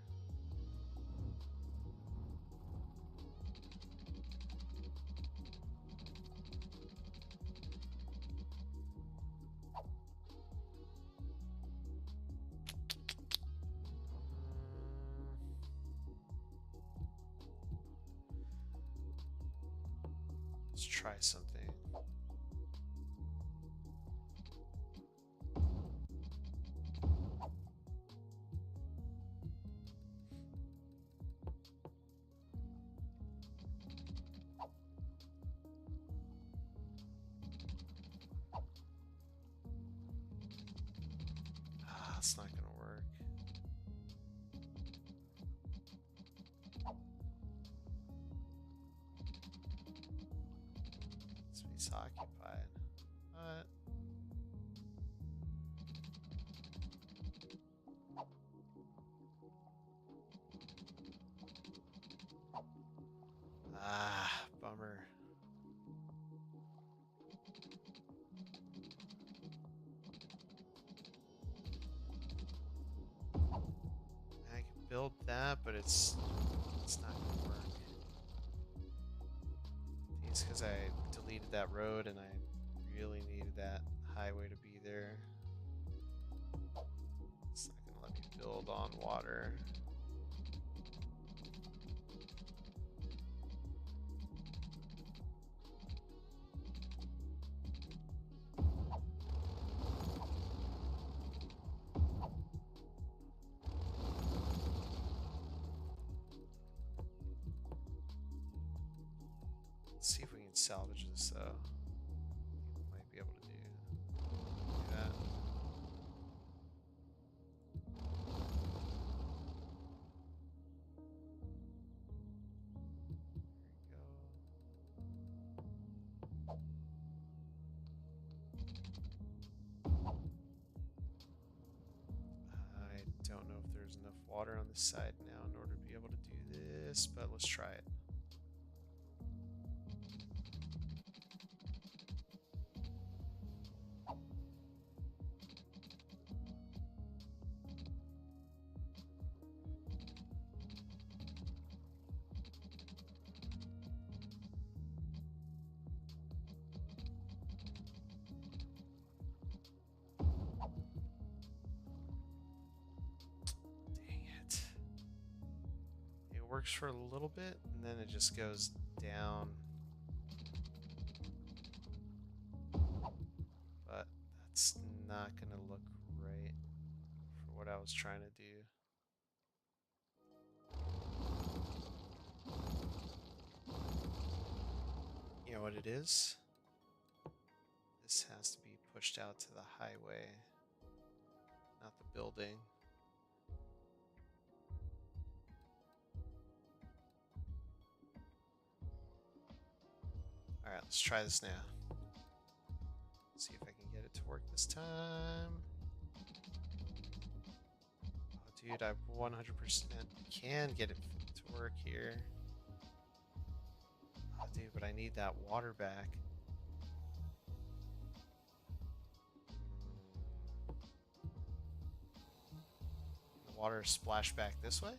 Let's try something. Ah, it's not gonna work. Space occupied. What? Ah, bummer. I can build that, but it's not gonna work. I think it's because I deleted that road and I really needed that highway to be there. It's not gonna let me build on water. Let's see if we can salvage this though. We might be able to do that. There we go. I don't know if there's enough water on this side now in order to be able to do this, but let's try it. It works for a little bit and then it just goes down. But that's not gonna look right for what I was trying to do. You know what it is? This has to be pushed out to the highway, not the building. Alright, let's try this now. See if I can get it to work this time. Oh, dude, I 100% can get it to work here. Oh, dude, but I need that water back. The water splash back this way?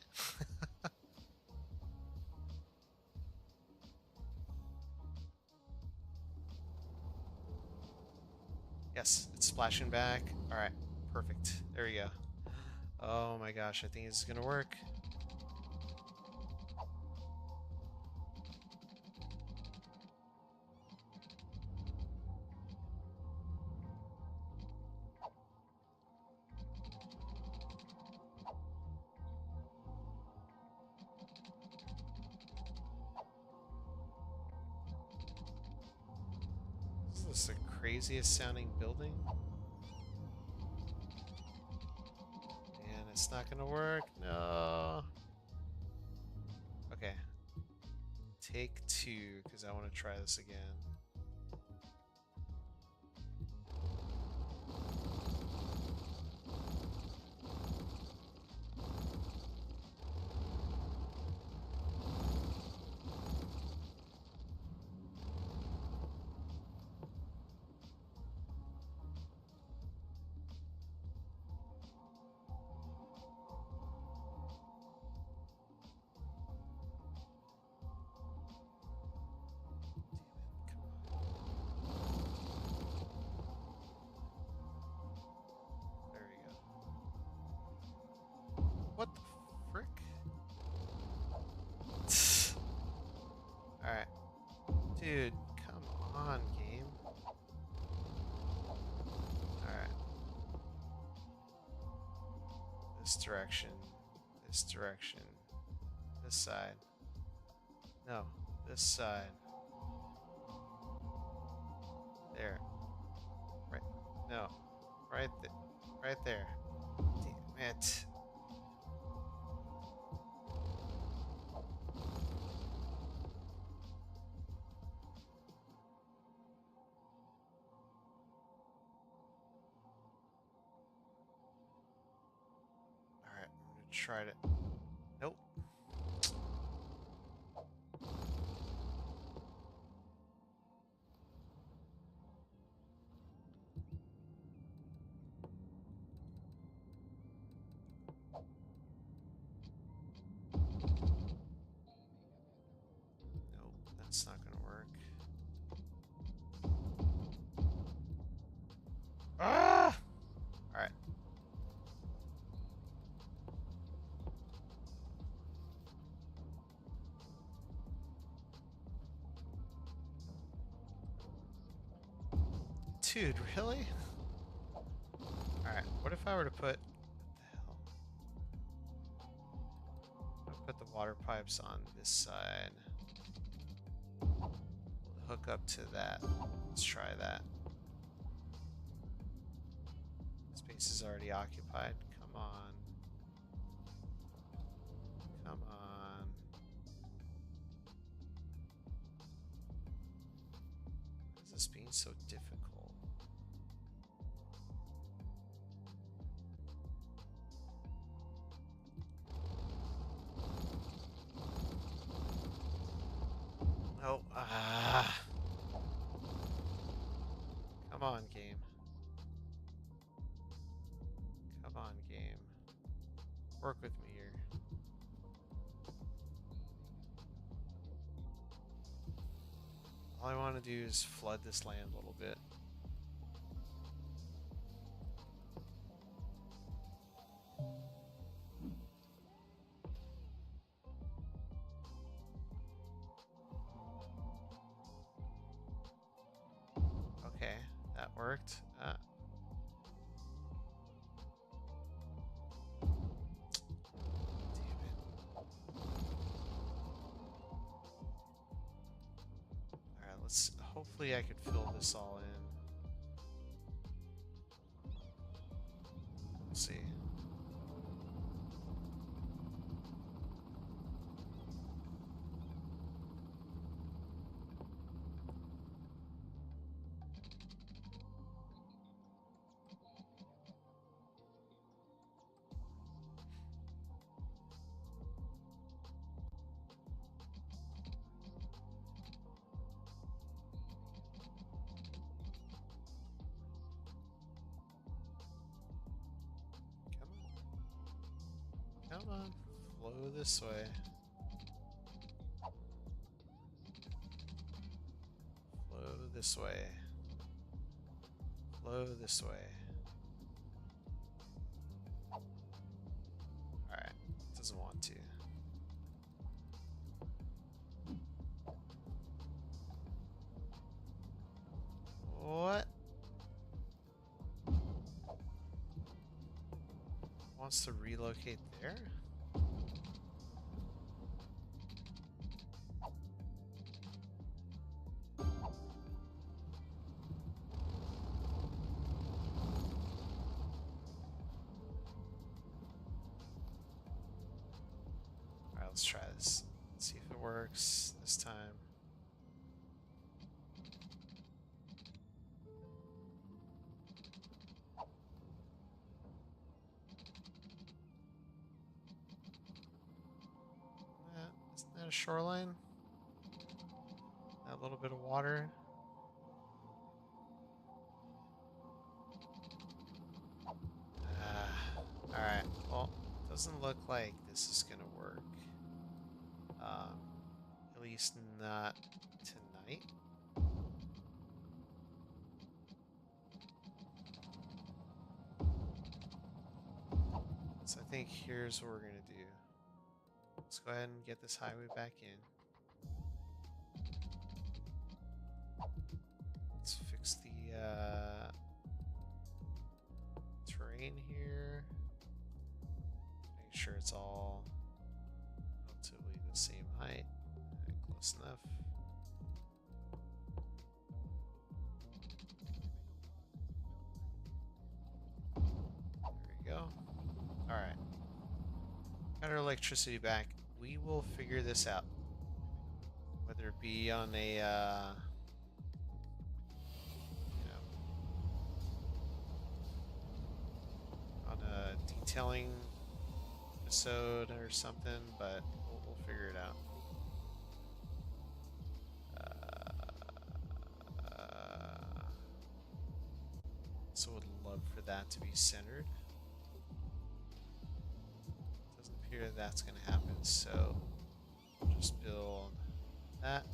Yes, it's splashing back. Alright, perfect. There we go. Oh my gosh, I think this is gonna work. Is this the craziest sounding building? And it's not gonna work. No. Okay. Take two, because I want to try this again. Dude, come on, game. Alright. This direction. This direction. This side. No, this side. There. Right. No. Right there. Right there. Damn it. Alright, I'm gonna try to. Nope. Nope, that's not gonna work. Ah! Alright. Dude, really? Alright, what if I were to put... What the hell? I'll put the water pipes on this side. We'll hook up to that. Let's try that. Space is already occupied. Come on. Come on. Why is this being so difficult? Oh, come on, game. Come on, game. Work with me here. All I want to do is flood this land a little bit. Okay, that worked. Damn it. Alright, let's... Hopefully I could fill this all in. We'll see. Come on, flow this way. Flow this way. Flow this way. Alright, doesn't want to. What? Wants to relocate there? Alright, let's try this. Let's see if it works this time. Isn't that a shoreline? That little bit of water. Alright, well, doesn't look like this is gonna work. At least not tonight. So I think here's what we're gonna do. Let's go ahead and get this highway back in. it's all relatively the same height. Alright, close enough. There we go. Alright. Got our electricity back. We will figure this out. Whether it be on a, on a detailing episode or something, but we'll figure it out. So would love for that to be centered. Doesn't appear that that's going to happen, so we'll just build that.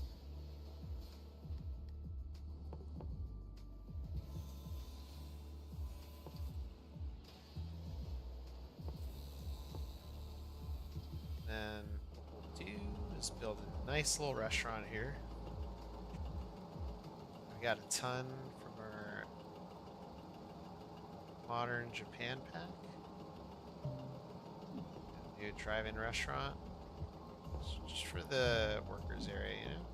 Then what we'll do is build a nice little restaurant here. We got a ton from our modern Japan pack. New drive-in restaurant. Just for the workers area, you know?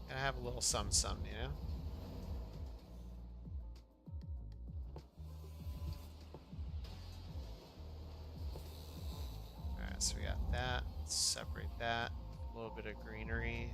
Gotta have a little some, you know? Alright, so we got that. Let's separate that. A little bit of greenery.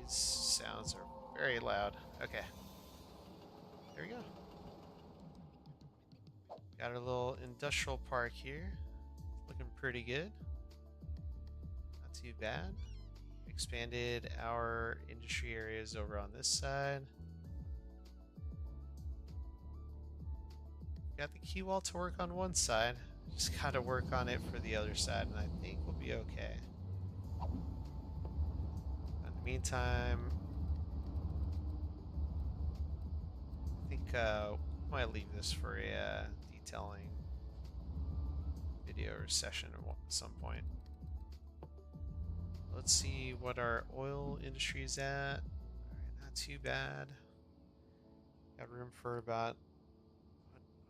Sounds are very loud. Okay. There we go. Got our little industrial park here. Looking pretty good. Not too bad. Expanded our industry areas over on this side. Got the key wall to work on one side. Just gotta work on it for the other side, and I think we'll be okay. In the meantime, I think we might leave this for a detailing video or session at some point. Let's see what our oil industry is at. Alright, not too bad. Got room for about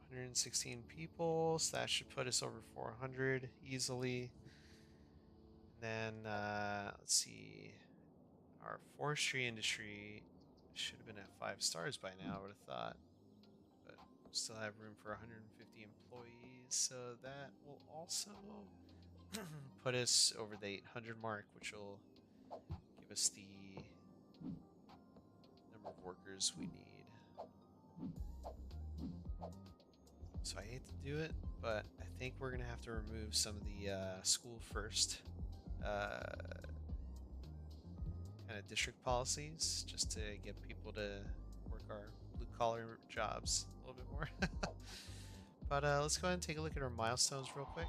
116 people, so that should put us over 400 easily. And then, let's see, our forestry industry should have been at 5 stars by now, I would have thought. But still have room for 150 employees, so that will also put us over the 800 mark, which will give us the number of workers we need. So I hate to do it, but I think we're gonna have to remove some of the school first kind of district policies, just to get people to work our blue collar jobs a little bit more. But let's go ahead and take a look at our milestones real quick.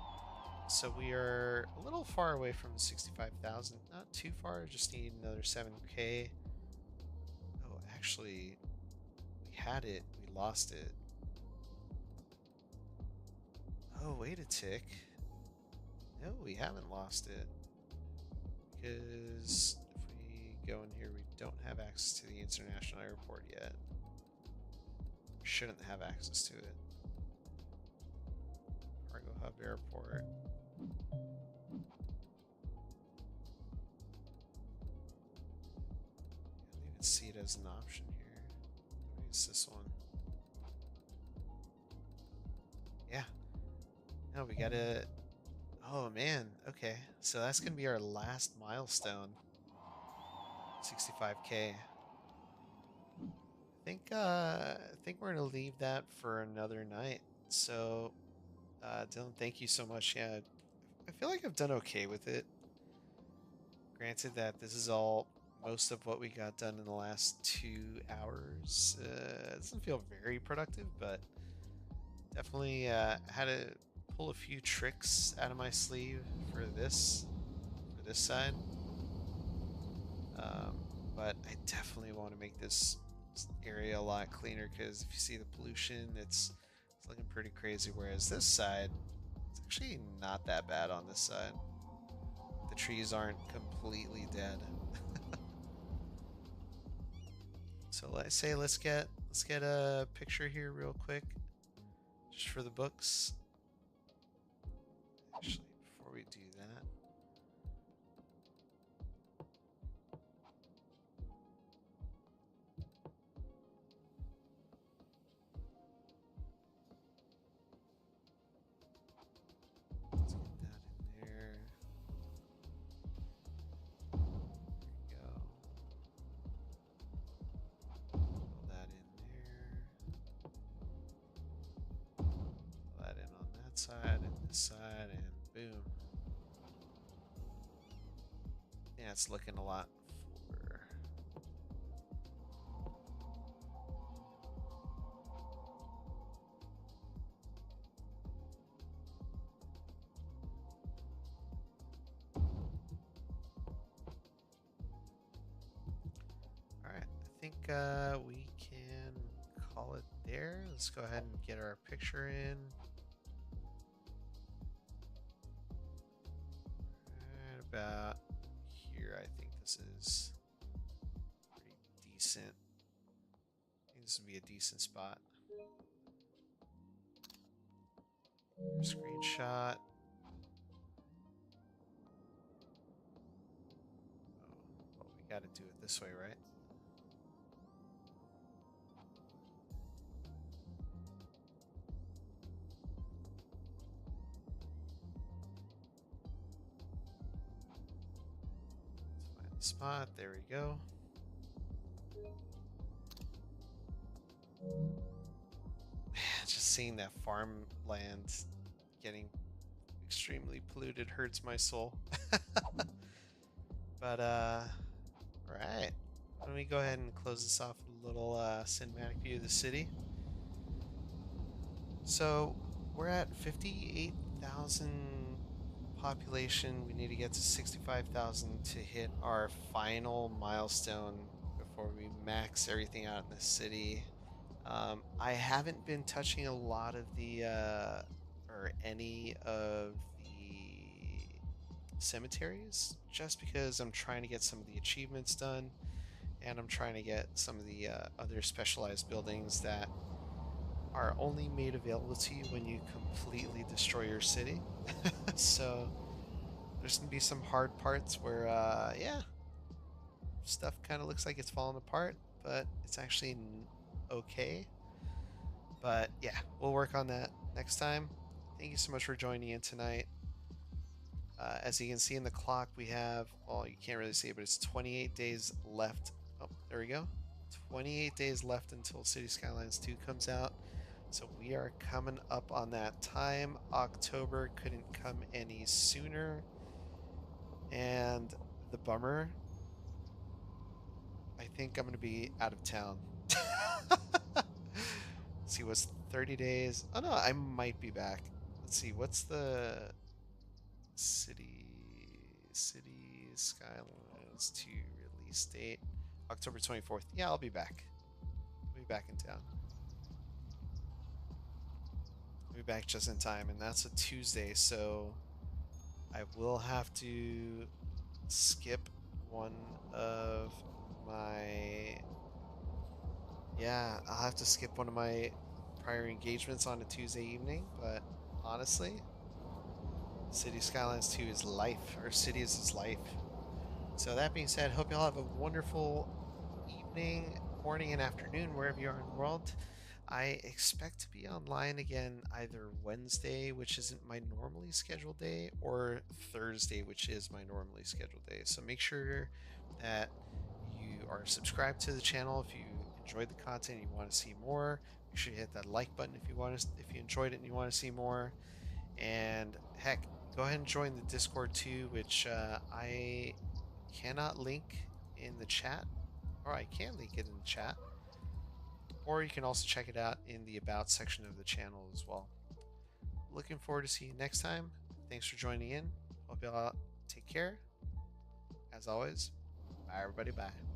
So we are a little far away from 65,000, not too far, just need another 7K. Oh, actually, we had it, we lost it. Oh, wait a tick. No, we haven't lost it. Because if we go in here, we don't have access to the international airport yet. We shouldn't have access to it. Cargo hub airport. I don't even see it as an option here. Maybe it's this one. Yeah. No, we gotta... Oh man, okay. So that's gonna be our last milestone. 65K. I think we're gonna leave that for another night. So Dylan, thank you so much. Yeah, I feel like I've done okay with it. Granted that this is all most of what we got done in the last 2 hours. It doesn't feel very productive, but definitely had to pull a few tricks out of my sleeve for this side. but I definitely want to make this area a lot cleaner because if you see the pollution, it's looking pretty crazy. Whereas this side, it's actually not that bad on this side. The trees aren't completely dead. So let's get a picture here real quick, just for the books. Actually, before we do that, let's get that in there. There we go. Pull that in there. Pull that in on that side and this side, and boom. Yeah, it's looking a lot fuller. All right, I think we can call it there. Let's go ahead and get our picture in. Right about here, I think this is pretty decent. I think this would be a decent spot. Screenshot. Oh, well, we got to do it this way, right? Let's find the spot. There we go. Man, just seeing that farmland getting extremely polluted hurts my soul. But alright. Let me go ahead and close this off with a little cinematic view of the city. So we're at 58,000 population. We need to get to 65,000 to hit our final milestone before we max everything out in the city. I haven't been touching a lot of the or any of the cemeteries just because I'm trying to get some of the achievements done, and I'm trying to get some of the other specialized buildings that are only made available to you when you completely destroy your city. So there's gonna be some hard parts where yeah, stuff kind of looks like it's falling apart, but it's actually okay. But yeah, we'll work on that next time. Thank you so much for joining in tonight. As you can see in the clock, we have, well, you can't really see it, but it's 28 days left. Oh, there we go. 28 days left until City Skylines 2 comes out. So we are coming up on that time. October couldn't come any sooner. And the bummer, I think I'm going to be out of town. Let's see, what's 30 days? Oh no, I might be back. Let's see, what's the City Skylines 2 release date? October 24th. Yeah, I'll be back. I'll be back in town. I'll be back just in time, and that's a Tuesday, so I will have to skip one of my, yeah, I'll have to skip one of my prior engagements on a Tuesday evening, but honestly, City Skylines 2 is life, or Cities is life. So that being said, hope y'all have a wonderful evening, morning, and afternoon, wherever you are in the world. I expect to be online again either Wednesday, which isn't my normally scheduled day, or Thursday, which is my normally scheduled day. So make sure that you are subscribed to the channel if you enjoyed the content and you want to see more. Make sure you hit that like button if you enjoyed it and you want to see more. And heck, go ahead and join the Discord too, which I cannot link in the chat, or I can link it in the chat. Or you can also check it out in the About section of the channel as well. Looking forward to seeing you next time. Thanks for joining in. Hope y'all take care. As always, bye everybody, bye.